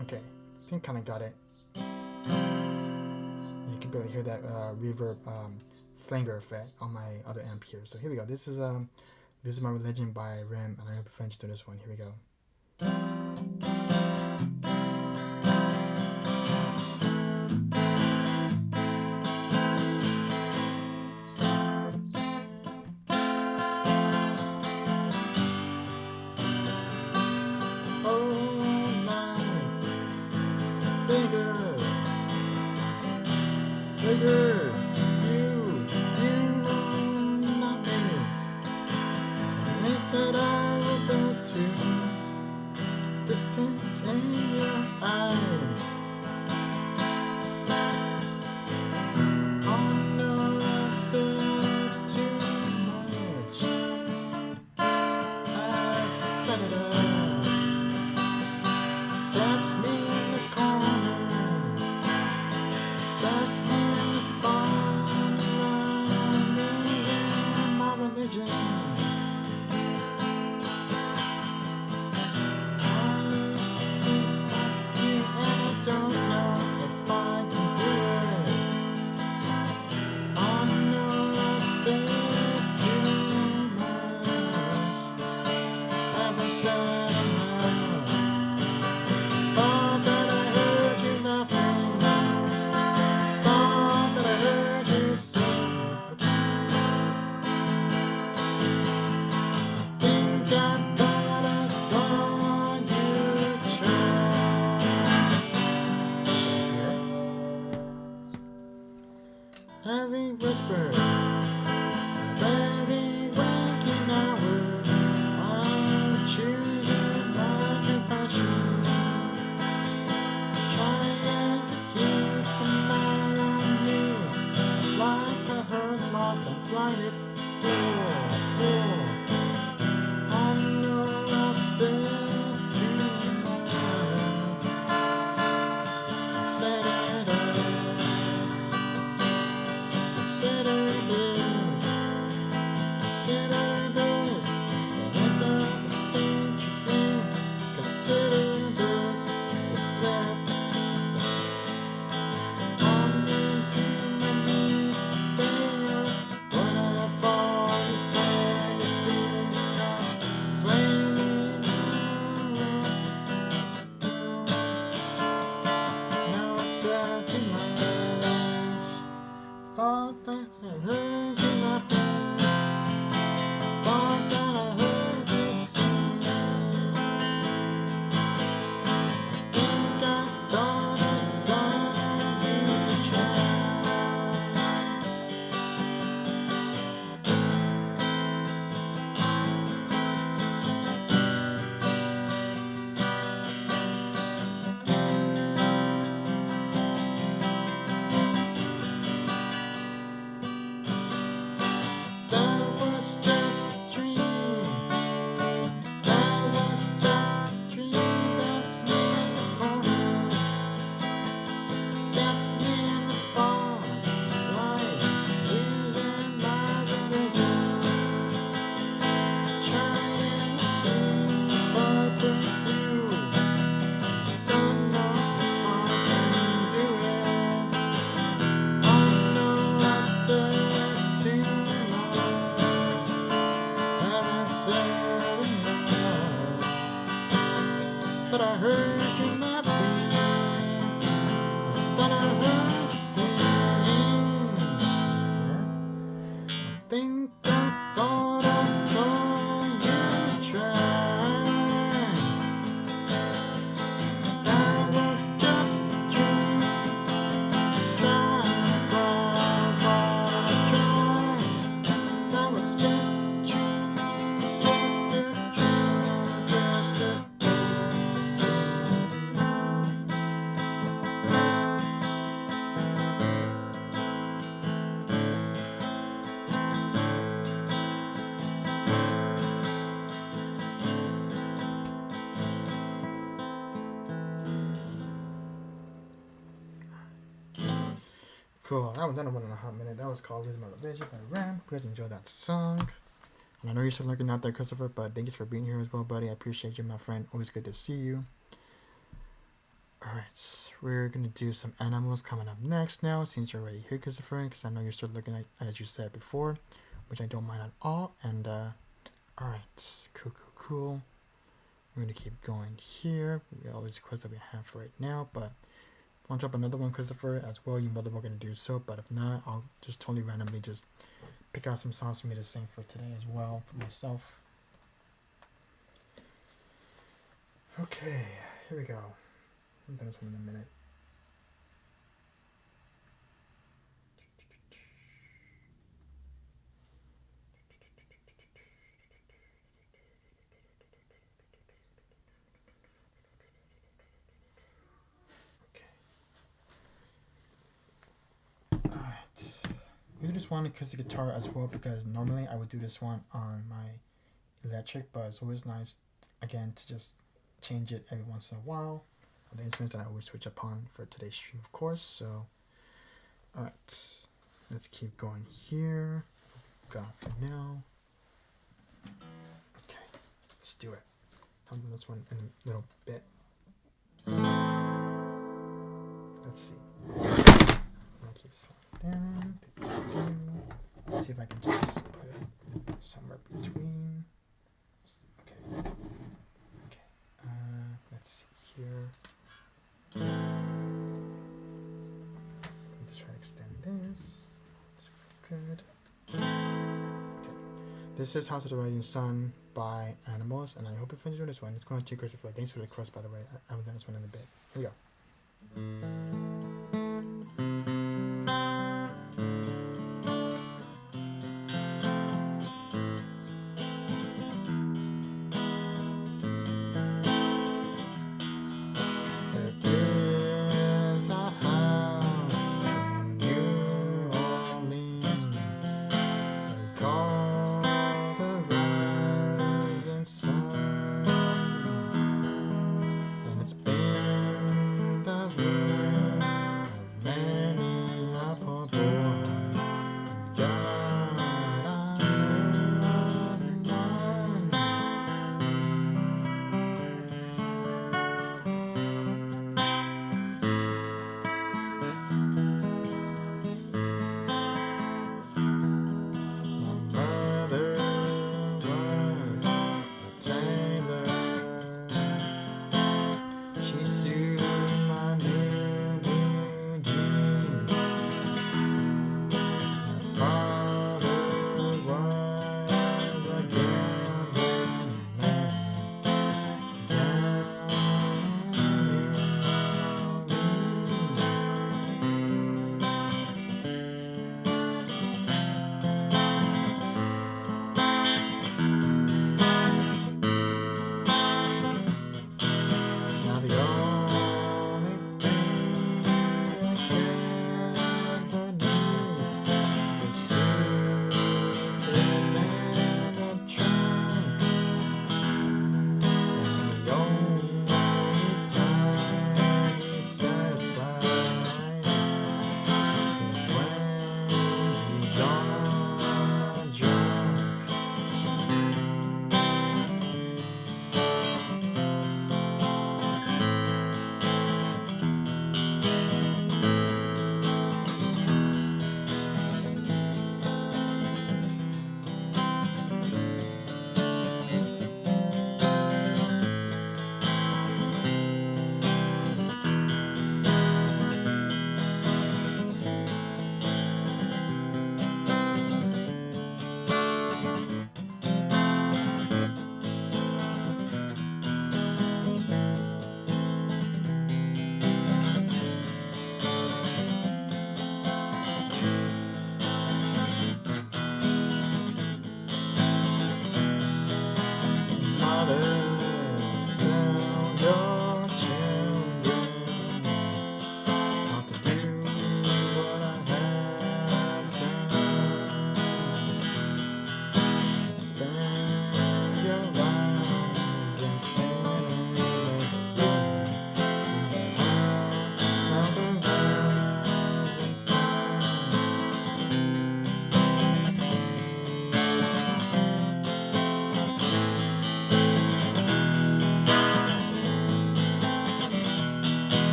Okay, I think kind of got it. You can barely hear that reverb flanger effect on my other amp here. So here we go. This is My Religion by Rem, and I hope you French to this one. Here we go. Cool. I haven't done one in a hot minute. That was called Losing My Religion by Ram. Hope you guys enjoyed that song. And I know you're still looking out there, Christopher, but thank you for being here as well, buddy. I appreciate you, my friend. Always good to see you. Alright, we're going to do some animals coming up next now, since you're already here, Christopher, because I know you're still looking at, as you said before, which I don't mind at all. And, alright, cool. We're going to keep going here. We all these quests that we have for right now, but I want to drop another one, Christopher, as well. You mother, we're going to do so, but if not, I'll just totally randomly just pick out some songs for me to sing for today as well, for myself. Okay, here we go. I'm done this one in a minute. Okay. Alright. We do this one acoustic guitar as well, because normally I would do this one on my electric, but it's always nice, again, to just change it every once in a while. The instruments that I always switch upon for today's stream, of course. So, alright, let's keep going here. Got for now. Okay, let's do it. I'll do this one in a little bit. Let's see. I'll keep slowing down. Let's see if I can just put it somewhere between. Okay. Let's see here. I'm just trying to extend this. Good. Okay. This is House of the Rising Sun by Animals, and I hope you enjoyed this one. It's going to Christopher. Thanks for the request, by the way. I haven't done this one in a bit. Here we go. She soothed my nerves.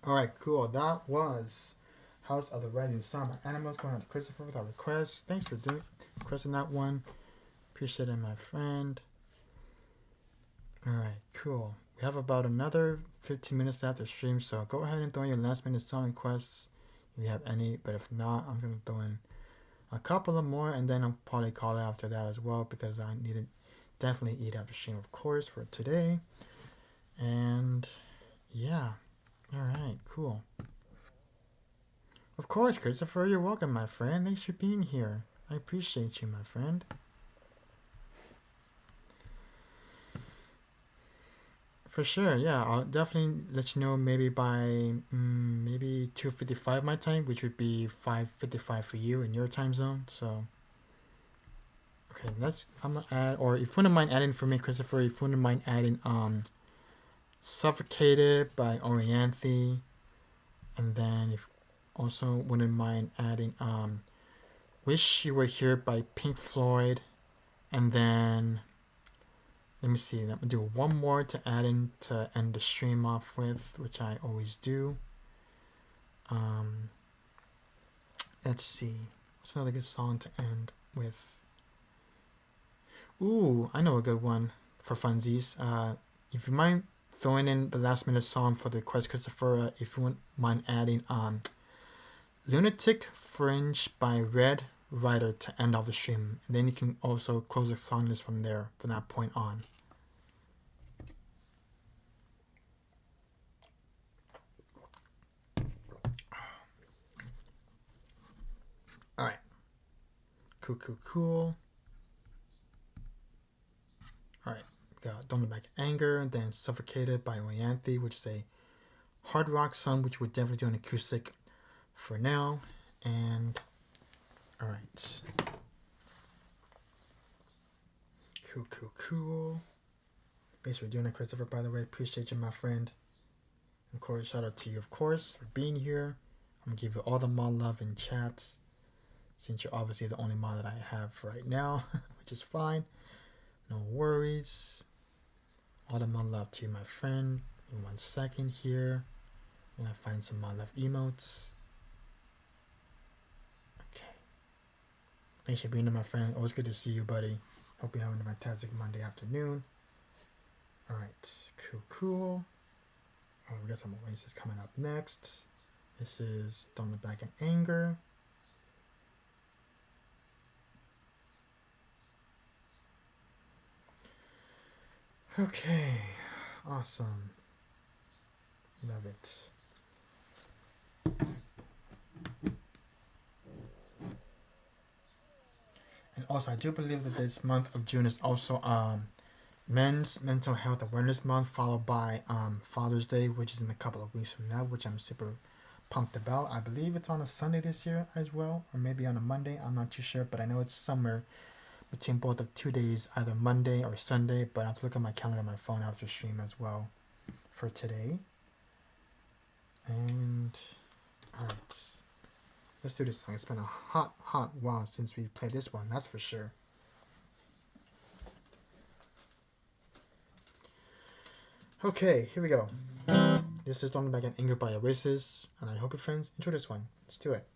Alright, cool. That was House of the Rising Sun by Animals going out to Christopher with our request. Thanks for requesting that one. Appreciate it, my friend. Alright, cool. We have about another 15 minutes after stream, so go ahead and throw in your last minute song requests if you have any, but if not, I'm going to throw in a couple of more and then I'll probably call it after that as well because I need to definitely eat after stream, of course, for today. And yeah, alright, cool. Of course, Christopher, you're welcome, my friend. Thanks for being here. I appreciate you, my friend. For sure, yeah. I'll definitely let you know maybe by maybe 2:55 my time, which would be 5:55 for you in your time zone. So, okay, I'm gonna add, or if you wouldn't mind adding for me, Christopher, if you wouldn't mind adding "Suffocated" by Orianthe, and then if also wouldn't mind adding "Wish You Were Here" by Pink Floyd, and then. Let me see. I'm gonna do one more to add in to end the stream off with, which I always do. Let's see. What's another good song to end with? Ooh, I know a good one for funsies. If you mind throwing in the last minute song for the request, Christopher, if you wouldn't mind adding Lunatic Fringe by Red Rider to end off the stream. And then you can also close the song list from there, from that point on. Alright. Cool. Alright. We got Don't Look Back in Anger, then Suffocated by Orianthe, which is a hard rock song, which we're definitely doing acoustic for now. And alright. Cool. Thanks for doing it, Christopher, by the way. Appreciate you, my friend. Of course, shout out to you, of course, for being here. I'm going to give you all the mod love in chats, since you're obviously the only mod that I have right now, which is fine. No worries. All the mod love to you, my friend. In 1 second here. I'm going to find some mod love emotes. Okay. Thanks for being here, my friend. Always good to see you, buddy. Hope you're having a fantastic Monday afternoon. Alright, cool. Oh, we got some Oasis coming up next. This is Don't Look Back in Anger. Okay, awesome. Love it. And also, I do believe that this month of June is also Men's Mental Health Awareness Month, followed by Father's Day, which is in a couple of weeks from now, which I'm super pumped about. I believe it's on a Sunday this year as well, or maybe on a Monday. I'm not too sure, but I know it's somewhere between both of 2 days, either Monday or Sunday, but I have to look at my calendar on my phone after stream as well for today. And alright, let's do this song. It's been a hot while since we played this one, that's for sure. Okay, here we go. This is Don't Look Back in Anger by Oasis, and I hope your friends enjoy this one. Let's do it.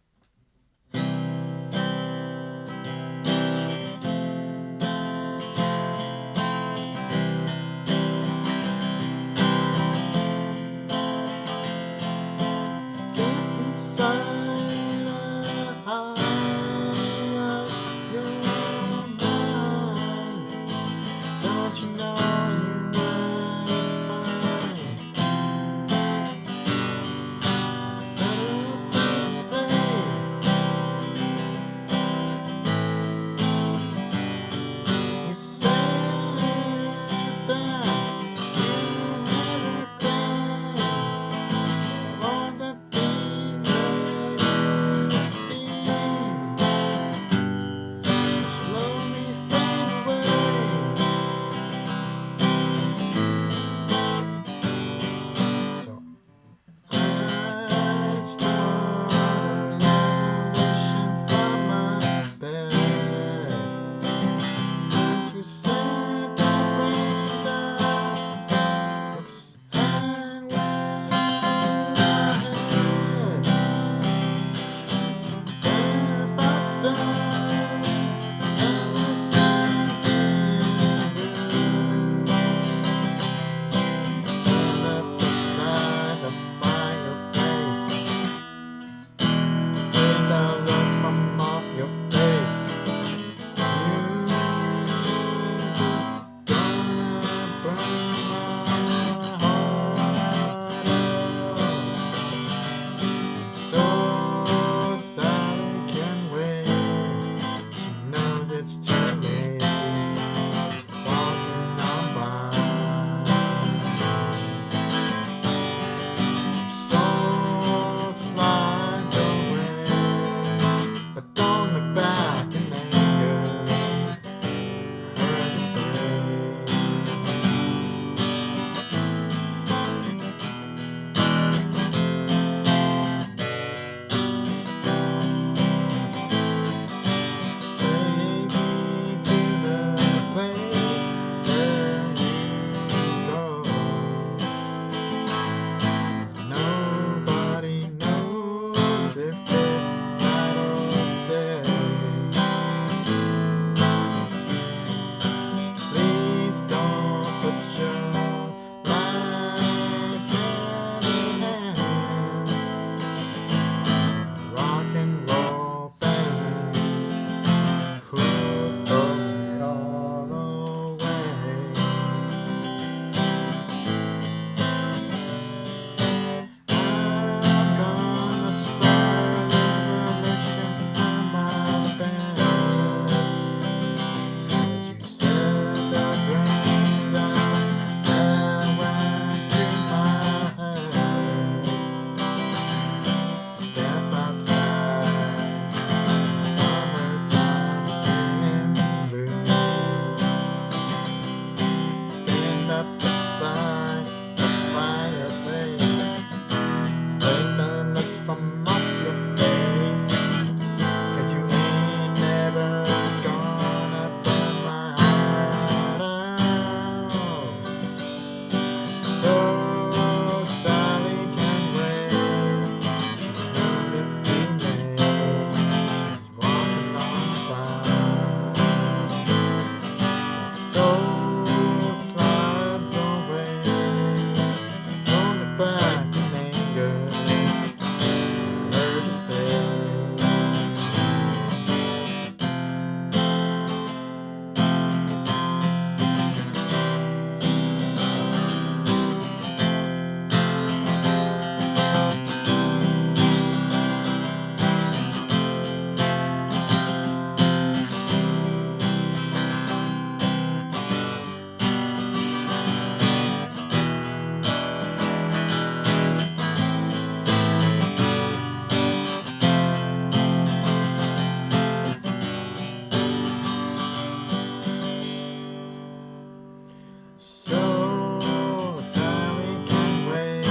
So Sally can wait.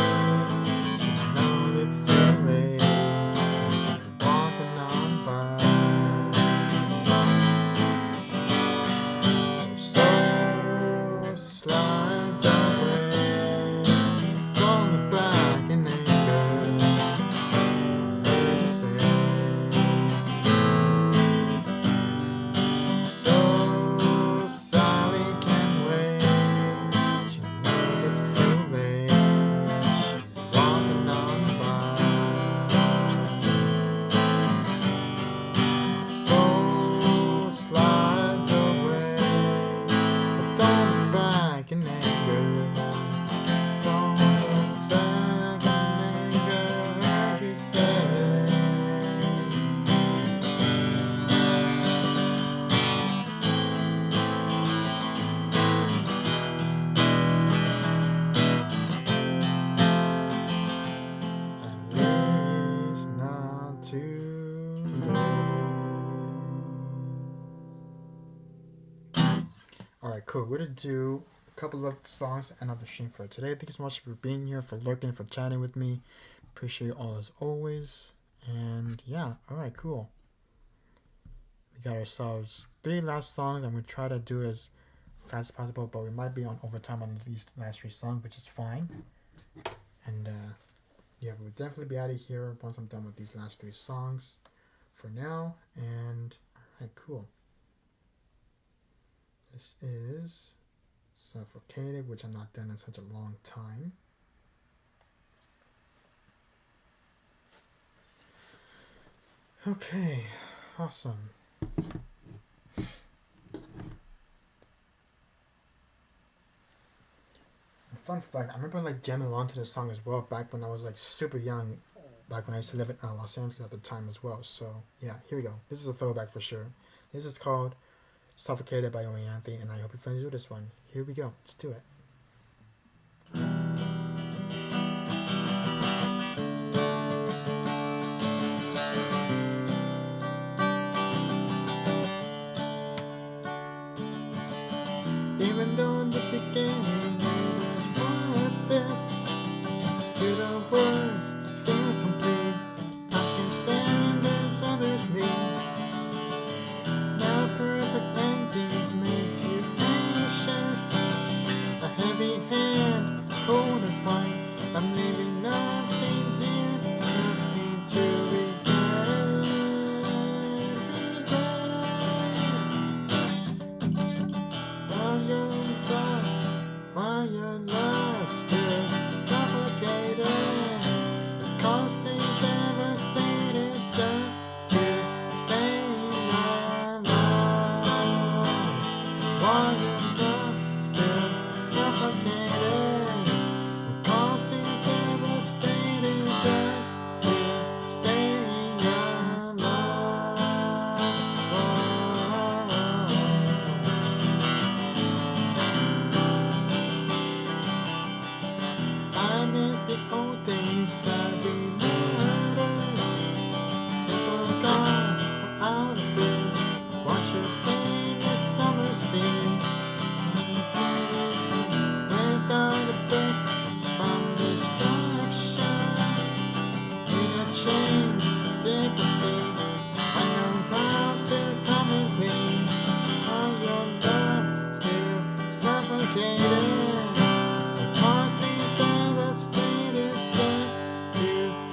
She knows it's too late. Walking on by. So slides away. Don't look back in anger. Heard you say. So Sally can wait. She knows it's too late. She's walking on by. So slides away. But don't look back in anger. Don't look back in anger. Heard you say. At least not today. Alright, cool. We're gonna do a couple of songs to end up the stream for today. Thank you so much for being here, for lurking, for chatting with me. Appreciate you all as always. And yeah, alright, cool. We got ourselves 3 last songs. I'm gonna try to do it as fast as possible, but we might be on overtime on these last 3 songs, which is fine. And yeah, we'll definitely be out of here once I'm done with these last 3 songs for now. And alright, cool. This is Suffocated, which I'm not done in such a long time. Okay, awesome. Fun fact, I remember like jamming along to this song as well back when I was like super young, back when I used to live in Los Angeles at the time as well. So yeah, here we go. This is a throwback for sure. This is called Suffocated by Owen Anthony, and I hope you friends do this one. Here we go. Let's do it. Even though in the beginning it was more like this, to the words feel complete. Passing standards others meet. Now perfect endings make you anxious. A heavy hand, cold as wine. I'm leaving nothing here, nothing to regret. While your love still suffocated, constant devastated just to stay alive. While your love still suffocated, constant devastated just to stay alive. I miss the old days that we murdered. Simple gone, we're out of it. Watch your famous summer scene. Without a break from distraction. In a change, different scene. I know ground's still coming clean. All your love still suffocated. Devastated just to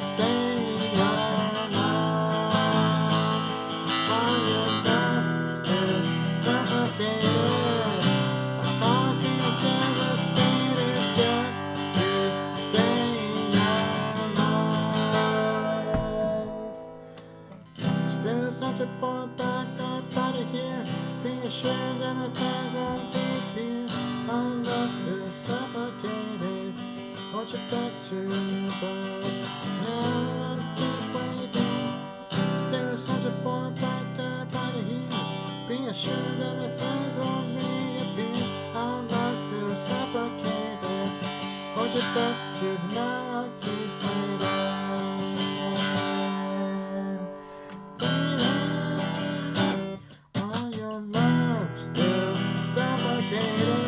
stay alive. While your love still suffocated, I'm causing devastated just to stay alive. Still such a boy back up out of here. Be assured that my fans won't be here. Our love still suffocated. Hold you back to but now I keep waiting. Still such a boy back up out of here. Being sure that my friends won't reappear. Our love still suffocated. Hold you back to now I keep waiting. While your love still suffocated.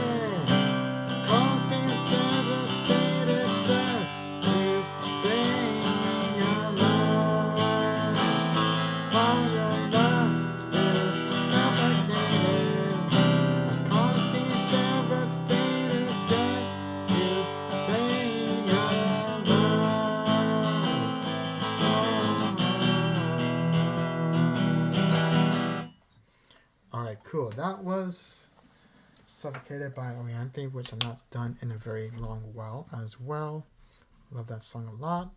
that was Suffocated by Oriente, which I'm not done in a very long while as well. Love that song a lot.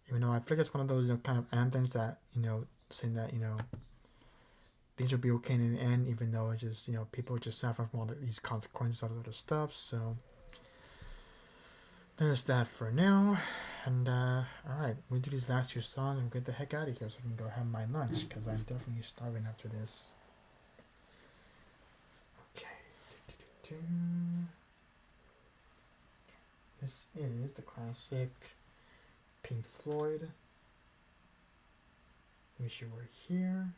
Even though I feel like it's one of those kind of anthems that, saying that, things will be okay in the end, even though it's just, people just suffer from all these consequences, all the other stuff. So there's that for now. And alright, we'll do these last two songs and get the heck out of here so I can go have my lunch, because I'm definitely starving after this. Okay. This is the classic Pink Floyd, Wish You Were Here.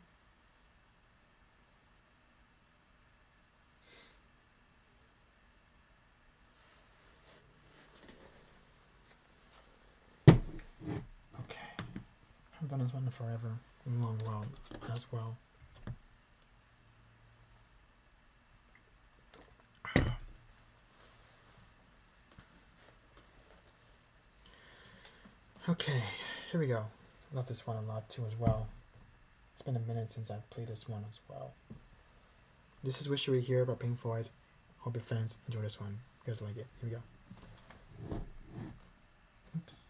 Okay. I've done this one forever, a long while as well. Okay, here we go. Love this one a lot too as well. It's been a minute since I've played this one as well. This is Wish You Were Here by Pink Floyd. Hope your fans enjoy this one. You guys like it. Here we go. Oops.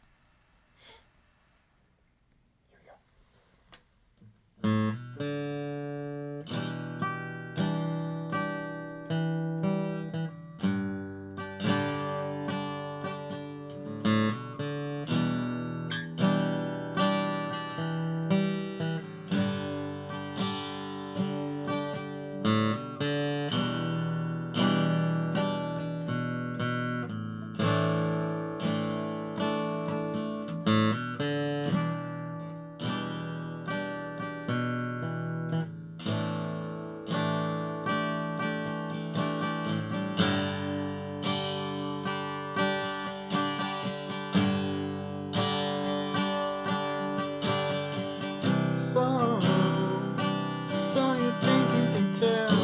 So you think you can tell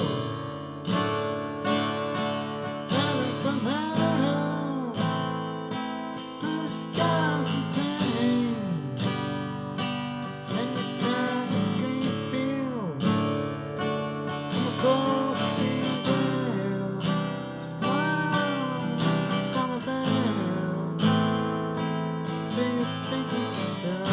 heaven from hell, blue skies and pain, and you tell the green field from a cold steel rail, smile from a veil, till you think you can tell.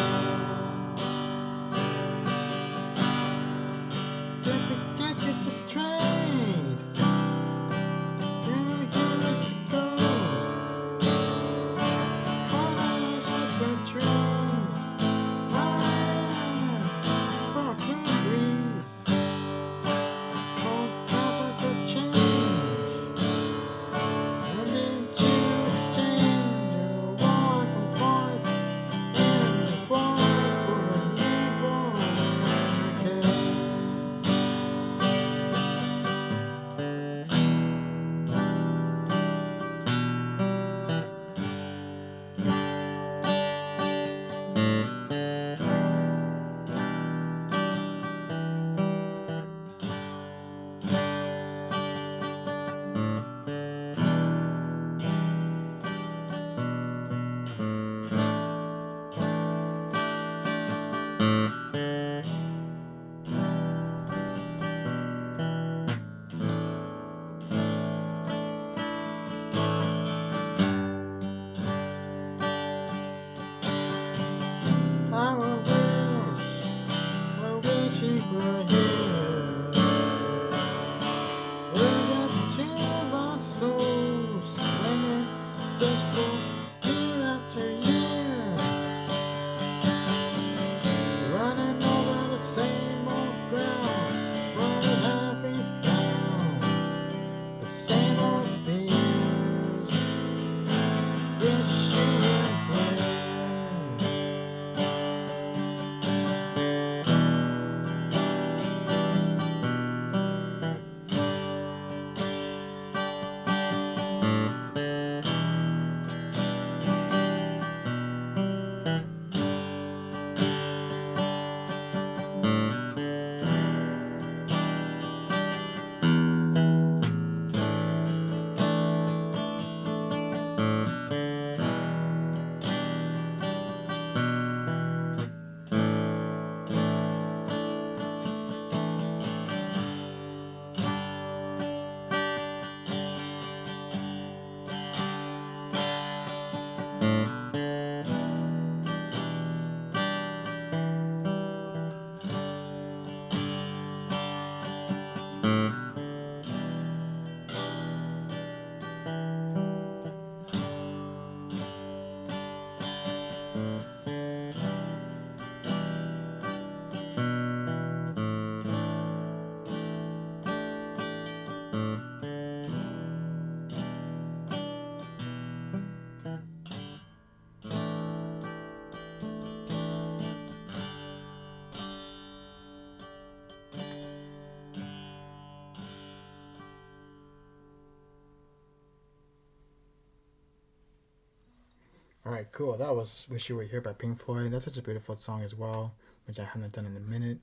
All right, cool. That was "Wish You Were Here" by Pink Floyd. That's such a beautiful song as well, which I haven't done in a minute.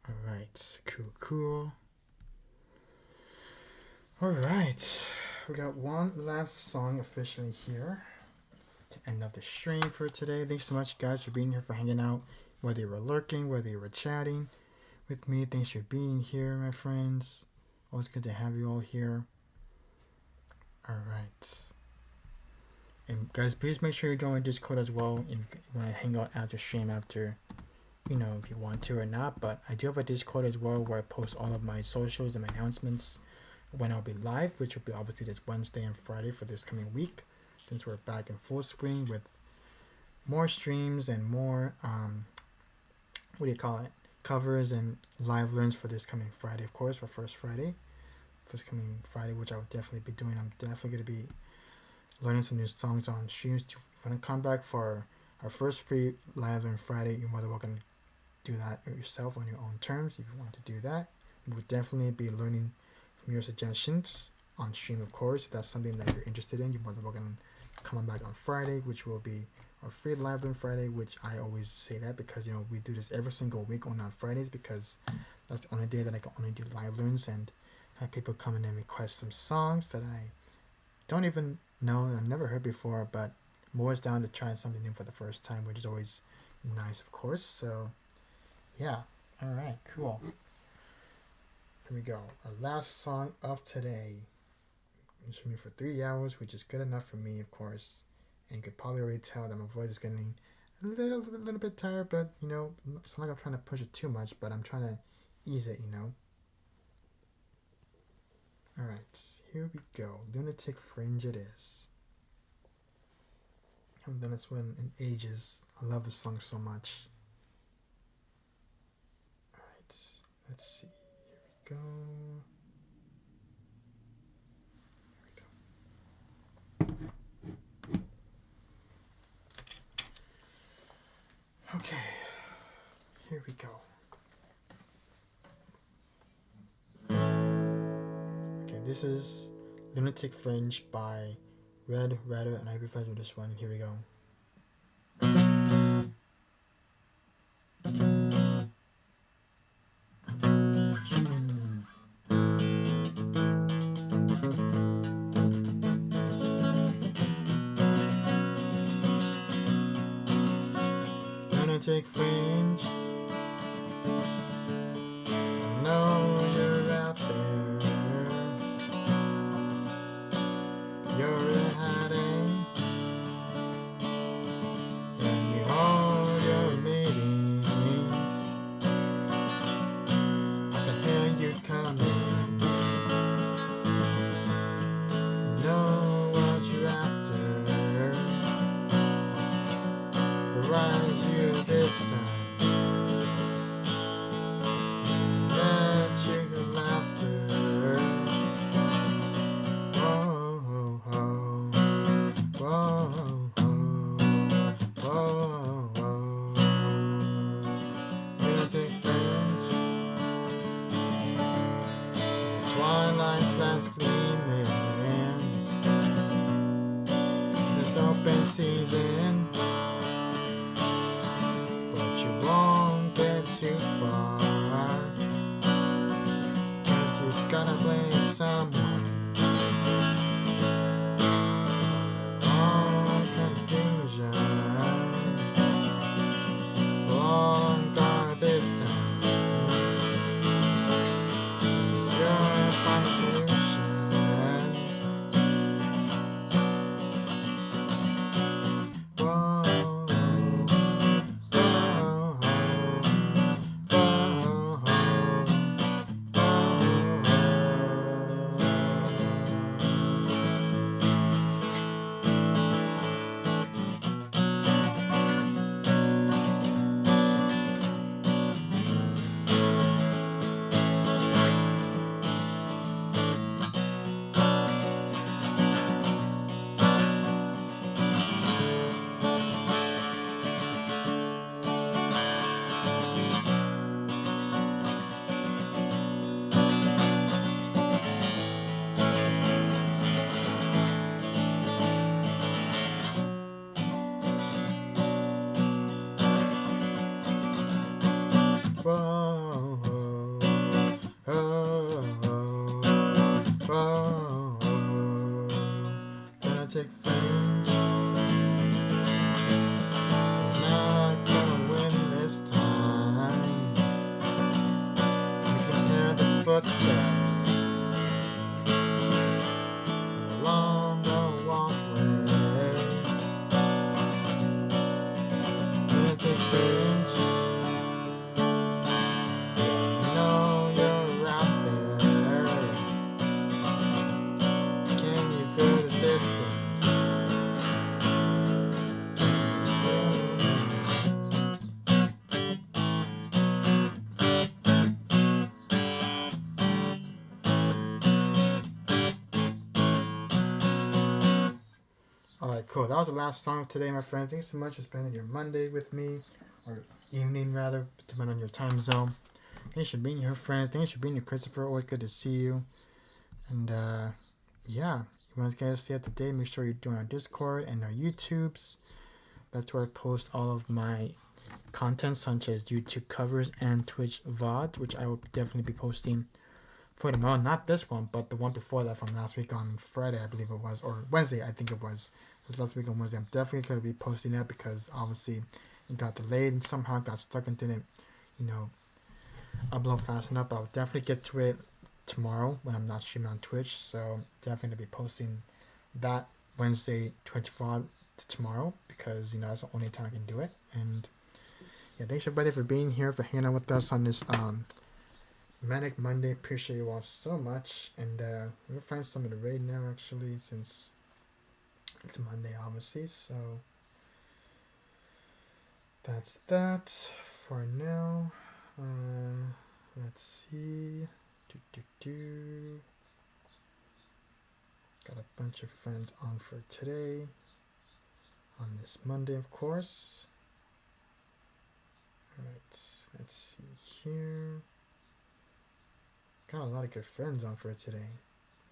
All right, cool, cool. All right, we got one last song officially here to end up the stream for today. Thanks so much, guys, for being here, for hanging out. Whether you were lurking, whether you were chatting with me, thanks for being here, my friends. Always good to have you all here. All right. And guys, please make sure you join my Discord as well. And when I hang out after stream, after, if you want to or not. But I do have a Discord as well where I post all of my socials and my announcements when I'll be live, which will be obviously this Wednesday and Friday for this coming week, since we're back in full swing with more streams and more covers and live learns for this coming Friday, of course, for first coming Friday, which I will definitely be doing. I'm definitely going to be learning some new songs on streams. If you want to come back for our first free live learn Friday, you're more than welcome to do that yourself on your own terms if you want to do that. We'll definitely be learning from your suggestions on stream, of course. If that's something that you're interested in, you're more than welcome to come on back on Friday, which will be our free live learn Friday, which I always say that because we do this every single week on Fridays, because that's the only day that I can only do live learns and have people come in and request some songs that I don't even know, I've never heard before, but I'm always down to try something new for the first time, which is always nice, of course. So yeah, all right, cool. Here we go. Our last song of today. I'm streaming for 3 hours, which is good enough for me, of course. And you could probably already tell that my voice is getting a little bit tired, but it's not like I'm trying to push it too much, but I'm trying to ease it, Alright, here we go. Lunatic Fringe it is. I haven't done this one in ages. I love this song so much. Alright, let's see. Here we go. Okay, here we go. Okay, this is Lunatic Fringe by Red Redder, and I refer to this one. Here we go. Lunatic Fringe, I know you're out there. You're in hiding, and you hold your meetings. I can hear you coming. Know what you're after. Rise you this time. Let you the laughter. Whoa, whoa, whoa, whoa, whoa. Lunatic Fringe. The twilight's last gleaming. This open season. Won't get too far, 'cause you've gotta blame someone. All confusion, all on guard this time. It's your contribution. Whoa. take fringe. We're not gonna win this time. We can hear the footsteps along the walkway. Gonna take fringe. You know you're out there. Can you feel the distance? Alright, cool. That was the last song today, my friends. Thanks so much for spending your Monday with me, or evening rather, depending on your time zone. Thanks for being here, friend. Thanks for being here, Christopher. Always good to see you. And yeah, you want to guys stay up to date, make sure you're doing our Discord and our YouTubes. That's where I post all of my content, such as YouTube covers and Twitch VOD, which I will definitely be posting for tomorrow. Not this one, but the one before that from last week on Friday, I believe it was, or Wednesday, I think it was. It was last week on Wednesday. I'm definitely going to be posting that because obviously it got delayed and somehow got stuck and didn't, upload fast enough. But I'll definitely get to it tomorrow when I'm not streaming on Twitch. So definitely be posting that Wednesday 24 to tomorrow because that's the only time I can do it. And yeah, thanks everybody for being here, for hanging out with us on this Manic Monday. Appreciate you all so much. And we'll find something to raid now actually, since it's Monday obviously. So that's that for now. Let's see. Got a bunch of friends on for today. On this Monday, of course. Alright, let's see here. Got a lot of good friends on for today,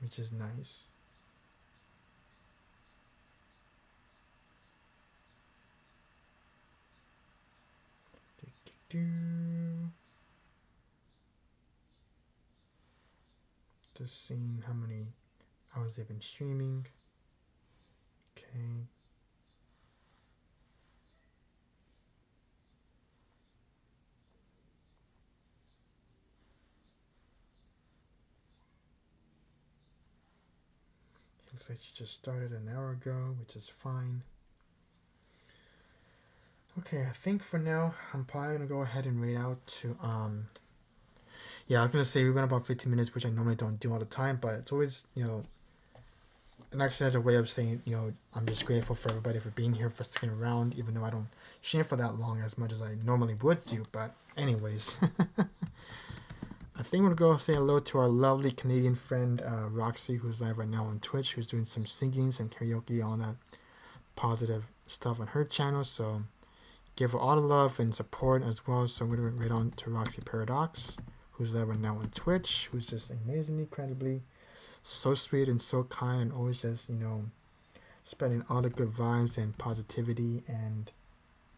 which is nice. Just seeing how many hours they've been streaming. Okay. Looks like she just started an hour ago, which is fine. Okay, I think for now, I'm probably going to go ahead and raid out to, yeah, I was going to say we went about 15 minutes, which I normally don't do all the time, but it's always, an accidental way of saying, I'm just grateful for everybody for being here, for sticking around, even though I don't stream for that long as much as I normally would do, but anyways. I think we're going to go say hello to our lovely Canadian friend, Roxy, who's live right now on Twitch, who's doing some singing, some karaoke, all that positive stuff on her channel, so give her all the love and support as well. So I'm going to go right on to Roxy Paradox, who's live right now on Twitch, who's just amazingly, incredibly so sweet and so kind, and always just, spreading all the good vibes and positivity and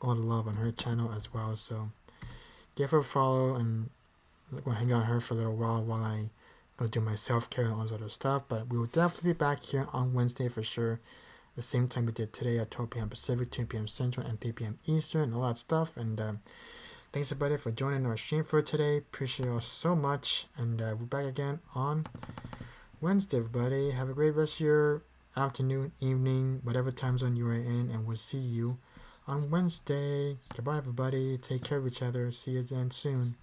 all the love on her channel as well. So give her a follow, and go hang out with her for a little while I go do my self-care and all this other stuff. But we will definitely be back here on Wednesday for sure. The same time we did today at 12 p.m. Pacific, 2 p.m. Central, and 3 p.m. Eastern, and all that stuff. And thanks everybody for joining our stream for today. Appreciate you all so much. And we're back again on Wednesday, everybody. Have a great rest of your afternoon, evening, whatever time zone you are in. And we'll see you on Wednesday. Goodbye, everybody. Take care of each other. See you again soon.